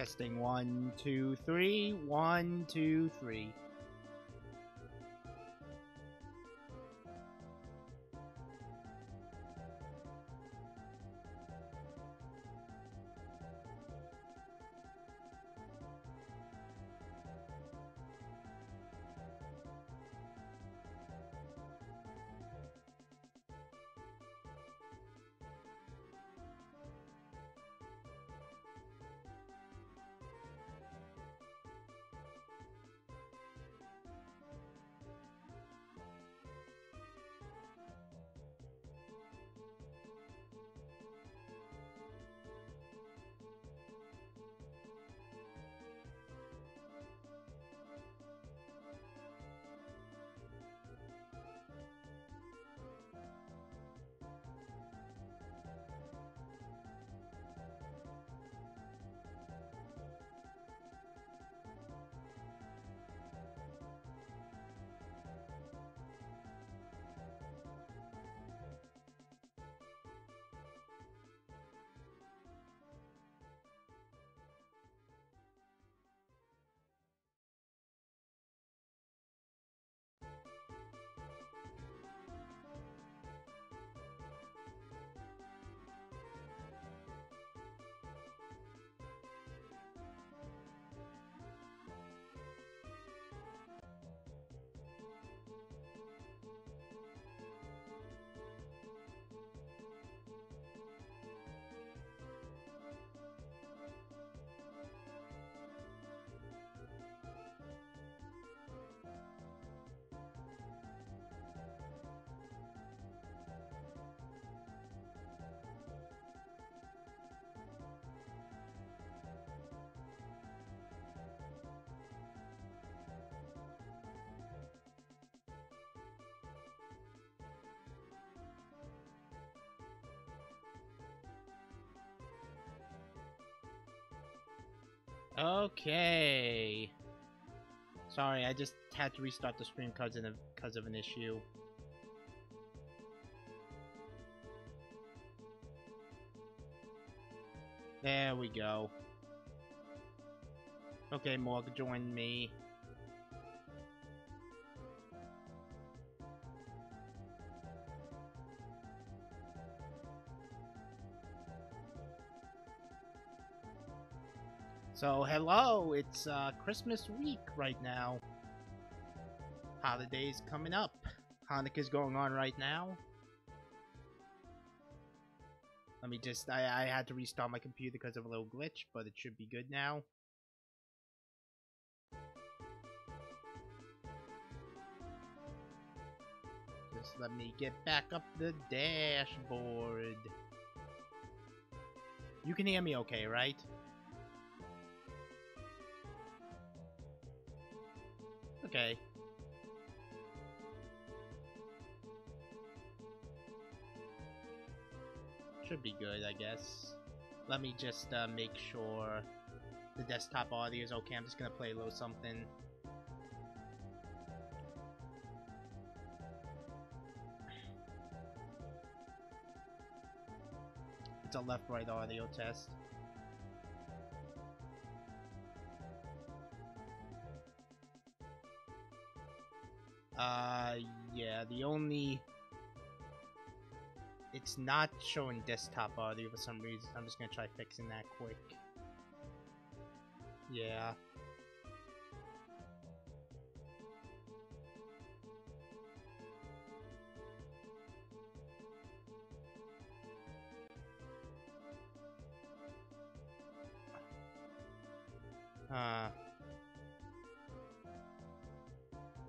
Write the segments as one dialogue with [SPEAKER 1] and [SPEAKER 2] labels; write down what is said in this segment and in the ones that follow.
[SPEAKER 1] Testing 1, 2, 3. 1, 2, 3. Okay. Sorry, I just had to restart the stream because of an issue. There we go. Okay, Mork, join me. So, hello, it's Christmas week right now. Holidays coming up. Hanukkah's going on right now. Let me just, I had to restart my computer because of a little glitch, but it should be good now. Just let me get back up the dashboard. You can hear me okay, right? Okay. Should be good, I guess. Let me just make sure the desktop audio is okay. I'm just gonna play a little something. It's a left-right audio test. Yeah, the only... It's not showing desktop audio for some reason. I'm just gonna try fixing that quick. Yeah.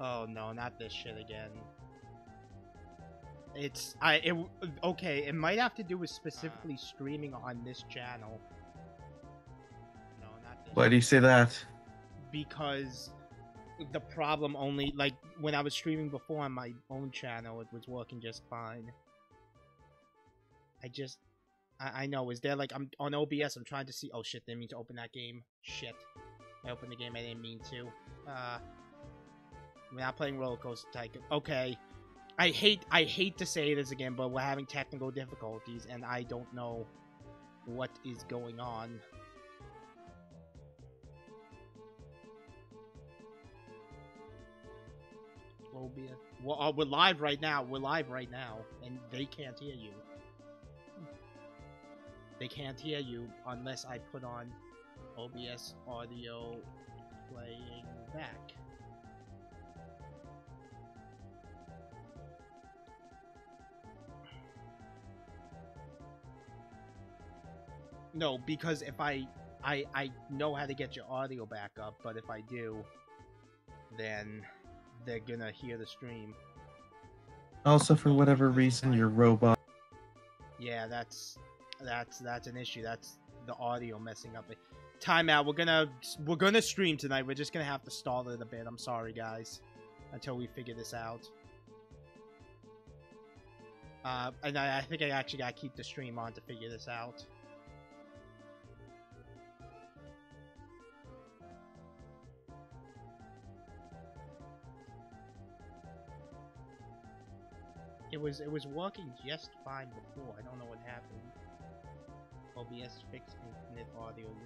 [SPEAKER 1] Oh no, not this shit again. Okay, it might have to do with specifically streaming on this channel. No, not this.
[SPEAKER 2] Why do you say that?
[SPEAKER 1] Because the problem only, like, when I was streaming before on my own channel, it was working just fine. I know, is there, like, I'm on OBS, I'm trying to see, oh shit, didn't mean to open that game. Shit. I opened the game I didn't mean to. We're not playing Roller Coaster Tycoon. Okay. I hate to say this again, but we're having technical difficulties, and I don't know what is going on. OBS. Well, we're live right now. We're live right now, and they can't hear you. They can't hear you unless I put on OBS audio playing back. No, because if I know how to get your audio back up, but if I do, then they're gonna hear the stream.
[SPEAKER 2] Also, for whatever reason, your robot.
[SPEAKER 1] Yeah, that's an issue. That's the audio messing up. Timeout. We're gonna stream tonight. We're just gonna have to stall it a bit. I'm sorry, guys, until we figure this out. And I think I actually gotta keep the stream on to figure this out. It was working just fine before. I don't know what happened. OBS fixed infinite audio loop.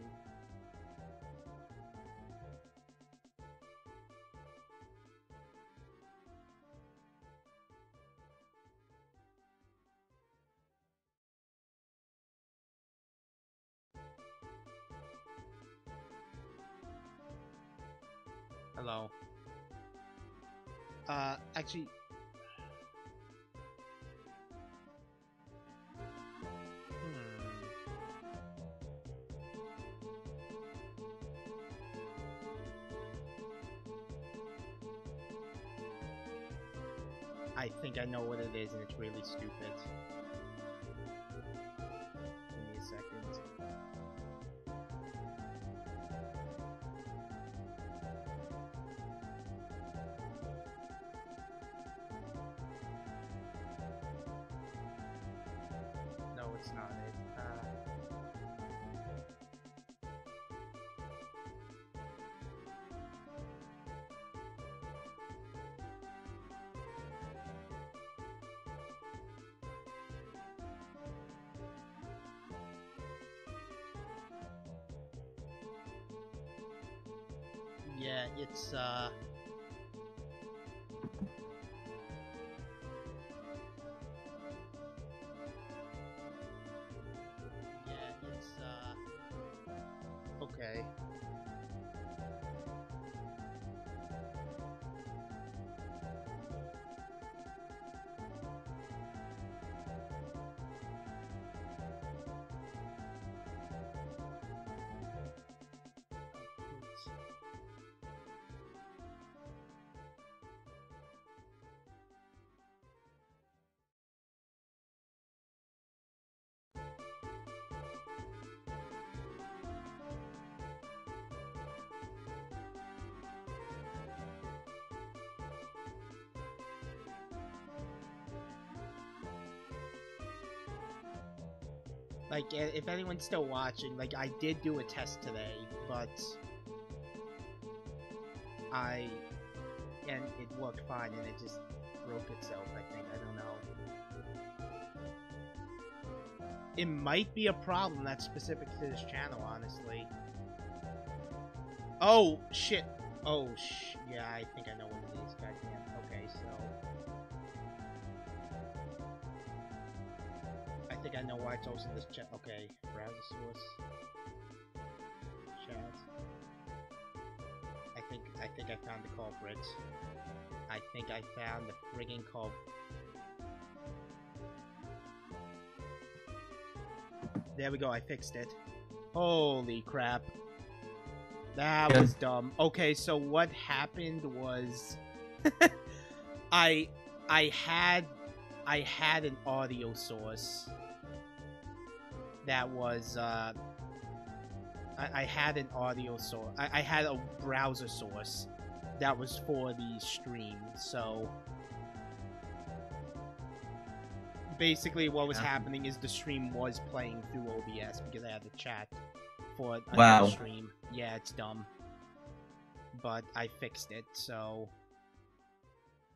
[SPEAKER 1] Hello. Actually. I think I know what it is, and it's really stupid. Give me a second. No, it's not it. Yeah, it's yeah, it's okay. Like, if anyone's still watching, like, I did do a test today, but and it worked fine, and it just broke itself, I think. I don't know. It might be a problem that's specific to this channel, honestly. Oh, shit. Oh, yeah, I think I know what it is. Goddamn. Okay, so I think I know why it's also this chat. Okay, browser source. Chat. I think I found the culprit. I think I found the friggin' culprit. There we go, I fixed it. Holy crap. That was dumb. Okay, so what happened was I had an audio source that was I had an audio source. I had a browser source that was for the stream. So basically what was happening is the stream was playing through OBS because I had the chat for another stream. Yeah, it's dumb. But I fixed it, so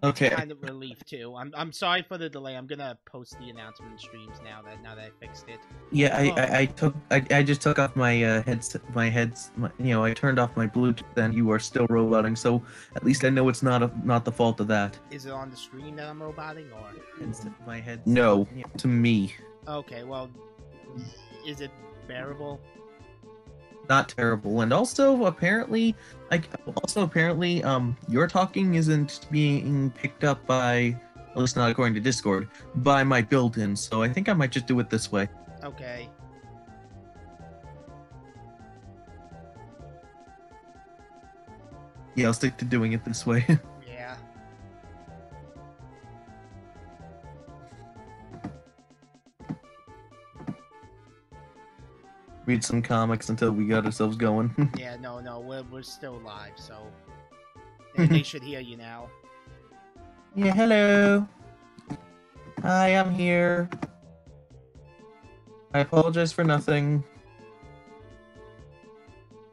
[SPEAKER 2] Okay.
[SPEAKER 1] Kind of relief too. I'm sorry for the delay. I'm gonna post the announcement in streams now that I fixed it.
[SPEAKER 2] Yeah,
[SPEAKER 1] Oh.
[SPEAKER 2] I just took off my I turned off my Bluetooth, and you are still roboting, so at least I know it's not the fault of that.
[SPEAKER 1] Is it on the screen that I'm roboting, or?
[SPEAKER 2] My head. No, to me.
[SPEAKER 1] Okay, well, is it bearable?
[SPEAKER 2] Not terrible, and also apparently, your talking isn't being picked up by, at least not according to Discord, by my built-in. So I think I might just do it this way.
[SPEAKER 1] Okay.
[SPEAKER 2] Yeah, I'll stick to doing it this way.
[SPEAKER 1] Yeah.
[SPEAKER 2] Read some comics until we got ourselves going.
[SPEAKER 1] Yeah, no, we're still live, so they should hear you now.
[SPEAKER 2] Yeah, hello. Hi, I'm here. I apologize for nothing.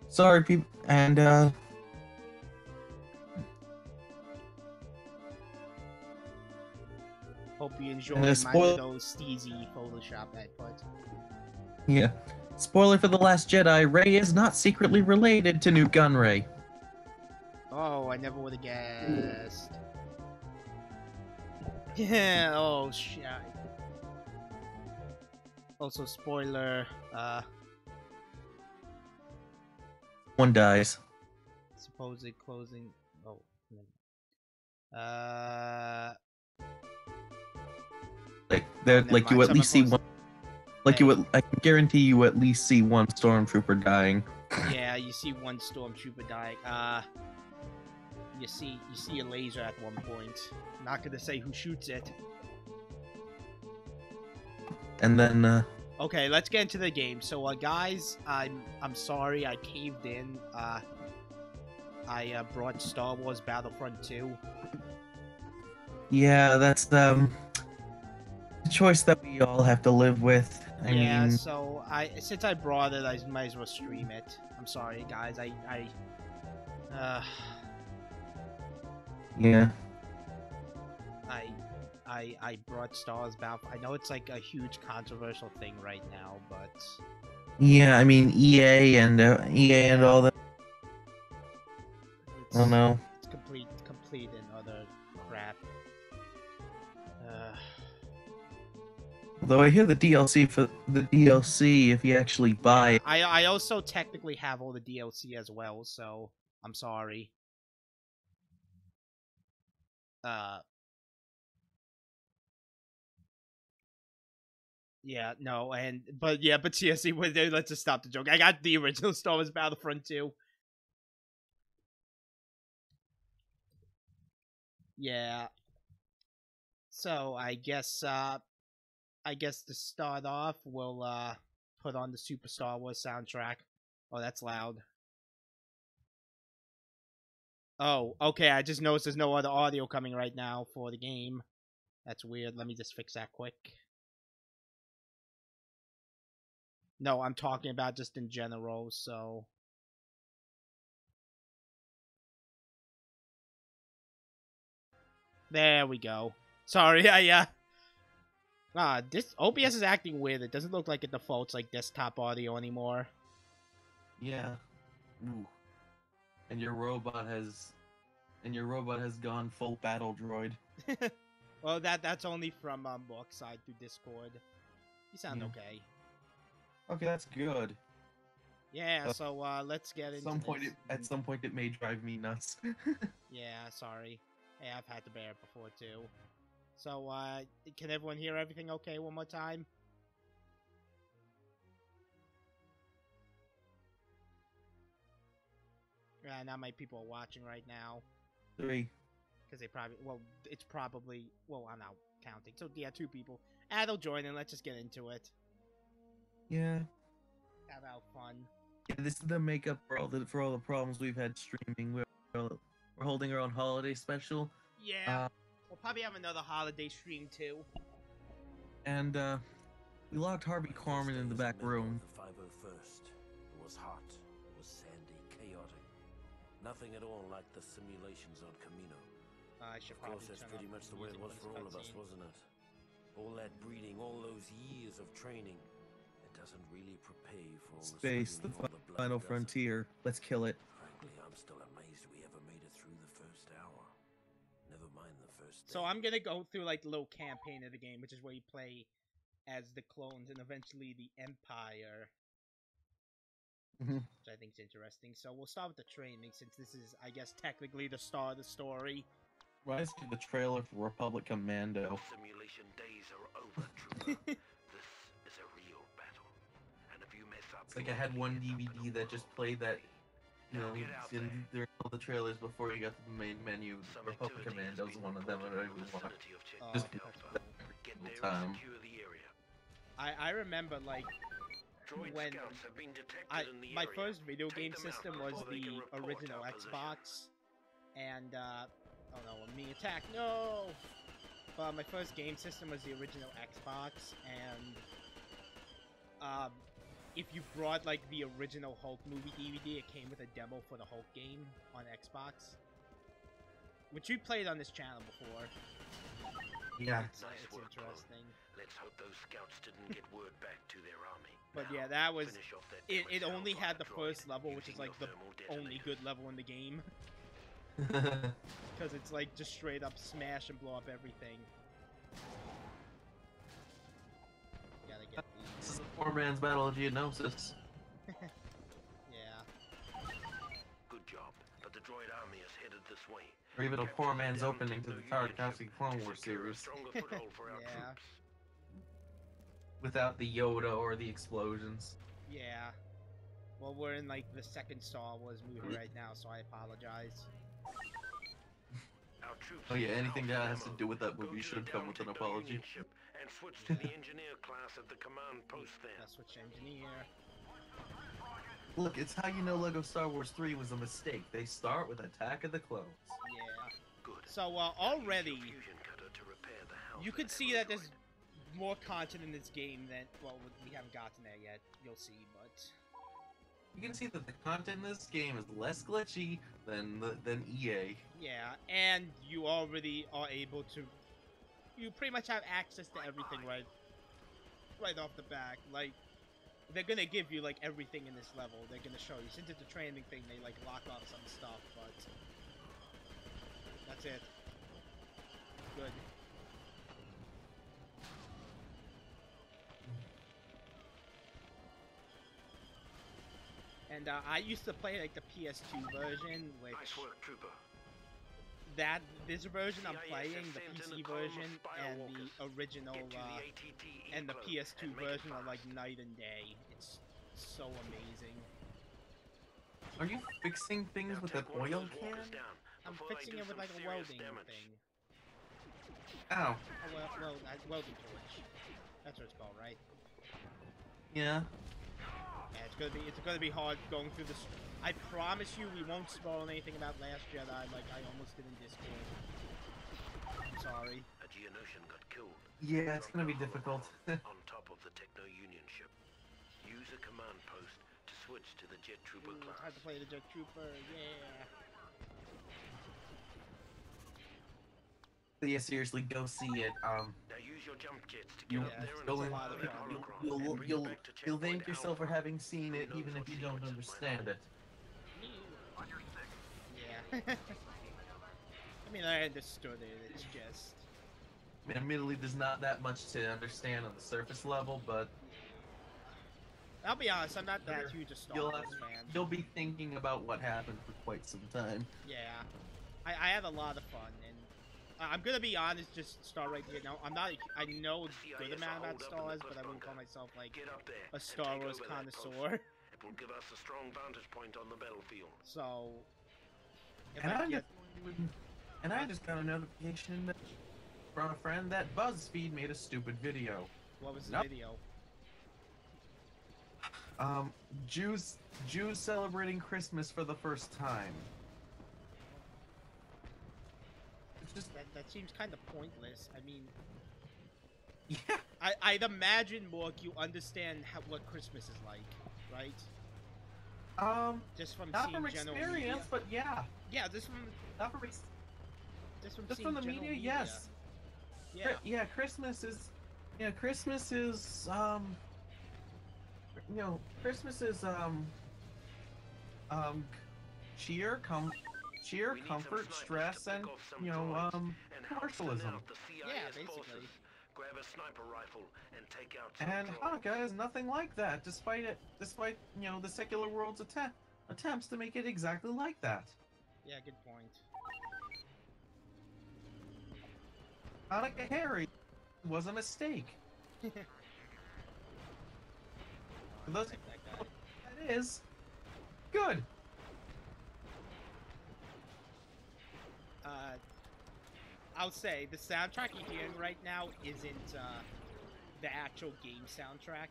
[SPEAKER 2] Sorry, people, and
[SPEAKER 1] Hope you enjoyed my little steezy Photoshop I put.
[SPEAKER 2] Yeah. Spoiler for The Last Jedi, Rey is not secretly related to Newt Gunray.
[SPEAKER 1] Oh, I never would have guessed. Yeah, oh shit. Also, spoiler,
[SPEAKER 2] One dies.
[SPEAKER 1] supposed closing. Oh,
[SPEAKER 2] Like you at least see one. Like I can guarantee you at least see one stormtrooper dying.
[SPEAKER 1] Yeah, you see one stormtrooper dying. You see a laser at one point. Not gonna say who shoots it.
[SPEAKER 2] And then
[SPEAKER 1] Okay, let's get into the game. So, guys, I'm sorry I caved in. I brought Star Wars Battlefront 2.
[SPEAKER 2] Yeah, that's a choice that we all have to live with. I mean,
[SPEAKER 1] so since I brought it, I might as well stream it. I'm sorry, guys.
[SPEAKER 2] Yeah.
[SPEAKER 1] I brought Star Wars Battlefront. I know it's like a huge controversial thing right now, but
[SPEAKER 2] yeah, I mean EA and all that. I don't know.
[SPEAKER 1] It's complete and other crap.
[SPEAKER 2] Though I hear the DLC if you actually buy it.
[SPEAKER 1] I also technically have all the DLC as well, so I'm sorry. Yeah, no, but seriously, let's just stop the joke. I got the original Star Wars Battlefront 2. Yeah. So I guess to start off, we'll put on the Super Star Wars soundtrack. Oh, that's loud. Oh, okay. I just noticed there's no other audio coming right now for the game. That's weird. Let me just fix that quick. No, I'm talking about just in general, so... There we go. Sorry, this OBS is acting weird. It doesn't look like it defaults like desktop audio anymore.
[SPEAKER 2] Yeah. Ooh. And your robot has gone full battle droid.
[SPEAKER 1] Well, that's only from Mork's side through Discord. You sound okay.
[SPEAKER 2] Okay, that's good.
[SPEAKER 1] Yeah, so let's get into
[SPEAKER 2] At some point it may drive me nuts.
[SPEAKER 1] Yeah, sorry. Hey, I've had to bear it before too. So, can everyone hear everything okay one more time? Yeah, not many people are watching right now.
[SPEAKER 2] 3.
[SPEAKER 1] Because it's probably, I'm not counting. So, yeah, 2 people. They'll join and let's just get into it.
[SPEAKER 2] Yeah.
[SPEAKER 1] Have out fun.
[SPEAKER 2] Yeah, this is the makeup for all the problems we've had streaming. We're holding our own holiday special.
[SPEAKER 1] Yeah. We'll probably have another holiday stream too.
[SPEAKER 2] And we locked Harvey Korman in the back room.
[SPEAKER 3] The 501st. It was hot. It was sandy, chaotic. Nothing at all like the simulations on Camino.
[SPEAKER 1] I should
[SPEAKER 3] Of course,
[SPEAKER 1] probably
[SPEAKER 3] that's
[SPEAKER 1] turn
[SPEAKER 3] pretty
[SPEAKER 1] off
[SPEAKER 3] much
[SPEAKER 1] the
[SPEAKER 3] the way it
[SPEAKER 1] music
[SPEAKER 3] was
[SPEAKER 1] this
[SPEAKER 3] for all of us,
[SPEAKER 1] cutscene.
[SPEAKER 3] wasn't it? All that breeding, all those years of training. It doesn't really prepare you for all
[SPEAKER 2] Space,
[SPEAKER 3] the
[SPEAKER 2] the
[SPEAKER 3] screaming or the blood,
[SPEAKER 2] final
[SPEAKER 3] does it?
[SPEAKER 2] frontier. Let's kill it.
[SPEAKER 3] Frankly, I'm still amazed we ever made it through the first hour. Never mind the first day.
[SPEAKER 1] So I'm gonna go through like the little campaign of the game, which is where you play as the clones and eventually the Empire,
[SPEAKER 2] Mhm.
[SPEAKER 1] which I think is interesting. So we'll start with the training, since this is, I guess, technically the start of the story.
[SPEAKER 2] Why is the trailer for Republic Commando?
[SPEAKER 3] Simulation days are over, Trooper. This is a real battle. And if you mess up,
[SPEAKER 2] It's like I had one DVD that just played that, you know, during all the trailers before you got to the main menu. Republic Commando is one of them, and I really want
[SPEAKER 1] Oh,
[SPEAKER 2] just
[SPEAKER 1] that's cool.
[SPEAKER 3] Get there
[SPEAKER 2] time.
[SPEAKER 3] and secure the area.
[SPEAKER 1] I remember like
[SPEAKER 3] Droid
[SPEAKER 1] when
[SPEAKER 3] scouts have been detected in the
[SPEAKER 1] my
[SPEAKER 3] area.
[SPEAKER 1] first video game
[SPEAKER 3] Take them out
[SPEAKER 1] system was
[SPEAKER 3] before they can
[SPEAKER 1] the
[SPEAKER 3] report
[SPEAKER 1] original
[SPEAKER 3] our position.
[SPEAKER 1] Xbox, and oh no, me attack, no! But my first game system was the original Xbox, and if you brought like the original Hulk movie DVD, it came with a demo for the Hulk game on Xbox, which we played on this channel before.
[SPEAKER 2] Yeah.
[SPEAKER 1] It's
[SPEAKER 3] Work, clone.
[SPEAKER 1] interesting.
[SPEAKER 3] Let's hope those scouts didn't get word back to their army.
[SPEAKER 1] But
[SPEAKER 3] Now,
[SPEAKER 1] yeah, that was
[SPEAKER 3] finish off that
[SPEAKER 1] it. It
[SPEAKER 3] Terran
[SPEAKER 1] only
[SPEAKER 3] Hellfire
[SPEAKER 1] had the
[SPEAKER 3] droid
[SPEAKER 1] first level, which is
[SPEAKER 3] using
[SPEAKER 1] like the
[SPEAKER 3] your thermal
[SPEAKER 1] only
[SPEAKER 3] detonators.
[SPEAKER 1] good level in the game, because it's like just straight up smash and blow up everything. Gotta get
[SPEAKER 2] This is
[SPEAKER 1] these.
[SPEAKER 2] a poor man's battle of Geonosis.
[SPEAKER 1] Yeah.
[SPEAKER 3] Good job, but the droid army is headed this way.
[SPEAKER 2] Or even a
[SPEAKER 3] Capture
[SPEAKER 2] poor
[SPEAKER 3] the
[SPEAKER 2] man's
[SPEAKER 3] downed
[SPEAKER 2] opening to the
[SPEAKER 3] Techno-Union
[SPEAKER 2] Tartakovsky
[SPEAKER 3] ship
[SPEAKER 2] Clone
[SPEAKER 3] to
[SPEAKER 2] Wars
[SPEAKER 3] secure a
[SPEAKER 2] series.
[SPEAKER 3] stronger foothold for our
[SPEAKER 1] Yeah.
[SPEAKER 3] troops.
[SPEAKER 2] Without the Yoda or the explosions.
[SPEAKER 1] Yeah. Well, we're in like the second Star Wars movie right now, so I apologize.
[SPEAKER 3] Our troops
[SPEAKER 2] Oh yeah,
[SPEAKER 3] need
[SPEAKER 2] anything
[SPEAKER 3] help
[SPEAKER 2] that has to
[SPEAKER 3] ammo.
[SPEAKER 2] do with that
[SPEAKER 3] Go
[SPEAKER 2] movie
[SPEAKER 3] to
[SPEAKER 2] should
[SPEAKER 3] the
[SPEAKER 2] come with an
[SPEAKER 3] downed
[SPEAKER 2] apology.
[SPEAKER 3] Techno-Union ship and switch to the engineer class at the command post there.
[SPEAKER 1] Let's switch engineer.
[SPEAKER 2] Look, it's how you know Lego Star Wars 3 was a mistake. They start with Attack of the Clones.
[SPEAKER 1] Yeah.
[SPEAKER 3] Good.
[SPEAKER 1] So
[SPEAKER 3] Use your
[SPEAKER 1] already
[SPEAKER 3] fusion cutter to repair the house
[SPEAKER 1] you could
[SPEAKER 3] that
[SPEAKER 1] see
[SPEAKER 3] Echo
[SPEAKER 1] that there's
[SPEAKER 3] droid.
[SPEAKER 1] more content in this game than, well, we haven't gotten there yet. You'll see, but
[SPEAKER 2] You can see that the content in this game is less glitchy than EA.
[SPEAKER 1] yeah, and you already are able to. You pretty much have access to everything right off the back. Like, they're gonna give you like everything in this level. They're gonna show you. Since it's a training thing, they like lock off some stuff, but that's it. Good. And I used to play like the PS2 version, which
[SPEAKER 3] Nice work, Trooper.
[SPEAKER 1] this version I'm
[SPEAKER 3] CIS
[SPEAKER 1] playing,
[SPEAKER 3] has
[SPEAKER 1] the
[SPEAKER 3] sent in
[SPEAKER 1] PC
[SPEAKER 3] a column of
[SPEAKER 1] version
[SPEAKER 3] spy
[SPEAKER 1] and
[SPEAKER 3] walkers.
[SPEAKER 1] the original
[SPEAKER 3] Get to the ATT
[SPEAKER 1] and the
[SPEAKER 3] enclave
[SPEAKER 1] PS2
[SPEAKER 3] and make it
[SPEAKER 1] version are like
[SPEAKER 3] fast.
[SPEAKER 1] night and day. It's so amazing.
[SPEAKER 2] Are you fixing things
[SPEAKER 3] Now
[SPEAKER 2] with an
[SPEAKER 3] take one of
[SPEAKER 2] oil
[SPEAKER 3] those
[SPEAKER 2] can?
[SPEAKER 3] walkers down
[SPEAKER 1] I'm
[SPEAKER 3] before they
[SPEAKER 1] fixing
[SPEAKER 3] do
[SPEAKER 1] it with
[SPEAKER 3] some
[SPEAKER 1] like a
[SPEAKER 3] serious
[SPEAKER 1] welding
[SPEAKER 3] damage.
[SPEAKER 1] thing.
[SPEAKER 2] Ow.
[SPEAKER 1] Welding torch. That's what it's called, right?
[SPEAKER 2] Yeah.
[SPEAKER 1] Yeah, it's gonna be hard going through this. I promise you, we won't spoil anything about Last Jedi like I almost did in Discord. I'm sorry.
[SPEAKER 3] A Geonosian got killed.
[SPEAKER 2] Yeah, it's gonna be difficult.
[SPEAKER 3] On top of the Techno-Union ship. Use a command post to switch to the Jet Trooper
[SPEAKER 1] Ooh, it's
[SPEAKER 3] class.
[SPEAKER 1] hard to play the Jet Trooper. Yeah.
[SPEAKER 2] Yeah, seriously, go see it.
[SPEAKER 3] Now use your jump jets to get
[SPEAKER 2] You,
[SPEAKER 3] up
[SPEAKER 1] Yeah,
[SPEAKER 3] there
[SPEAKER 1] it's
[SPEAKER 3] and
[SPEAKER 1] a
[SPEAKER 2] you'll,
[SPEAKER 1] lot of
[SPEAKER 3] deploy
[SPEAKER 1] fun.
[SPEAKER 3] the holocron
[SPEAKER 2] you'll,
[SPEAKER 3] and bring
[SPEAKER 2] you'll,
[SPEAKER 3] it back to
[SPEAKER 2] you'll
[SPEAKER 3] checkpoint
[SPEAKER 2] thank yourself for
[SPEAKER 3] Alpha.
[SPEAKER 2] having seen it,
[SPEAKER 3] Who knows
[SPEAKER 2] even if
[SPEAKER 3] what
[SPEAKER 2] you don't
[SPEAKER 3] secrets it might
[SPEAKER 2] understand
[SPEAKER 3] hold.
[SPEAKER 2] it.
[SPEAKER 1] Yeah. I mean, I understood it. It's just.
[SPEAKER 2] I mean, admittedly, there's not that much to understand on the surface level, but
[SPEAKER 1] I'll be honest, I'm not that huge a Star
[SPEAKER 2] you'll
[SPEAKER 1] Wars fan.
[SPEAKER 2] you'll be thinking about what happened for quite some time.
[SPEAKER 1] Yeah, I had a lot of fun, and I'm gonna be honest, just start right here. Now, I'm not. I know a good amount about Star Wars, but I wouldn't call myself like
[SPEAKER 3] Get up there
[SPEAKER 1] a
[SPEAKER 3] and
[SPEAKER 1] Star
[SPEAKER 3] take
[SPEAKER 1] Wars
[SPEAKER 3] over that post.
[SPEAKER 1] connoisseur.
[SPEAKER 3] It will give us a strong vantage point on the battlefield.
[SPEAKER 1] So, if
[SPEAKER 2] And
[SPEAKER 1] I
[SPEAKER 2] I
[SPEAKER 1] get,
[SPEAKER 2] just got a notification from a friend that BuzzFeed made a stupid video.
[SPEAKER 1] what was the
[SPEAKER 2] Nope.
[SPEAKER 1] video?
[SPEAKER 2] Jews celebrating Christmas for the first time. It's just
[SPEAKER 1] That seems kind of pointless. I mean,
[SPEAKER 2] yeah.
[SPEAKER 1] I'd imagine, Mork, you understand what Christmas is like, right? Just from
[SPEAKER 2] Not
[SPEAKER 1] seeing
[SPEAKER 2] from
[SPEAKER 1] general
[SPEAKER 2] experience,
[SPEAKER 1] media.
[SPEAKER 2] but yeah,
[SPEAKER 1] Yeah, just from
[SPEAKER 2] not from ex-
[SPEAKER 1] Just from
[SPEAKER 2] Just
[SPEAKER 1] seeing
[SPEAKER 2] from the
[SPEAKER 1] general
[SPEAKER 2] media, yes.
[SPEAKER 1] Yeah.
[SPEAKER 2] Yeah, Christmas is, Christmas is, Christmas is, cheer, comfort, stress, and, commercialism.
[SPEAKER 1] Yeah, basically.
[SPEAKER 3] Grab a sniper rifle and take out
[SPEAKER 2] And Hanukkah is nothing like that, despite the secular world's attempts to make it exactly like that.
[SPEAKER 1] Yeah, good point.
[SPEAKER 2] Hanukkah Harry was a mistake. For those
[SPEAKER 1] Like that guy.
[SPEAKER 2] that is good.
[SPEAKER 1] I'll say the soundtrack you're hearing right now isn't the actual game soundtrack.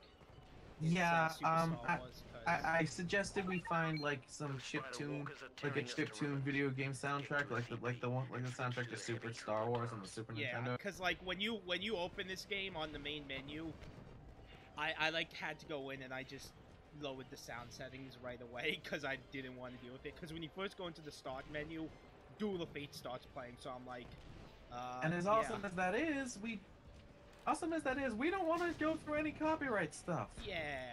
[SPEAKER 1] It's,
[SPEAKER 2] Yeah,
[SPEAKER 1] Super Star Wars, 'cause-
[SPEAKER 2] I suggested we find like some chiptune, like a chiptune video game soundtrack, like the soundtrack to Super Star Wars on the Super
[SPEAKER 1] yeah,
[SPEAKER 2] Nintendo.
[SPEAKER 1] because like when you open this game on the main menu, I like had to go in and I just lowered the sound settings right away because I didn't want to deal with it. Because when you first go into the start menu, Duel of Fate starts playing, so I'm like,
[SPEAKER 2] And as awesome as that is, we don't want to go through any copyright stuff.
[SPEAKER 1] Yeah.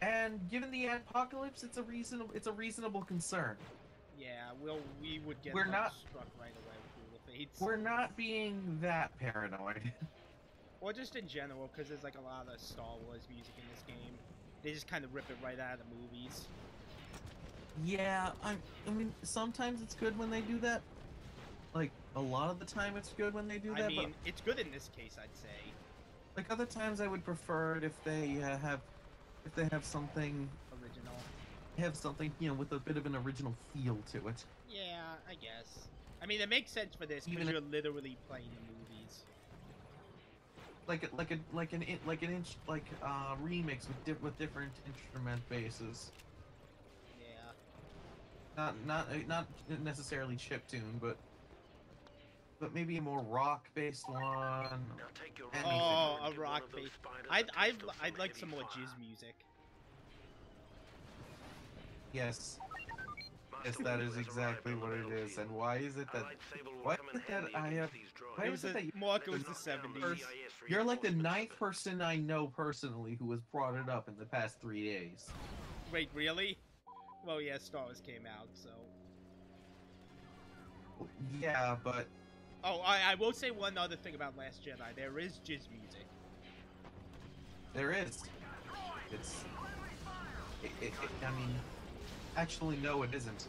[SPEAKER 2] And given the apocalypse, it's a reasonable concern.
[SPEAKER 1] Yeah, we would get
[SPEAKER 2] We're not
[SPEAKER 1] struck right away with Duel of Fates.
[SPEAKER 2] We're not being that paranoid.
[SPEAKER 1] Or just in general, because there's like a lot of Star Wars music in this game. They just kind of rip it right out of the movies.
[SPEAKER 2] Yeah, I mean, sometimes it's good when they do that. Like, a lot of the time it's good when they do that.
[SPEAKER 1] I mean, it's good in this case, I'd say.
[SPEAKER 2] Like, other times I would prefer it if they have something...
[SPEAKER 1] Original.
[SPEAKER 2] With a bit of an original feel to it.
[SPEAKER 1] Yeah, I guess. I mean, it makes sense for this, because you're literally playing the movies.
[SPEAKER 2] Remix with different instrument bases.
[SPEAKER 1] Yeah.
[SPEAKER 2] Not necessarily chiptune, but maybe a more rock-based one.
[SPEAKER 1] Oh, a rock-based. I'd like some more jizz music.
[SPEAKER 2] Yes. Yes, that is exactly what it is. And why is it that I have? Why is it that
[SPEAKER 1] Mork was the 70s.
[SPEAKER 2] You're like the 9th person I know personally who has brought it up in the past 3 days.
[SPEAKER 1] Wait, really? Well, yeah, Star Wars came out, so.
[SPEAKER 2] Yeah, but.
[SPEAKER 1] Oh, I will say one other thing about Last Jedi. There is jizz music.
[SPEAKER 2] There is. I mean, actually, no, it isn't.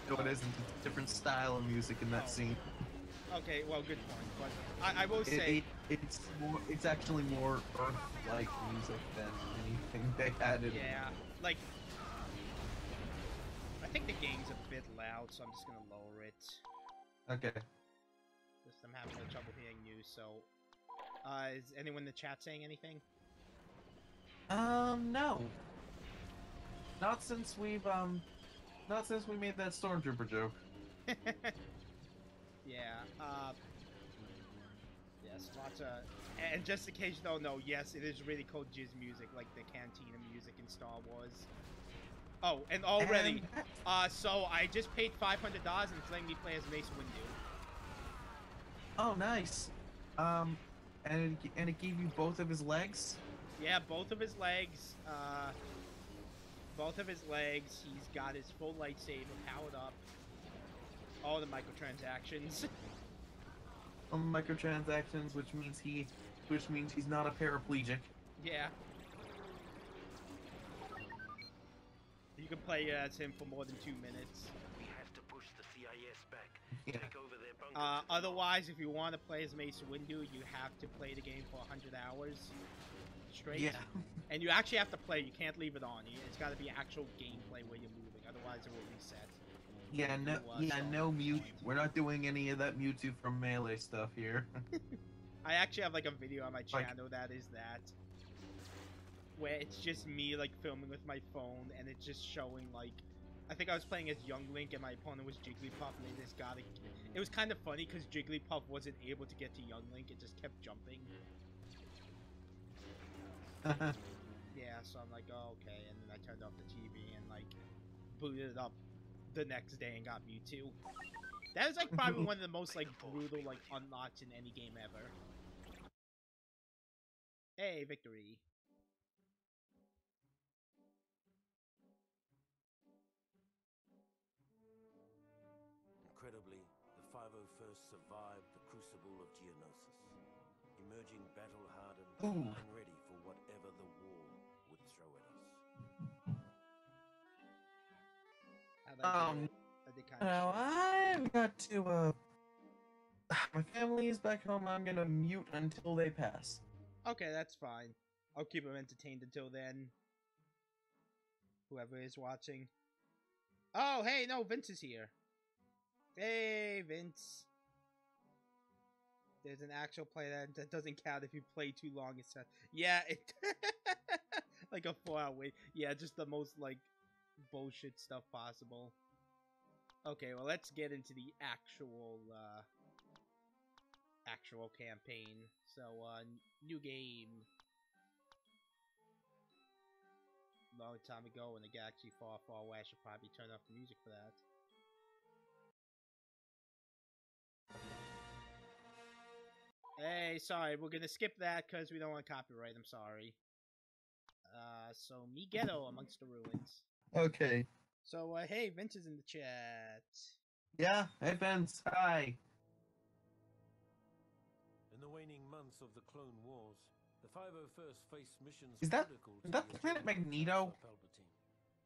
[SPEAKER 2] No, it isn't. It's a different style of music in that scene.
[SPEAKER 1] Okay, well, good point. But I will say
[SPEAKER 2] it's actually more Earth-like music than anything they had in.
[SPEAKER 1] Yeah, like I think the game's a bit loud, so I'm just gonna lower it.
[SPEAKER 2] Okay.
[SPEAKER 1] Just I'm having no trouble hearing you. So, is anyone in the chat saying anything?
[SPEAKER 2] No. Not since we made that Stormtrooper joke.
[SPEAKER 1] Yeah, yes, lots of... And just in case you don't know, yes, it is really called jizz music, like the Cantina music in Star Wars. Oh, and already, so I just paid $500 and it's letting me play as Mace Windu.
[SPEAKER 2] Oh, nice. And it gave you both of his legs?
[SPEAKER 1] Yeah, both of his legs, he's got his full lightsaber powered up. All the microtransactions.
[SPEAKER 2] Microtransactions, which means he's not a paraplegic.
[SPEAKER 1] Yeah. You can play as him for more than 2 minutes.
[SPEAKER 3] We have to push the CIS back.
[SPEAKER 2] Yeah.
[SPEAKER 3] Take over their bunkers.
[SPEAKER 1] Otherwise, if you want to play as Mace Windu, you have to play the game for 100 hours straight.
[SPEAKER 2] Yeah.
[SPEAKER 1] And you actually have to play. You can't leave it on. It's got to be actual gameplay where you're moving. Otherwise, it will reset.
[SPEAKER 2] Yeah, no Mewtwo. We're not doing any of that Mewtwo from Melee stuff here.
[SPEAKER 1] I actually have like a video on my channel that is that. Where it's just me like filming with my phone and it's just showing like I think I was playing as Young Link and my opponent was Jigglypuff and they just got it. It was kind of funny because Jigglypuff wasn't able to get to Young Link, it just kept jumping. Yeah, so I'm like, oh, okay, and then I turned off the TV and like booted it up the next day and got Mewtwo. That is like probably one of the most like brutal like unlocks in any game ever. Hey, victory.
[SPEAKER 3] Incredibly, the 501st survived the crucible of Geonosis, emerging battle-hardened and ready for whatever the war would throw at us.
[SPEAKER 2] I've got to, my family is back home. I'm gonna mute until they pass.
[SPEAKER 1] Okay, that's fine. I'll keep them entertained until then. Whoever is watching. Oh, hey, no, Vince is here. Hey, Vince. There's an actual play that doesn't count if you play too long. It's yeah, it like a 4-hour wait. Yeah, just the most like bullshit stuff possible. Okay, well, let's get into the actual campaign. So, new game. Long time ago in a galaxy far, far away. I should probably turn off the music for that. Hey, sorry, we're gonna skip that because we don't want copyright. I'm sorry. So me ghetto amongst the ruins.
[SPEAKER 2] Okay.
[SPEAKER 1] So, hey, Vince is in the chat.
[SPEAKER 2] Yeah, hey Vince, hi.
[SPEAKER 3] In the waning months of the Clone Wars, the 501st faced missions
[SPEAKER 2] Is that
[SPEAKER 3] critical
[SPEAKER 2] is
[SPEAKER 3] to
[SPEAKER 2] that
[SPEAKER 3] the
[SPEAKER 2] Planet
[SPEAKER 3] achievement of
[SPEAKER 2] Magneto?
[SPEAKER 3] Chancellor Palpatine.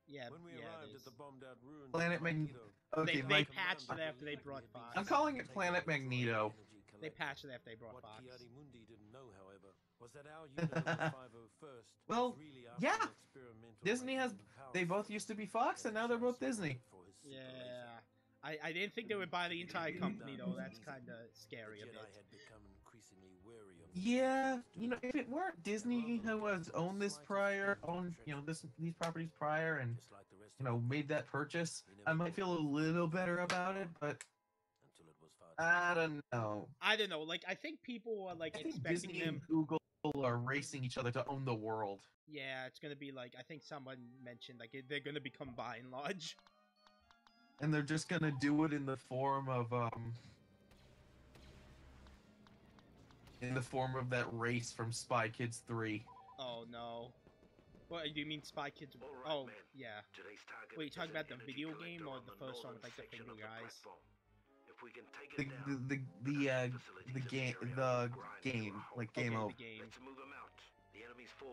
[SPEAKER 1] Yeah,
[SPEAKER 3] When we
[SPEAKER 1] yeah,
[SPEAKER 3] arrived
[SPEAKER 1] it
[SPEAKER 3] at the
[SPEAKER 1] is.
[SPEAKER 3] bombed-out ruins
[SPEAKER 2] Planet
[SPEAKER 3] of
[SPEAKER 2] Magneto.
[SPEAKER 3] Magneto,
[SPEAKER 2] Okay,
[SPEAKER 1] They
[SPEAKER 2] like
[SPEAKER 1] patched it after they brought Fox.
[SPEAKER 2] I'm calling it Planet Magneto.
[SPEAKER 1] They patched it after they brought
[SPEAKER 3] What
[SPEAKER 1] Fox.
[SPEAKER 3] Mundi didn't know, however, was that our unit of the 501st
[SPEAKER 2] Well,
[SPEAKER 3] was really after
[SPEAKER 2] yeah.
[SPEAKER 3] an experimental
[SPEAKER 2] Disney has.
[SPEAKER 3] hydrogen power
[SPEAKER 2] They both
[SPEAKER 3] station
[SPEAKER 2] used to be Fox, and now they're both Disney.
[SPEAKER 3] for his super
[SPEAKER 1] Yeah.
[SPEAKER 3] laser.
[SPEAKER 1] I didn't think they would buy the entire company, though. That's kind of scary a
[SPEAKER 3] The
[SPEAKER 1] bit.
[SPEAKER 3] Jedi had become increasingly wary of
[SPEAKER 2] Yeah, you know, if it weren't Disney who has owned this prior, these properties prior, and
[SPEAKER 3] just like the rest of it,
[SPEAKER 2] made that purchase, I might feel a little better about it. But
[SPEAKER 3] until it was far
[SPEAKER 2] I don't know.
[SPEAKER 1] I don't know. Like, I think people are like
[SPEAKER 2] I think
[SPEAKER 1] expecting
[SPEAKER 2] Disney
[SPEAKER 1] them.
[SPEAKER 2] and Google are racing each other to own the world.
[SPEAKER 1] Yeah, it's gonna be like I think someone mentioned like they're gonna become buying large.
[SPEAKER 2] And they're just gonna do it in the form of that race from Spy Kids 3.
[SPEAKER 1] Oh no. What do you mean, Spy Kids? Oh yeah. Wait, you talking about the video game or the first one with like the finger guys?
[SPEAKER 2] The game, like game over.
[SPEAKER 1] The game.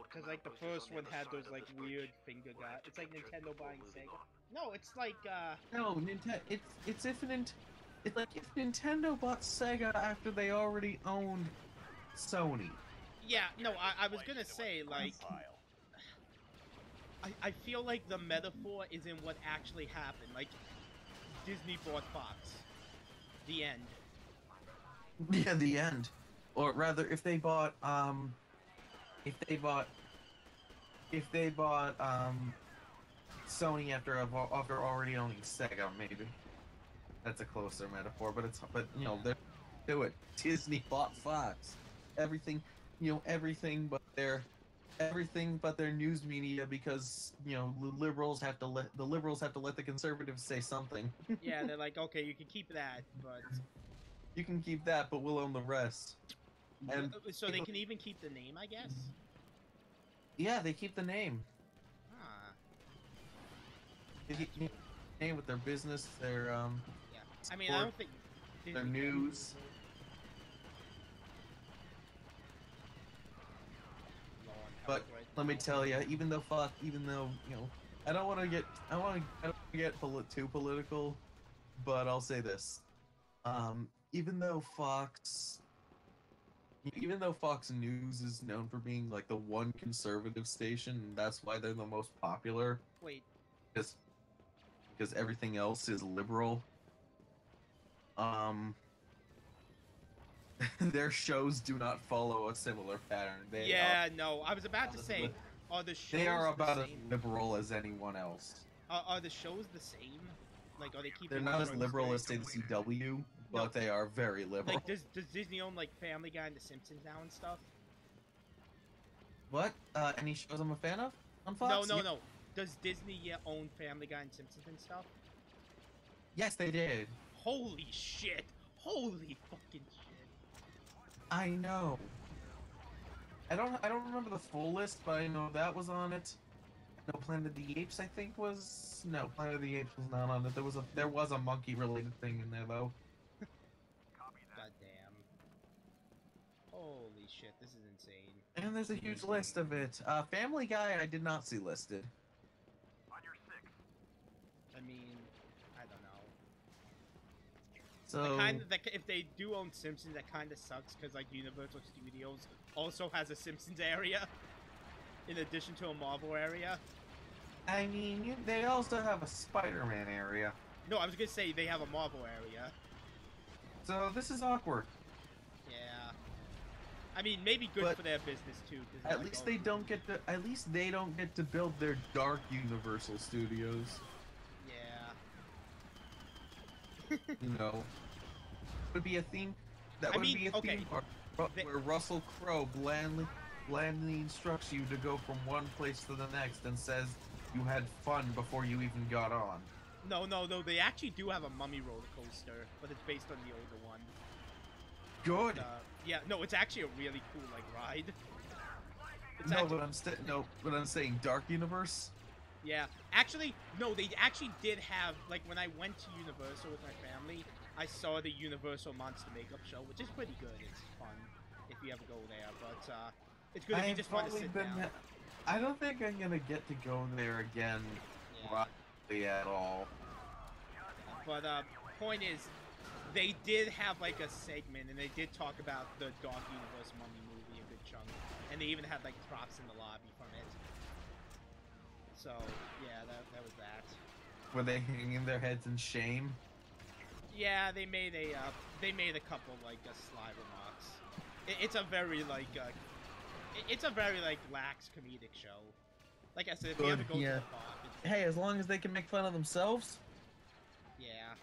[SPEAKER 1] Because like the first one had those like weird finger guys. It's like Nintendo buying Sega. No, it's like
[SPEAKER 2] No, Nintendo. It's like if Nintendo bought Sega after they already owned Sony.
[SPEAKER 1] Yeah, no, I was gonna say like I feel like the metaphor isn't what actually happened. Like Disney bought Fox. The end.
[SPEAKER 2] Yeah, the end. Or rather, if they bought Sony after already owning Sega, maybe. That's a closer metaphor, but they do it. Disney bought Fox. Everything but their news media, because the liberals have to let the conservatives say something.
[SPEAKER 1] Yeah, they're like, okay, you can keep that, but
[SPEAKER 2] you can keep that, but we'll own the rest. And
[SPEAKER 1] so they can even keep the name, I guess.
[SPEAKER 2] Yeah, they keep the name.
[SPEAKER 1] Ah.
[SPEAKER 2] They keep the name with their business, their
[SPEAKER 1] Yeah. I mean, I don't think
[SPEAKER 2] their news. But let me tell you, even though I don't want to get too political, but I'll say this: even though Fox News is known for being like the one conservative station, and that's why they're the most popular.
[SPEAKER 1] Wait.
[SPEAKER 2] Because everything else is liberal. Their shows do not follow a similar pattern.
[SPEAKER 1] No, I was about to say, are the shows
[SPEAKER 2] they are about
[SPEAKER 1] the
[SPEAKER 2] as liberal as anyone else.
[SPEAKER 1] Are the shows the same? Like, are they keeping?
[SPEAKER 2] They're not as liberal as say the CW, but they are very liberal.
[SPEAKER 1] Like, does Disney own like Family Guy and The Simpsons now and stuff?
[SPEAKER 2] What? Any shows I'm a fan of on Fox?
[SPEAKER 1] No. Does Disney own Family Guy and Simpsons and stuff?
[SPEAKER 2] Yes, they did.
[SPEAKER 1] Holy shit! Holy fucking shit!
[SPEAKER 2] I know. I don't remember the full list, but I know that was on it. No, Planet of the Apes, I think was no. Planet of the Apes was not on it. There was a monkey related thing in there though.
[SPEAKER 1] Goddamn. Holy shit! This is insane.
[SPEAKER 2] And there's a huge list of it. Family Guy, I did not see listed.
[SPEAKER 1] I mean, I don't know.
[SPEAKER 2] So
[SPEAKER 1] If they do own Simpsons, that kind of sucks because like Universal Studios also has a Simpsons area, in addition to a Marvel area.
[SPEAKER 2] I mean, they also have a Spider-Man area.
[SPEAKER 1] No, I was gonna say they have a Marvel area.
[SPEAKER 2] So this is awkward.
[SPEAKER 1] Yeah. I mean, maybe good
[SPEAKER 2] But
[SPEAKER 1] for their business too.
[SPEAKER 2] At least they don't get to. At least they don't get to build their dark Universal Studios.
[SPEAKER 1] Yeah.
[SPEAKER 2] You know, would be a theme. That would be a theme park where Russell Crowe blandly instructs you to go from one place to the next and says you had fun before you even got on.
[SPEAKER 1] No, they actually do have a Mummy roller coaster, but it's based on the older one.
[SPEAKER 2] Good.
[SPEAKER 1] Yeah, no, it's actually a really cool like ride.
[SPEAKER 2] But I'm saying Dark Universe.
[SPEAKER 1] Yeah, actually, no, they actually did have like when I went to Universal with my family, I saw the Universal Monster Makeup Show, which is pretty good. It's fun if you ever go there, but it's good if you just want to sit down.
[SPEAKER 2] I don't think I'm gonna get to go there again, probably at all.
[SPEAKER 1] But point is, they did have like a segment, and they did talk about the Dark Universe Mummy movie a good chunk, and they even had like props in the lobby from it. So yeah, that was that.
[SPEAKER 2] Were they hanging their heads in shame?
[SPEAKER 1] Yeah, they made a couple like sly remarks. It's a very like lax comedic show. Like I said, if you ever go to the park,
[SPEAKER 2] hey, as long as they can make fun of themselves.
[SPEAKER 1] Yeah.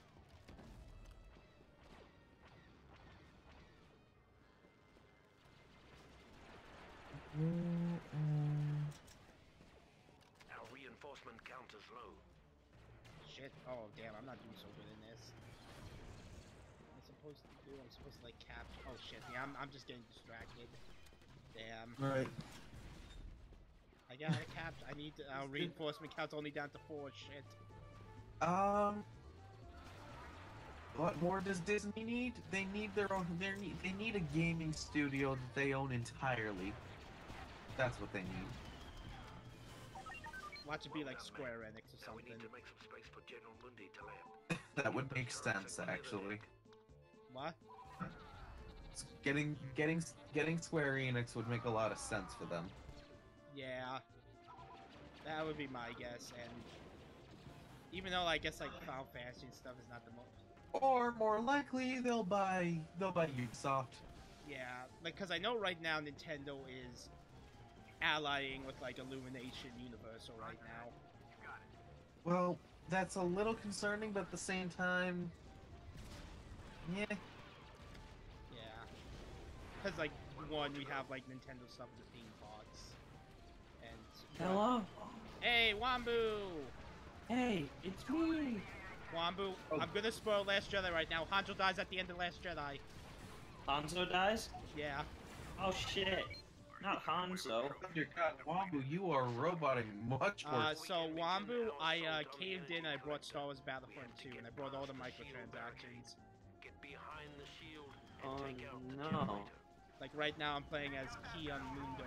[SPEAKER 3] Our reinforcement count is low.
[SPEAKER 1] Shit. Oh damn, I'm not doing so good in this. What am I supposed to do? I'm supposed to like capture. Oh shit. Yeah, I'm just getting distracted. Damn.
[SPEAKER 2] Right.
[SPEAKER 1] I gotta capture. I need to. Our reinforcement count's only down to 4. Shit.
[SPEAKER 2] What more does Disney need? They need their own. They need a gaming studio that they own entirely. That's what they need.
[SPEAKER 1] Watch it be like Square Enix or something.
[SPEAKER 3] We need to make some space for General Mundi to land.
[SPEAKER 2] That would make sense, actually.
[SPEAKER 1] What?
[SPEAKER 2] Getting Square Enix would make a lot of sense for them.
[SPEAKER 1] Yeah. That would be my guess, and even though I guess like Final Fantasy and stuff is not the most.
[SPEAKER 2] Or more likely, they'll buy Ubisoft.
[SPEAKER 1] Yeah, like because I know right now Nintendo is allying with like Illumination Universal right now.
[SPEAKER 2] Well, that's a little concerning, but at the same time, yeah.
[SPEAKER 1] Yeah. Because like one, we have like Nintendo stuff with the theme parks, and
[SPEAKER 4] Hello.
[SPEAKER 1] Hey, Wambu.
[SPEAKER 4] Hey, it's me.
[SPEAKER 1] Wambu, I'm gonna spoil Last Jedi right now. Hanzo dies at the end of Last Jedi.
[SPEAKER 4] Hanzo dies?
[SPEAKER 1] Yeah.
[SPEAKER 4] Oh shit. Not Hanzo.
[SPEAKER 2] Dear God, Wambu, you are roboting much worse.
[SPEAKER 1] So Wambu, I caved in. I brought Star Wars Battlefront 2, and I brought all the microtransactions.
[SPEAKER 3] Get behind the shield and
[SPEAKER 4] Oh
[SPEAKER 3] take out the
[SPEAKER 4] no.
[SPEAKER 3] generator.
[SPEAKER 1] Like right now, I'm playing as Keon Mundo.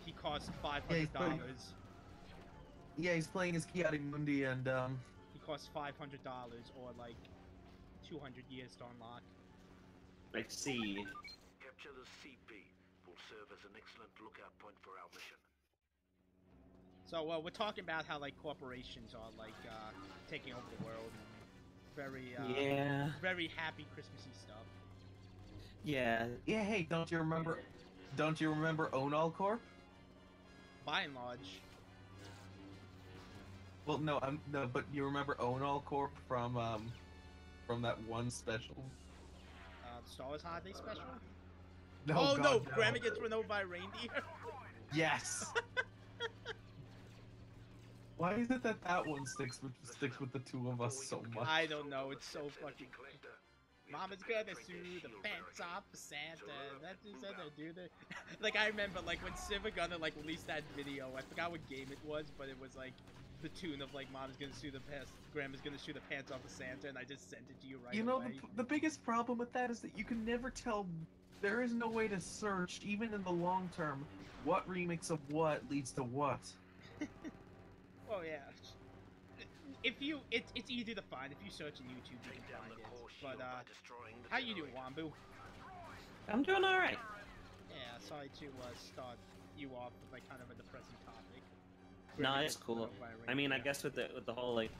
[SPEAKER 1] He costs $500.
[SPEAKER 2] Yeah, he's playing as Kiadi Mundi, and
[SPEAKER 1] He costs $500 or like 200 years to unlock.
[SPEAKER 4] Let's see.
[SPEAKER 3] Capture the CP will serve as an excellent lookout point for our mission.
[SPEAKER 1] So we're talking about how like corporations are like taking over the world. Very
[SPEAKER 4] Yeah.
[SPEAKER 1] very happy Christmassy stuff.
[SPEAKER 4] Yeah.
[SPEAKER 2] yeah, hey, don't you remember Onal Corp?
[SPEAKER 1] By and large.
[SPEAKER 2] Well, no, but you remember Onal Corp from that one special?
[SPEAKER 1] Star Wars Holiday Special?
[SPEAKER 2] No,
[SPEAKER 1] oh
[SPEAKER 2] God,
[SPEAKER 1] no, Grandma gets run over by a reindeer.
[SPEAKER 2] Yes. Why is it that one sticks with the two of us so much?
[SPEAKER 1] I don't know. It's so fucking. Mama's gonna sue the pants off of Santa. That just said they do the. Like I remember, like when Civ Gunner like released that video. I forgot what game it was, but it was like the tune of like Mom's gonna sue the pants, Grandma's gonna sue the pants off of Santa, and I just sent it to you right away.
[SPEAKER 2] You know, the biggest problem with that is that you can never tell. There is no way to search, even in the long term, what remix of what leads to what.
[SPEAKER 1] Oh yeah. If you, it's easy to find. If you search on YouTube, you can find it. But how you doing, Wambu?
[SPEAKER 4] I'm doing all right.
[SPEAKER 1] Yeah, sorry to start you off with like kind of a depressing topic.
[SPEAKER 4] No, it's cool. I mean, I guess with the whole like,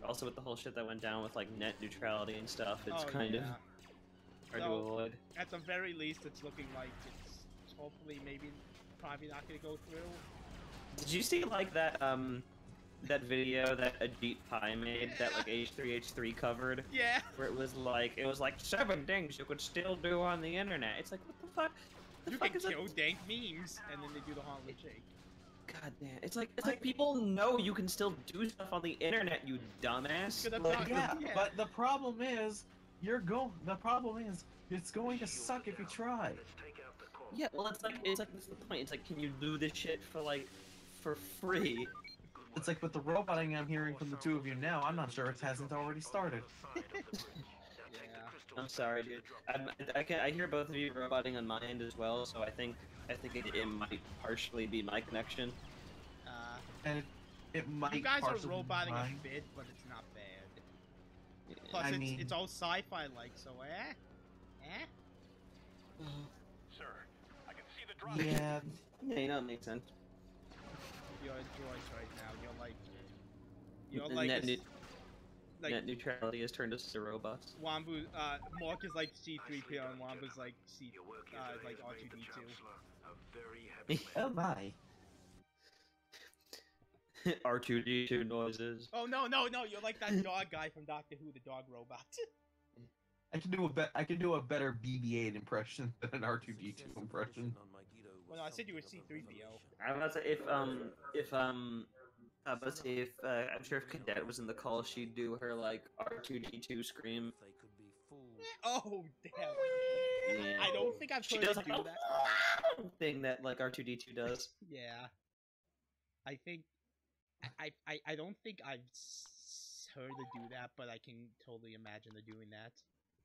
[SPEAKER 4] also with the whole shit that went down with like net neutrality and stuff, it's kind of hard to avoid.
[SPEAKER 1] At the very least, it's looking like it's hopefully maybe probably not gonna go through.
[SPEAKER 4] Did you see like that that video that Ajit Pai made that like H3H3 covered?
[SPEAKER 1] Yeah.
[SPEAKER 4] Where it was like 7 things you could still do on the internet. It's like, what the fuck?
[SPEAKER 1] You can kill dank memes, and then they do the Harlem Shake.
[SPEAKER 4] God damn! It's like people know you can still do stuff on the internet, you dumbass.
[SPEAKER 2] Yeah, but the problem is it's going to suck if you try.
[SPEAKER 4] Yeah, well, it's like that's the point. It's like, can you do this shit for free?
[SPEAKER 2] It's like with the roboting I'm hearing from the two of you now, I'm not sure it hasn't already started.
[SPEAKER 1] Yeah.
[SPEAKER 4] I'm sorry, dude. I hear both of you roboting on my end as well, so I think it might partially be my connection.
[SPEAKER 2] And it might.
[SPEAKER 1] You guys are
[SPEAKER 2] partially be
[SPEAKER 1] roboting
[SPEAKER 2] mine.
[SPEAKER 1] a bit, but it's not bad.
[SPEAKER 4] Yeah.
[SPEAKER 1] Plus,
[SPEAKER 2] I mean,
[SPEAKER 1] it's all sci-fi like, so
[SPEAKER 5] Sir, I can see the drop.
[SPEAKER 2] Yeah.
[SPEAKER 4] Yeah, you know, it makes sense.
[SPEAKER 1] You're in droids right now. You're like
[SPEAKER 4] Net neutrality has turned us to robots.
[SPEAKER 1] Wambu, Mork is like C3PO and Wambu's like like R2D2.
[SPEAKER 2] Oh my.
[SPEAKER 4] R2D2 noises.
[SPEAKER 1] Oh no, you're like that dog guy from Doctor Who, the dog robot.
[SPEAKER 2] I can do a better BB-8 impression than an R2D2 impression.
[SPEAKER 1] Well, no, I said you were C3PO.
[SPEAKER 4] I was about to say, I'm sure if Cadet was in the call, she'd do her like R2D2 scream.
[SPEAKER 1] Oh damn!
[SPEAKER 4] Yeah.
[SPEAKER 1] I don't think I've
[SPEAKER 4] She
[SPEAKER 1] heard
[SPEAKER 4] does
[SPEAKER 1] her
[SPEAKER 4] like
[SPEAKER 1] do that.
[SPEAKER 4] thing that like R2D2 does.
[SPEAKER 1] Yeah, I think I don't think I've heard her do that, but I can totally imagine her doing that.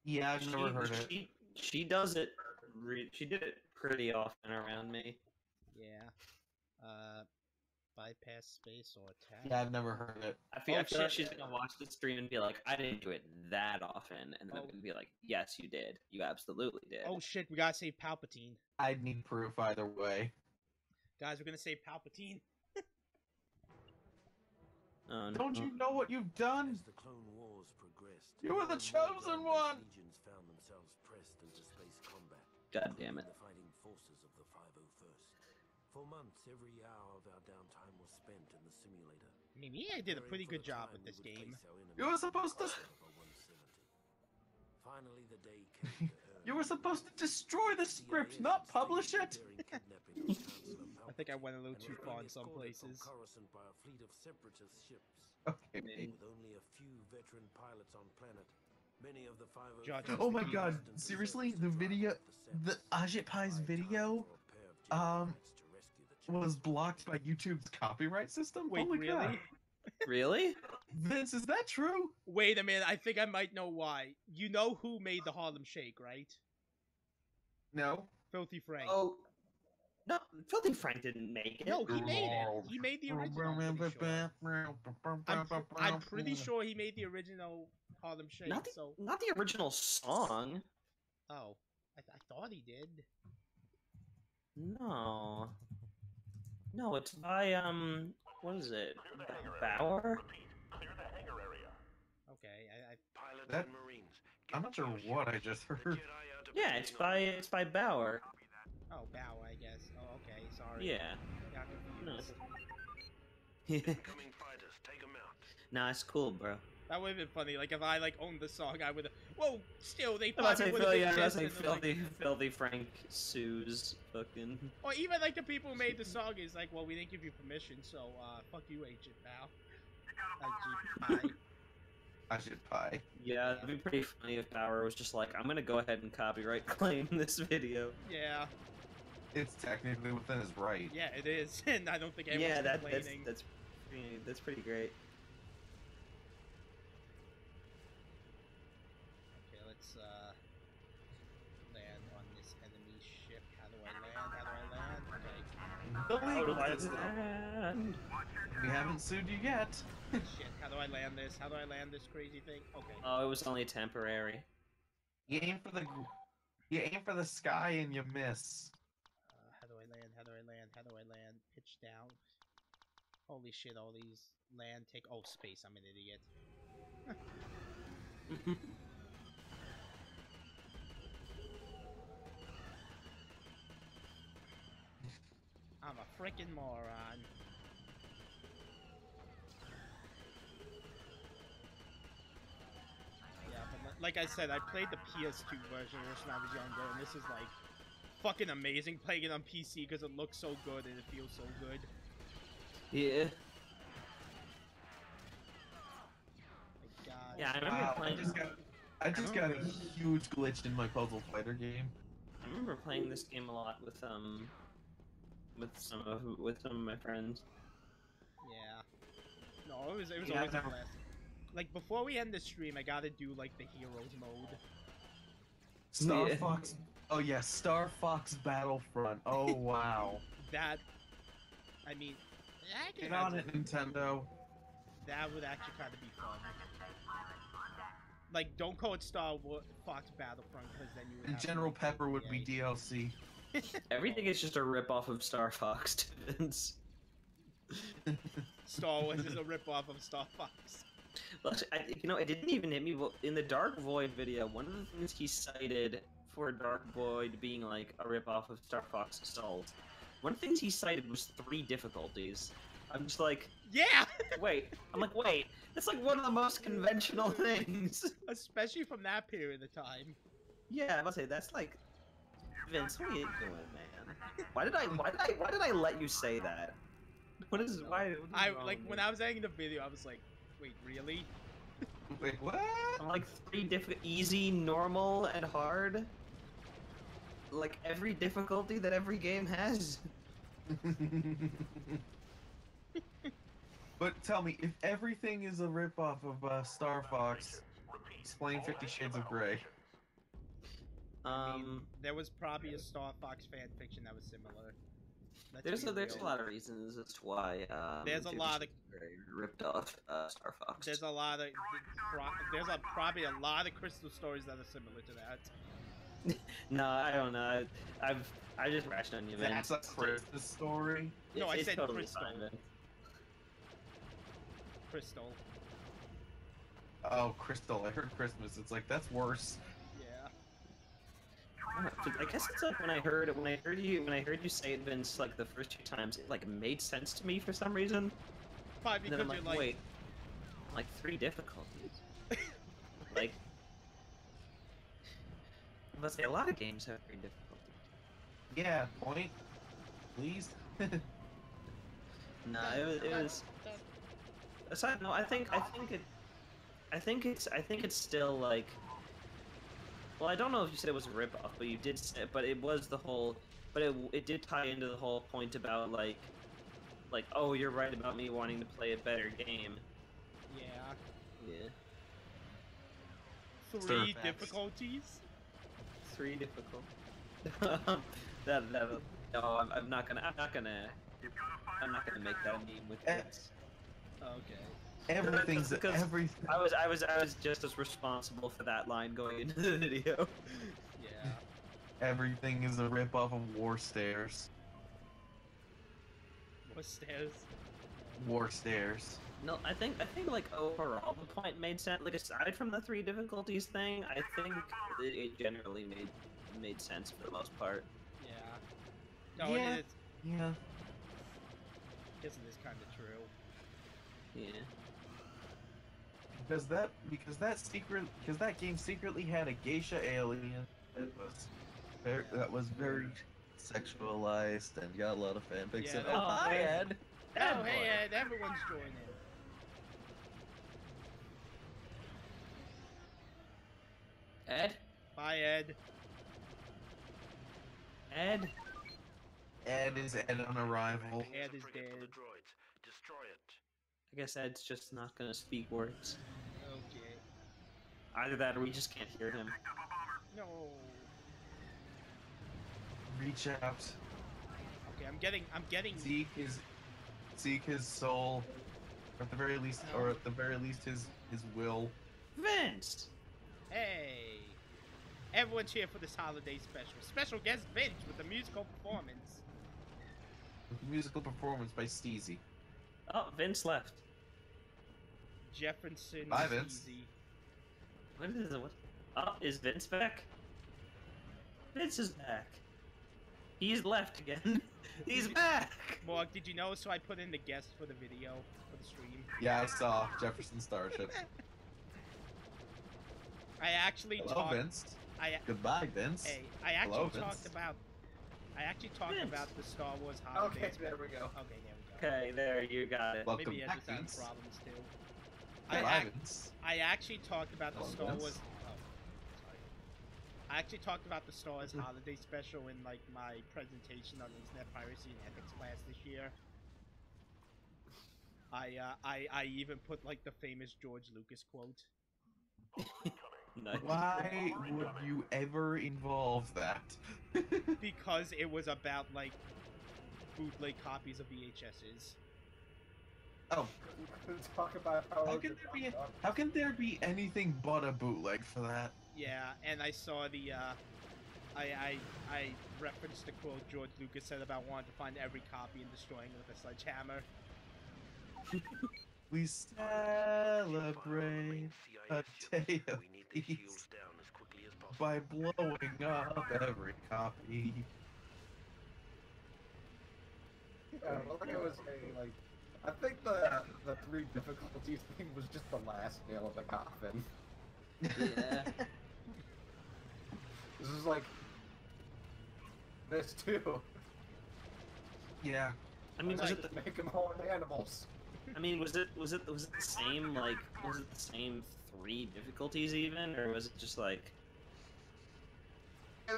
[SPEAKER 2] Yeah, I've never heard it.
[SPEAKER 4] She does it. She did it pretty often around me.
[SPEAKER 1] Yeah. Bypass space or attack.
[SPEAKER 2] Yeah, I've never heard it.
[SPEAKER 4] I feel like she's gonna watch the stream and be like, I didn't do it that often, and then I'm gonna be like, yes, you did. You absolutely did.
[SPEAKER 1] Oh shit, we gotta save Palpatine.
[SPEAKER 2] I'd need proof either way.
[SPEAKER 1] Guys, we're gonna save Palpatine.
[SPEAKER 4] Oh, no.
[SPEAKER 2] Don't you know what you've done?
[SPEAKER 3] As the Clone Wars progressed,
[SPEAKER 2] You were the chosen one!
[SPEAKER 3] legions found themselves pressed into space combat.
[SPEAKER 4] God damn it.
[SPEAKER 3] The fighting forces of the 501st. For months, every hour of our downtime was spent in the simulator.
[SPEAKER 1] I mean, yeah, I did a pretty good job with this game.
[SPEAKER 2] You were supposed to.
[SPEAKER 3] Finally, the day came to Earth.
[SPEAKER 2] You were supposed to destroy the script, not publish it.
[SPEAKER 1] I think I went a little too far in some places.
[SPEAKER 3] By a fleet of separatist ships.
[SPEAKER 2] Okay.
[SPEAKER 3] With only a few veteran pilots on planet, many of the 501st
[SPEAKER 1] Judge.
[SPEAKER 2] Oh my god, seriously? The video, the Ajit Pai's video, was blocked by YouTube's copyright system?
[SPEAKER 1] Wait,
[SPEAKER 2] Holy
[SPEAKER 1] really?
[SPEAKER 2] God.
[SPEAKER 4] Really?
[SPEAKER 2] Vince, is that true?
[SPEAKER 1] Wait a minute, I think I might know why. You know who made the Harlem Shake, right?
[SPEAKER 2] No.
[SPEAKER 1] Filthy Frank.
[SPEAKER 4] Oh, no, Filthy Frank didn't make it.
[SPEAKER 1] No, he made it. He made the original. I'm pretty sure he made the original Harlem Shake.
[SPEAKER 4] Not the,
[SPEAKER 1] So,
[SPEAKER 4] not the original song.
[SPEAKER 1] oh, I thought he did.
[SPEAKER 4] No. No, it's by, what is it? Bauer?
[SPEAKER 1] Okay,
[SPEAKER 2] That- I'm not sure what I just heard.
[SPEAKER 4] Yeah, it's by Bauer.
[SPEAKER 1] oh, Bow, I guess. Oh, okay, sorry.
[SPEAKER 4] Yeah.
[SPEAKER 1] Got
[SPEAKER 4] No,
[SPEAKER 1] confused.
[SPEAKER 4] it's... Nah, it's cool, bro.
[SPEAKER 1] That would have been funny. Like if I like owned the song, I would. Whoa, still they
[SPEAKER 4] I'm about to
[SPEAKER 1] probably
[SPEAKER 4] say,
[SPEAKER 1] would have been
[SPEAKER 4] yeah,
[SPEAKER 1] pissed.
[SPEAKER 4] like
[SPEAKER 1] And then, like,
[SPEAKER 4] filthy Frank Sue's fucking.
[SPEAKER 1] or even like the people who made the song is like, well, we didn't give you permission, so fuck you, Agent Mal.
[SPEAKER 2] Agent Pie.
[SPEAKER 4] Yeah, it'd be pretty funny if Power was just like, I'm gonna go ahead and copyright claim this video.
[SPEAKER 1] Yeah.
[SPEAKER 2] It's technically within his right.
[SPEAKER 1] Yeah, it is, and I don't think anyone's complaining.
[SPEAKER 4] That's pretty great.
[SPEAKER 1] Okay, let's land on this enemy ship. How do I land?
[SPEAKER 4] Land.
[SPEAKER 2] We haven't sued you yet.
[SPEAKER 1] Shit, how do I land this? How do I land this crazy thing? Okay.
[SPEAKER 4] Oh, it was only temporary.
[SPEAKER 2] You aim for the sky and you miss.
[SPEAKER 1] How do I land? How do I land? How do I land? Pitch down. Holy shit, all these land take. Oh, space, I'm an idiot. I'm a freaking moron. Yeah, but like I said, I played the PS2 version of this when I was younger, and this is like fucking amazing playing it on PC because it looks so good and it feels so good.
[SPEAKER 4] Yeah.
[SPEAKER 1] My God.
[SPEAKER 4] Yeah, I remember playing.
[SPEAKER 2] I just got a huge glitch in my puzzle fighter game.
[SPEAKER 4] I remember playing this game a lot with some of my friends.
[SPEAKER 1] Yeah. No, it was always a blast. Like before we end the stream, I gotta do like the heroes mode.
[SPEAKER 2] Star
[SPEAKER 4] Yeah.
[SPEAKER 2] Fox. Oh yeah, Star Fox Battlefront. Oh wow.
[SPEAKER 1] That, I mean, I can
[SPEAKER 2] Get on
[SPEAKER 1] imagine
[SPEAKER 2] it, Nintendo.
[SPEAKER 1] that would actually kind of be fun. Like, don't call it Star Fox Battlefront because then you would.
[SPEAKER 2] And
[SPEAKER 1] have
[SPEAKER 2] General
[SPEAKER 1] like,
[SPEAKER 2] Pepper would be
[SPEAKER 1] EA.
[SPEAKER 2] DLC.
[SPEAKER 4] Everything is just a rip-off of Star Fox to Vince.
[SPEAKER 1] Star Wars is a rip-off of Star Fox.
[SPEAKER 4] Well, actually, you know, it didn't even hit me. Well, in the Dark Void video, one of the things he cited for Dark Void being like a rip-off of Star Fox Assault, one of the things he cited was 3 difficulties. I'm just like,
[SPEAKER 1] Yeah!
[SPEAKER 4] wait. I'm like, wait. That's like one of the most conventional things.
[SPEAKER 1] Especially from that period of time.
[SPEAKER 4] Yeah, I must say that's like, Vince, what are you doing, man? Why did I let you say that? What is why? What is wrong
[SPEAKER 1] Like
[SPEAKER 4] with
[SPEAKER 1] when
[SPEAKER 4] me?
[SPEAKER 1] I was editing the video, I was like, wait, really?
[SPEAKER 2] Wait, what?
[SPEAKER 4] I'm like 3 easy, normal, and hard. Like every difficulty that every game has.
[SPEAKER 2] But tell me, if everything is a ripoff of Star Fox, explain 50 Shades of Grey.
[SPEAKER 1] I mean, there was probably a Star Fox fan fiction that was similar. Let's be
[SPEAKER 4] There's a
[SPEAKER 1] real.
[SPEAKER 4] lot of reasons as to why.
[SPEAKER 1] There's a lot of
[SPEAKER 4] ripped off Star Fox.
[SPEAKER 1] There's a lot of probably a lot of Crystal stories that are similar to that.
[SPEAKER 4] No, I don't know. I just rashed on you, man.
[SPEAKER 2] That's a Christmas story?
[SPEAKER 1] No, I
[SPEAKER 4] It's
[SPEAKER 1] said
[SPEAKER 4] totally
[SPEAKER 1] Crystal.
[SPEAKER 4] fine, man.
[SPEAKER 1] Crystal.
[SPEAKER 2] Oh, Crystal. I heard Christmas. It's like, that's worse.
[SPEAKER 1] Yeah.
[SPEAKER 4] I guess it's like when I heard you say it, Vince, like the first 2 times, it like made sense to me for some reason.
[SPEAKER 1] Probably
[SPEAKER 4] And then
[SPEAKER 1] because
[SPEAKER 4] I'm
[SPEAKER 1] you're
[SPEAKER 4] like,
[SPEAKER 1] like,
[SPEAKER 4] wait, like 3 difficulties. Like, let's say a lot of games have 3 difficulties.
[SPEAKER 2] Yeah, point. Please?
[SPEAKER 4] No, it was. Aside, no, I think it's still like. Well, I don't know if you said it was a ripoff, but you did say, but it was the whole, but it did tie into the whole point about like, oh, you're right about me wanting to play a better game.
[SPEAKER 1] yeah.
[SPEAKER 4] Yeah.
[SPEAKER 1] 3
[SPEAKER 2] Facts.
[SPEAKER 1] difficulties?
[SPEAKER 4] 3 difficult. No, I'm not gonna make that a meme with this.
[SPEAKER 1] Okay.
[SPEAKER 2] Everything's
[SPEAKER 4] Because
[SPEAKER 2] everything.
[SPEAKER 4] I was just as responsible for that line going into the video.
[SPEAKER 1] Yeah.
[SPEAKER 2] Everything is a ripoff of War Stairs.
[SPEAKER 1] What stairs?
[SPEAKER 2] War Stairs.
[SPEAKER 4] No, I think like overall the point made sense. Like aside from the 3 difficulties thing, I think it generally made sense for the most part.
[SPEAKER 1] Yeah. No,
[SPEAKER 2] Yeah.
[SPEAKER 1] it's,
[SPEAKER 2] Yeah.
[SPEAKER 1] I guess it is kind of true.
[SPEAKER 4] Yeah.
[SPEAKER 2] because that game secretly had a geisha alien that was very sexualized and got a lot of fanfics.
[SPEAKER 1] Yeah,
[SPEAKER 2] And
[SPEAKER 1] that-
[SPEAKER 2] hi Ed.
[SPEAKER 1] Oh, hey Ed, everyone's joining.
[SPEAKER 4] Ed?
[SPEAKER 1] Bye, Ed.
[SPEAKER 4] Ed?
[SPEAKER 2] Ed is Ed on arrival.
[SPEAKER 1] Ed is dead.
[SPEAKER 3] droids. Destroy it.
[SPEAKER 4] I guess Ed's just not gonna speak words.
[SPEAKER 1] Okay.
[SPEAKER 4] Either that or we just can't hear him.
[SPEAKER 1] No.
[SPEAKER 2] Reach out.
[SPEAKER 1] Okay, I'm getting.
[SPEAKER 2] Seek his soul, or at the very least, his will.
[SPEAKER 4] Vince!
[SPEAKER 1] Hey. Everyone's here for this holiday special. Special guest Vince with a musical performance.
[SPEAKER 2] Musical performance by Steezy.
[SPEAKER 4] Oh, Vince left.
[SPEAKER 1] Jefferson.
[SPEAKER 2] Bye, Vince.
[SPEAKER 1] Easy.
[SPEAKER 4] What is it? What? Oh, is Vince back? Vince is back. He's left again. He's back!
[SPEAKER 1] Mork, did you know? So I put in the guest for the video for the stream.
[SPEAKER 2] Yeah, I saw Jefferson Starship.
[SPEAKER 1] I actually
[SPEAKER 2] Hello,
[SPEAKER 1] talked.
[SPEAKER 2] Vince.
[SPEAKER 1] I
[SPEAKER 2] Goodbye, Vince.
[SPEAKER 1] Hey, I actually
[SPEAKER 2] Hello,
[SPEAKER 1] talked
[SPEAKER 2] Vince.
[SPEAKER 1] about. I actually talked
[SPEAKER 4] Vince.
[SPEAKER 1] about the Star Wars holiday.
[SPEAKER 2] Okay, there we go.
[SPEAKER 1] Okay, there we go.
[SPEAKER 4] Okay, there, you got it.
[SPEAKER 2] Welcome
[SPEAKER 1] Maybe Ed
[SPEAKER 2] back,
[SPEAKER 1] was having
[SPEAKER 2] Vince.
[SPEAKER 1] problems too.
[SPEAKER 2] Goodbye, Vince.
[SPEAKER 1] I actually talked about the
[SPEAKER 2] Hello,
[SPEAKER 1] Star
[SPEAKER 2] Vince.
[SPEAKER 1] Wars. Oh, sorry. I actually talked about the Star Wars holiday special in like my presentation on internet piracy and ethics class this year. I even put like the famous George Lucas quote.
[SPEAKER 4] Nice.
[SPEAKER 2] Why would you ever involve that?
[SPEAKER 1] Because it was about like bootleg copies of VHSs.
[SPEAKER 2] Oh,
[SPEAKER 6] Talk about
[SPEAKER 2] how can there be anything but a bootleg for that?
[SPEAKER 1] Yeah, and I saw the I referenced the quote George Lucas said about wanting to find every copy and destroying it with a sledgehammer.
[SPEAKER 2] We celebrate a day of
[SPEAKER 3] We need the
[SPEAKER 2] peace
[SPEAKER 3] shields down as quickly as possible.
[SPEAKER 2] by blowing up every copy.
[SPEAKER 6] Yeah, well, I was saying, like, I think the 3 difficulties thing was just the last nail in the coffin.
[SPEAKER 4] Yeah.
[SPEAKER 6] This is like this too.
[SPEAKER 2] Yeah.
[SPEAKER 4] I mean, was
[SPEAKER 6] Like,
[SPEAKER 4] it the,
[SPEAKER 6] make them horned animals.
[SPEAKER 4] I mean, was it the same, like, was it the same 3 difficulties even, or was it just like...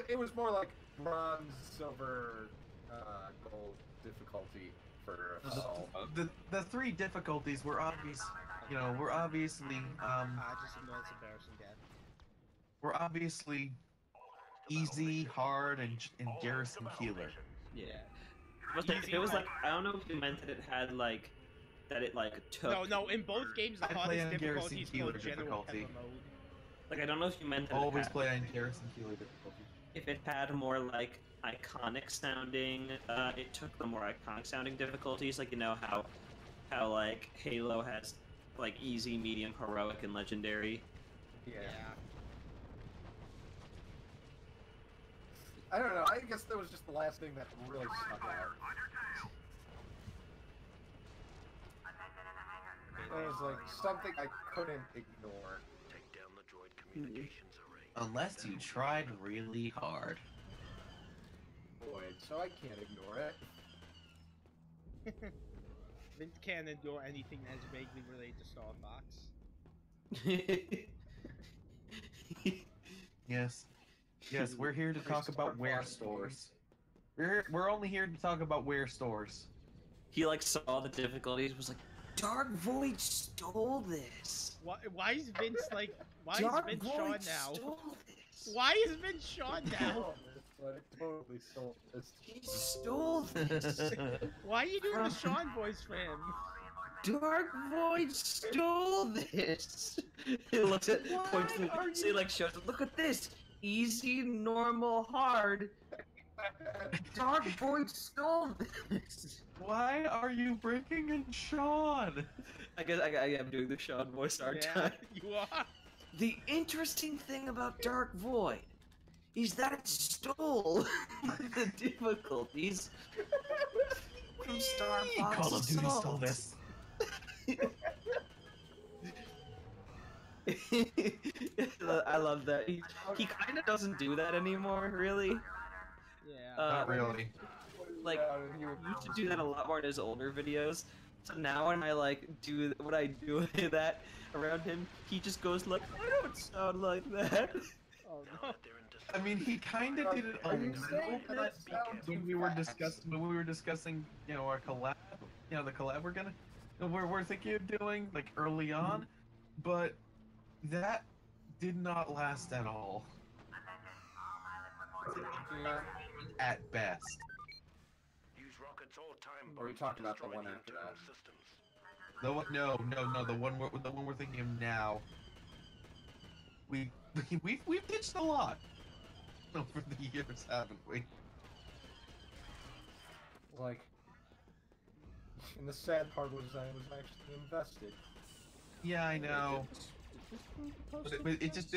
[SPEAKER 6] It was more like bronze, silver, gold difficulty for all.
[SPEAKER 2] The 3 difficulties were obviously
[SPEAKER 1] Just ignore this embarrassing death.
[SPEAKER 2] were obviously easy, hard, and Garrison Keeler.
[SPEAKER 4] Yeah. It was like, I don't know if you meant that it had, like, that it, like, took...
[SPEAKER 1] No, in both games the
[SPEAKER 2] I play
[SPEAKER 1] hardest
[SPEAKER 2] on Garrison
[SPEAKER 1] difficulty is
[SPEAKER 2] Keeler
[SPEAKER 1] called General
[SPEAKER 2] difficulty.
[SPEAKER 1] Pepper mode.
[SPEAKER 4] Like, I don't know if you meant that
[SPEAKER 2] Always
[SPEAKER 4] it had,
[SPEAKER 2] play on Garrison Keeler difficulty.
[SPEAKER 4] if it had more, like, iconic sounding, it took the more iconic sounding difficulties, like, you know, how like, Halo has, like, easy, medium, heroic, and legendary.
[SPEAKER 6] Yeah.
[SPEAKER 1] Yeah.
[SPEAKER 6] I don't know. I guess that was just the last thing that really stuck out. It was like something I couldn't ignore.
[SPEAKER 3] Take down the droid communications array.
[SPEAKER 2] Unless you tried really hard.
[SPEAKER 6] Void, so I can't ignore it.
[SPEAKER 1] Vince can't endure anything that is vaguely related to Star Fox.
[SPEAKER 2] Yes. Yes, we're here to talk about where stores. We're only here to talk about where stores.
[SPEAKER 4] He, like, saw the difficulties, was like, Dark Void stole this!
[SPEAKER 1] Why is Vince like? Why
[SPEAKER 4] Dark
[SPEAKER 1] is Vince
[SPEAKER 4] Void
[SPEAKER 1] Sean now?
[SPEAKER 4] stole this!
[SPEAKER 1] Why is Vince Sean now?
[SPEAKER 6] But it totally stole this.
[SPEAKER 4] He stole this!
[SPEAKER 1] Why are you doing the Sean voice for him?
[SPEAKER 4] Dark Void stole this! He looks at, points to, so he, like, shows it, look at this! Easy, normal, hard. Dark Void stole this!
[SPEAKER 2] Why are you breaking in Sean?
[SPEAKER 4] I guess I am doing the Sean voice art
[SPEAKER 1] Yeah,
[SPEAKER 4] time.
[SPEAKER 1] you are.
[SPEAKER 4] The interesting thing about Dark Void is that it stole the difficulties from Star Fox
[SPEAKER 2] Call of Duty
[SPEAKER 4] Assault.
[SPEAKER 2] stole this.
[SPEAKER 4] I love that. He kind of doesn't do that anymore, really.
[SPEAKER 1] Yeah.
[SPEAKER 2] Not really.
[SPEAKER 4] Like, he used to do that a lot more in his older videos. So now when I like do what I do that around him, he just goes like, "I don't sound like that."
[SPEAKER 1] Oh
[SPEAKER 5] Now
[SPEAKER 1] no.
[SPEAKER 5] that they're in
[SPEAKER 2] I mean, he kind of did it a
[SPEAKER 6] Are you
[SPEAKER 2] little
[SPEAKER 6] saying that I
[SPEAKER 2] bit
[SPEAKER 6] sound
[SPEAKER 2] when
[SPEAKER 6] too
[SPEAKER 2] we were
[SPEAKER 6] fast?
[SPEAKER 2] discussing, you know, our collab, you know, the collab we're thinking of doing like early on, but that did not last at all.
[SPEAKER 6] Yeah.
[SPEAKER 2] At best.
[SPEAKER 5] use rockets all time
[SPEAKER 6] Or we
[SPEAKER 5] bombs
[SPEAKER 6] talked
[SPEAKER 5] to
[SPEAKER 6] about the
[SPEAKER 5] destroy
[SPEAKER 6] one
[SPEAKER 5] the
[SPEAKER 6] after
[SPEAKER 5] internal
[SPEAKER 6] that.
[SPEAKER 5] systems.
[SPEAKER 2] The one, no, the one we're thinking of now. We've ditched a lot over the years, haven't we?
[SPEAKER 6] Like, and the sad part was I was actually invested.
[SPEAKER 2] Yeah, I know. But it just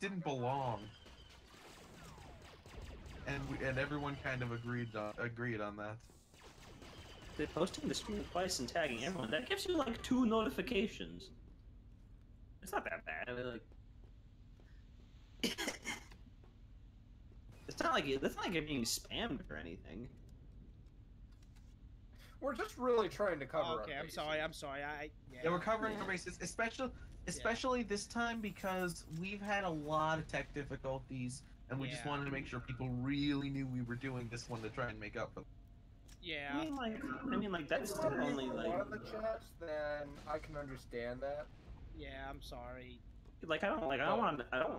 [SPEAKER 2] didn't belong. And everyone kind of agreed on that.
[SPEAKER 4] They're posting the stream twice and tagging everyone. That gives you like 2 notifications. It's not that bad. I mean, like, it's not like you're being spammed or anything.
[SPEAKER 6] We're just really trying to cover.
[SPEAKER 1] Okay,
[SPEAKER 6] our
[SPEAKER 1] I'm
[SPEAKER 6] bases.
[SPEAKER 1] sorry.
[SPEAKER 2] Yeah, we're covering our bases, especially this time because we've had a lot of tech difficulties, and we just
[SPEAKER 1] Yeah.
[SPEAKER 2] wanted to make sure people really knew we were doing this one to try and make up for them.
[SPEAKER 1] Yeah.
[SPEAKER 4] I mean, like that's
[SPEAKER 6] If
[SPEAKER 4] still
[SPEAKER 6] you're
[SPEAKER 4] only like,
[SPEAKER 6] one of the chats, then I can understand that.
[SPEAKER 1] Yeah, I'm sorry.
[SPEAKER 4] I don't want to. I don't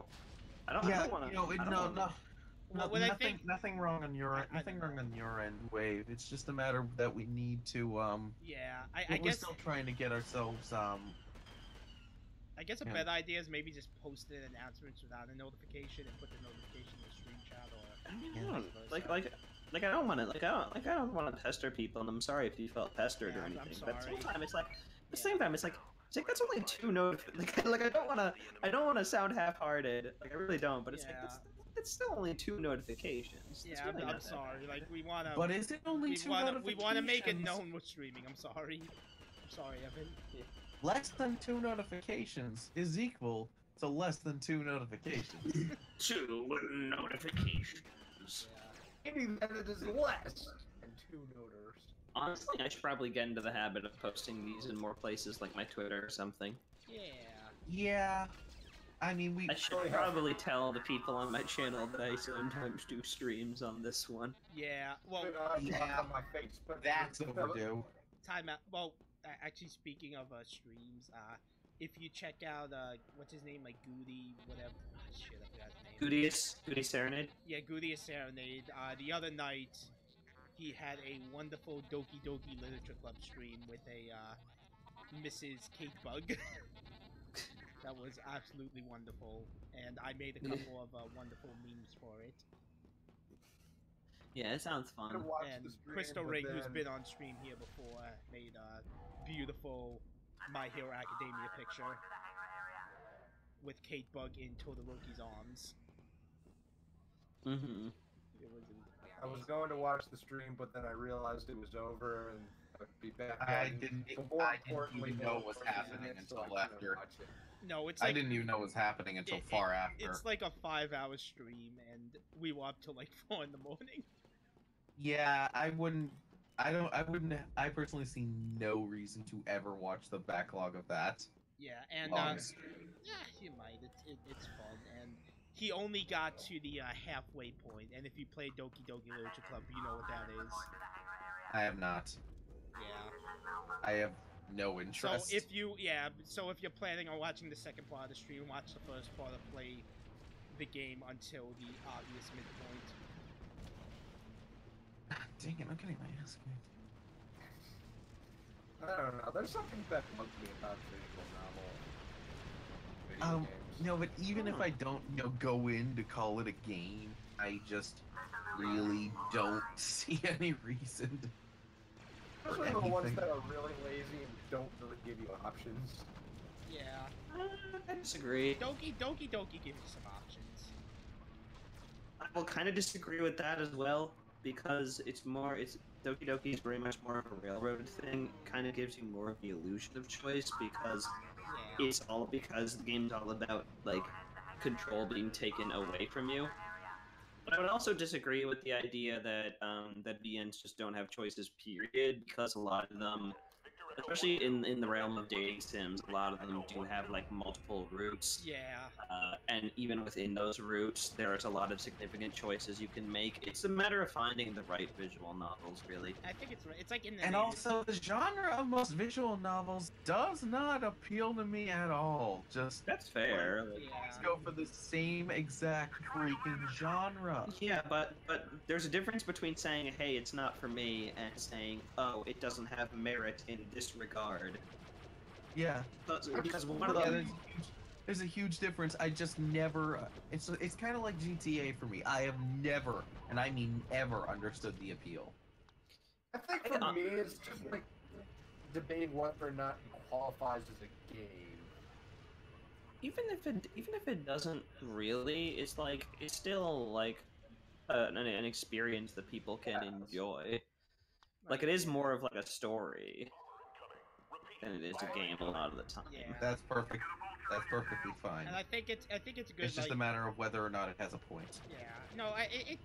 [SPEAKER 4] want to.
[SPEAKER 2] You know,
[SPEAKER 1] What I think.
[SPEAKER 2] nothing wrong on your end.
[SPEAKER 1] I
[SPEAKER 2] Nothing
[SPEAKER 1] don't
[SPEAKER 2] wrong on your end, Wave. It's just a matter that we need to
[SPEAKER 1] Yeah,
[SPEAKER 2] we're
[SPEAKER 1] I guess.
[SPEAKER 2] still trying to get ourselves
[SPEAKER 1] I guess a
[SPEAKER 2] yeah.
[SPEAKER 1] better idea is maybe just post an announcements without a notification and put the notification in the stream chat or.
[SPEAKER 4] I mean,
[SPEAKER 2] Yeah.
[SPEAKER 4] I don't want to. I don't want to pester people, and I'm sorry if you felt pestered
[SPEAKER 1] Yeah,
[SPEAKER 4] or
[SPEAKER 1] I'm
[SPEAKER 4] anything. But at the
[SPEAKER 1] sorry.
[SPEAKER 4] same time, it's like, that's only 2 notifications. Like I don't want to sound half-hearted. Like I really don't. But it's like it's still only 2 notifications. It's
[SPEAKER 1] Yeah,
[SPEAKER 4] really
[SPEAKER 1] I'm
[SPEAKER 4] not that
[SPEAKER 1] sorry. Like we wanna.
[SPEAKER 2] But is it only 2 notifications?
[SPEAKER 1] We wanna make it known we're streaming. I'm sorry. I'm sorry, Evan.
[SPEAKER 2] Less than 2 notifications is equal to less than 2 notifications.
[SPEAKER 4] 2 notifications.
[SPEAKER 6] Maybe that it is less than 2 noters.
[SPEAKER 4] Honestly, I should probably get into the habit of posting these in more places, like my Twitter or something.
[SPEAKER 1] Yeah.
[SPEAKER 2] Yeah. I mean,
[SPEAKER 4] I should probably tell the people on my channel that I sometimes do streams on this one.
[SPEAKER 1] Yeah. Well,
[SPEAKER 2] Yeah.
[SPEAKER 6] On my face, but
[SPEAKER 2] that's overdue.
[SPEAKER 1] time out. Well, actually, speaking of streams, if you check out what's his name, like Goody, whatever. Shit, I forgot his name.
[SPEAKER 4] Goody Serenade?
[SPEAKER 1] Yeah, Goody Serenade. The other night, he had a wonderful Doki Doki Literature Club stream with a Mrs. Cake Bug. That was absolutely wonderful, and I made a couple of wonderful memes for it.
[SPEAKER 4] Yeah, it sounds fun.
[SPEAKER 1] And Crystal Ring, who's been on stream here before, made a beautiful My Hero Academia picture with Kate Bug in Todoroki's arms.
[SPEAKER 4] Mm-hmm.
[SPEAKER 1] It was.
[SPEAKER 6] I was going to watch the stream, but then I realized it was over, and I'd be back.
[SPEAKER 2] I didn't even know what was happening until after.
[SPEAKER 1] No, it's
[SPEAKER 2] I
[SPEAKER 1] like,
[SPEAKER 2] didn't even know what was happening until far after.
[SPEAKER 1] It's like a 5-hour stream, and we were up till like 4 in the morning.
[SPEAKER 2] Yeah, I personally see no reason to ever watch the backlog of that.
[SPEAKER 1] Yeah, and
[SPEAKER 2] Long.
[SPEAKER 1] yeah, you might. It's fun, and he only got to the halfway point. And if you play Doki Doki Literature Club, you know what that is.
[SPEAKER 2] I have not.
[SPEAKER 1] Yeah.
[SPEAKER 2] I have no interest.
[SPEAKER 1] So if you're planning on watching the second part of the stream, watch the first part and play the game until the obvious midpoint.
[SPEAKER 2] Dang it, I'm getting my ass kicked.
[SPEAKER 6] I don't know. There's something that bugs me about visual novel.
[SPEAKER 2] No, but even if I don't, go in to call it a game, I just really don't see any reason to.
[SPEAKER 6] Especially the ones that are really lazy and don't really give you options.
[SPEAKER 1] Yeah.
[SPEAKER 4] I disagree.
[SPEAKER 1] Doki Doki gives you some options.
[SPEAKER 4] I will kind of disagree with that as well, because Doki Doki is very much more of a railroad thing. Kind of gives you more of the illusion of choice, because it's all because the game's all about like control being taken away from you. But I would also disagree with the idea that that VNs just don't have choices, period, because a lot of them, especially in the realm of dating sims, a lot of them do have like multiple routes.
[SPEAKER 1] Yeah.
[SPEAKER 4] And even within those routes, there's a lot of significant choices you can make. It's a matter of finding the right visual novels, really.
[SPEAKER 1] I think it's like in the
[SPEAKER 2] And also, the genre of most visual novels does not appeal to me at all. Just
[SPEAKER 4] That's fair.
[SPEAKER 1] Yeah.
[SPEAKER 2] let's go for the same exact freaking genre.
[SPEAKER 4] Yeah, but there's a difference between saying, "Hey, it's not for me," and saying, "Oh, it doesn't have merit in this regard."
[SPEAKER 2] Yeah.
[SPEAKER 4] Because one of
[SPEAKER 2] Yeah,
[SPEAKER 4] them,
[SPEAKER 2] there's a huge difference. I just never. It's kind of like GTA for me. I have never, and I mean ever, understood the appeal.
[SPEAKER 6] I think for me, it's just like debating whether or not it qualifies as a game.
[SPEAKER 4] even if it doesn't really, it's like it's still like an experience that people can enjoy. Like it is more of like a story than it is a game a lot of the time.
[SPEAKER 1] Yeah.
[SPEAKER 2] That's perfect. That's perfectly fine.
[SPEAKER 1] And I think it's good.
[SPEAKER 2] It's just
[SPEAKER 1] like,
[SPEAKER 2] a matter of whether or not it has a point.
[SPEAKER 1] Yeah. No, it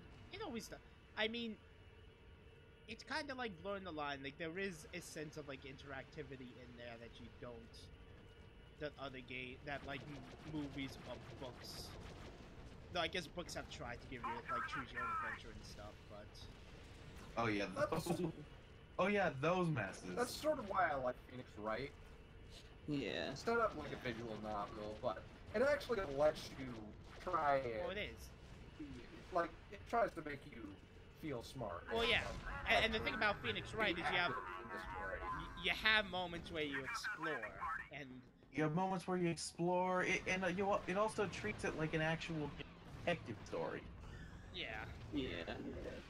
[SPEAKER 1] always does. I mean, it's kind of like blurring the line. Like there is a sense of like interactivity in there that you don't. That other like movies or books. Though I guess books have tried to give you like choose your own adventure and stuff, but.
[SPEAKER 2] Oh yeah. Oh yeah, those messes.
[SPEAKER 6] That's sort of why I like Phoenix Wright.
[SPEAKER 4] Yeah.
[SPEAKER 6] It's not like a visual novel, but it actually lets you try it.
[SPEAKER 1] Oh, it is.
[SPEAKER 6] Like, it tries to make you feel smart.
[SPEAKER 1] Well, yeah. And the thing about Phoenix Wright is you have moments where you explore, and
[SPEAKER 2] You have moments where you explore, and it also treats it like an actual detective story.
[SPEAKER 1] yeah.
[SPEAKER 4] Yeah.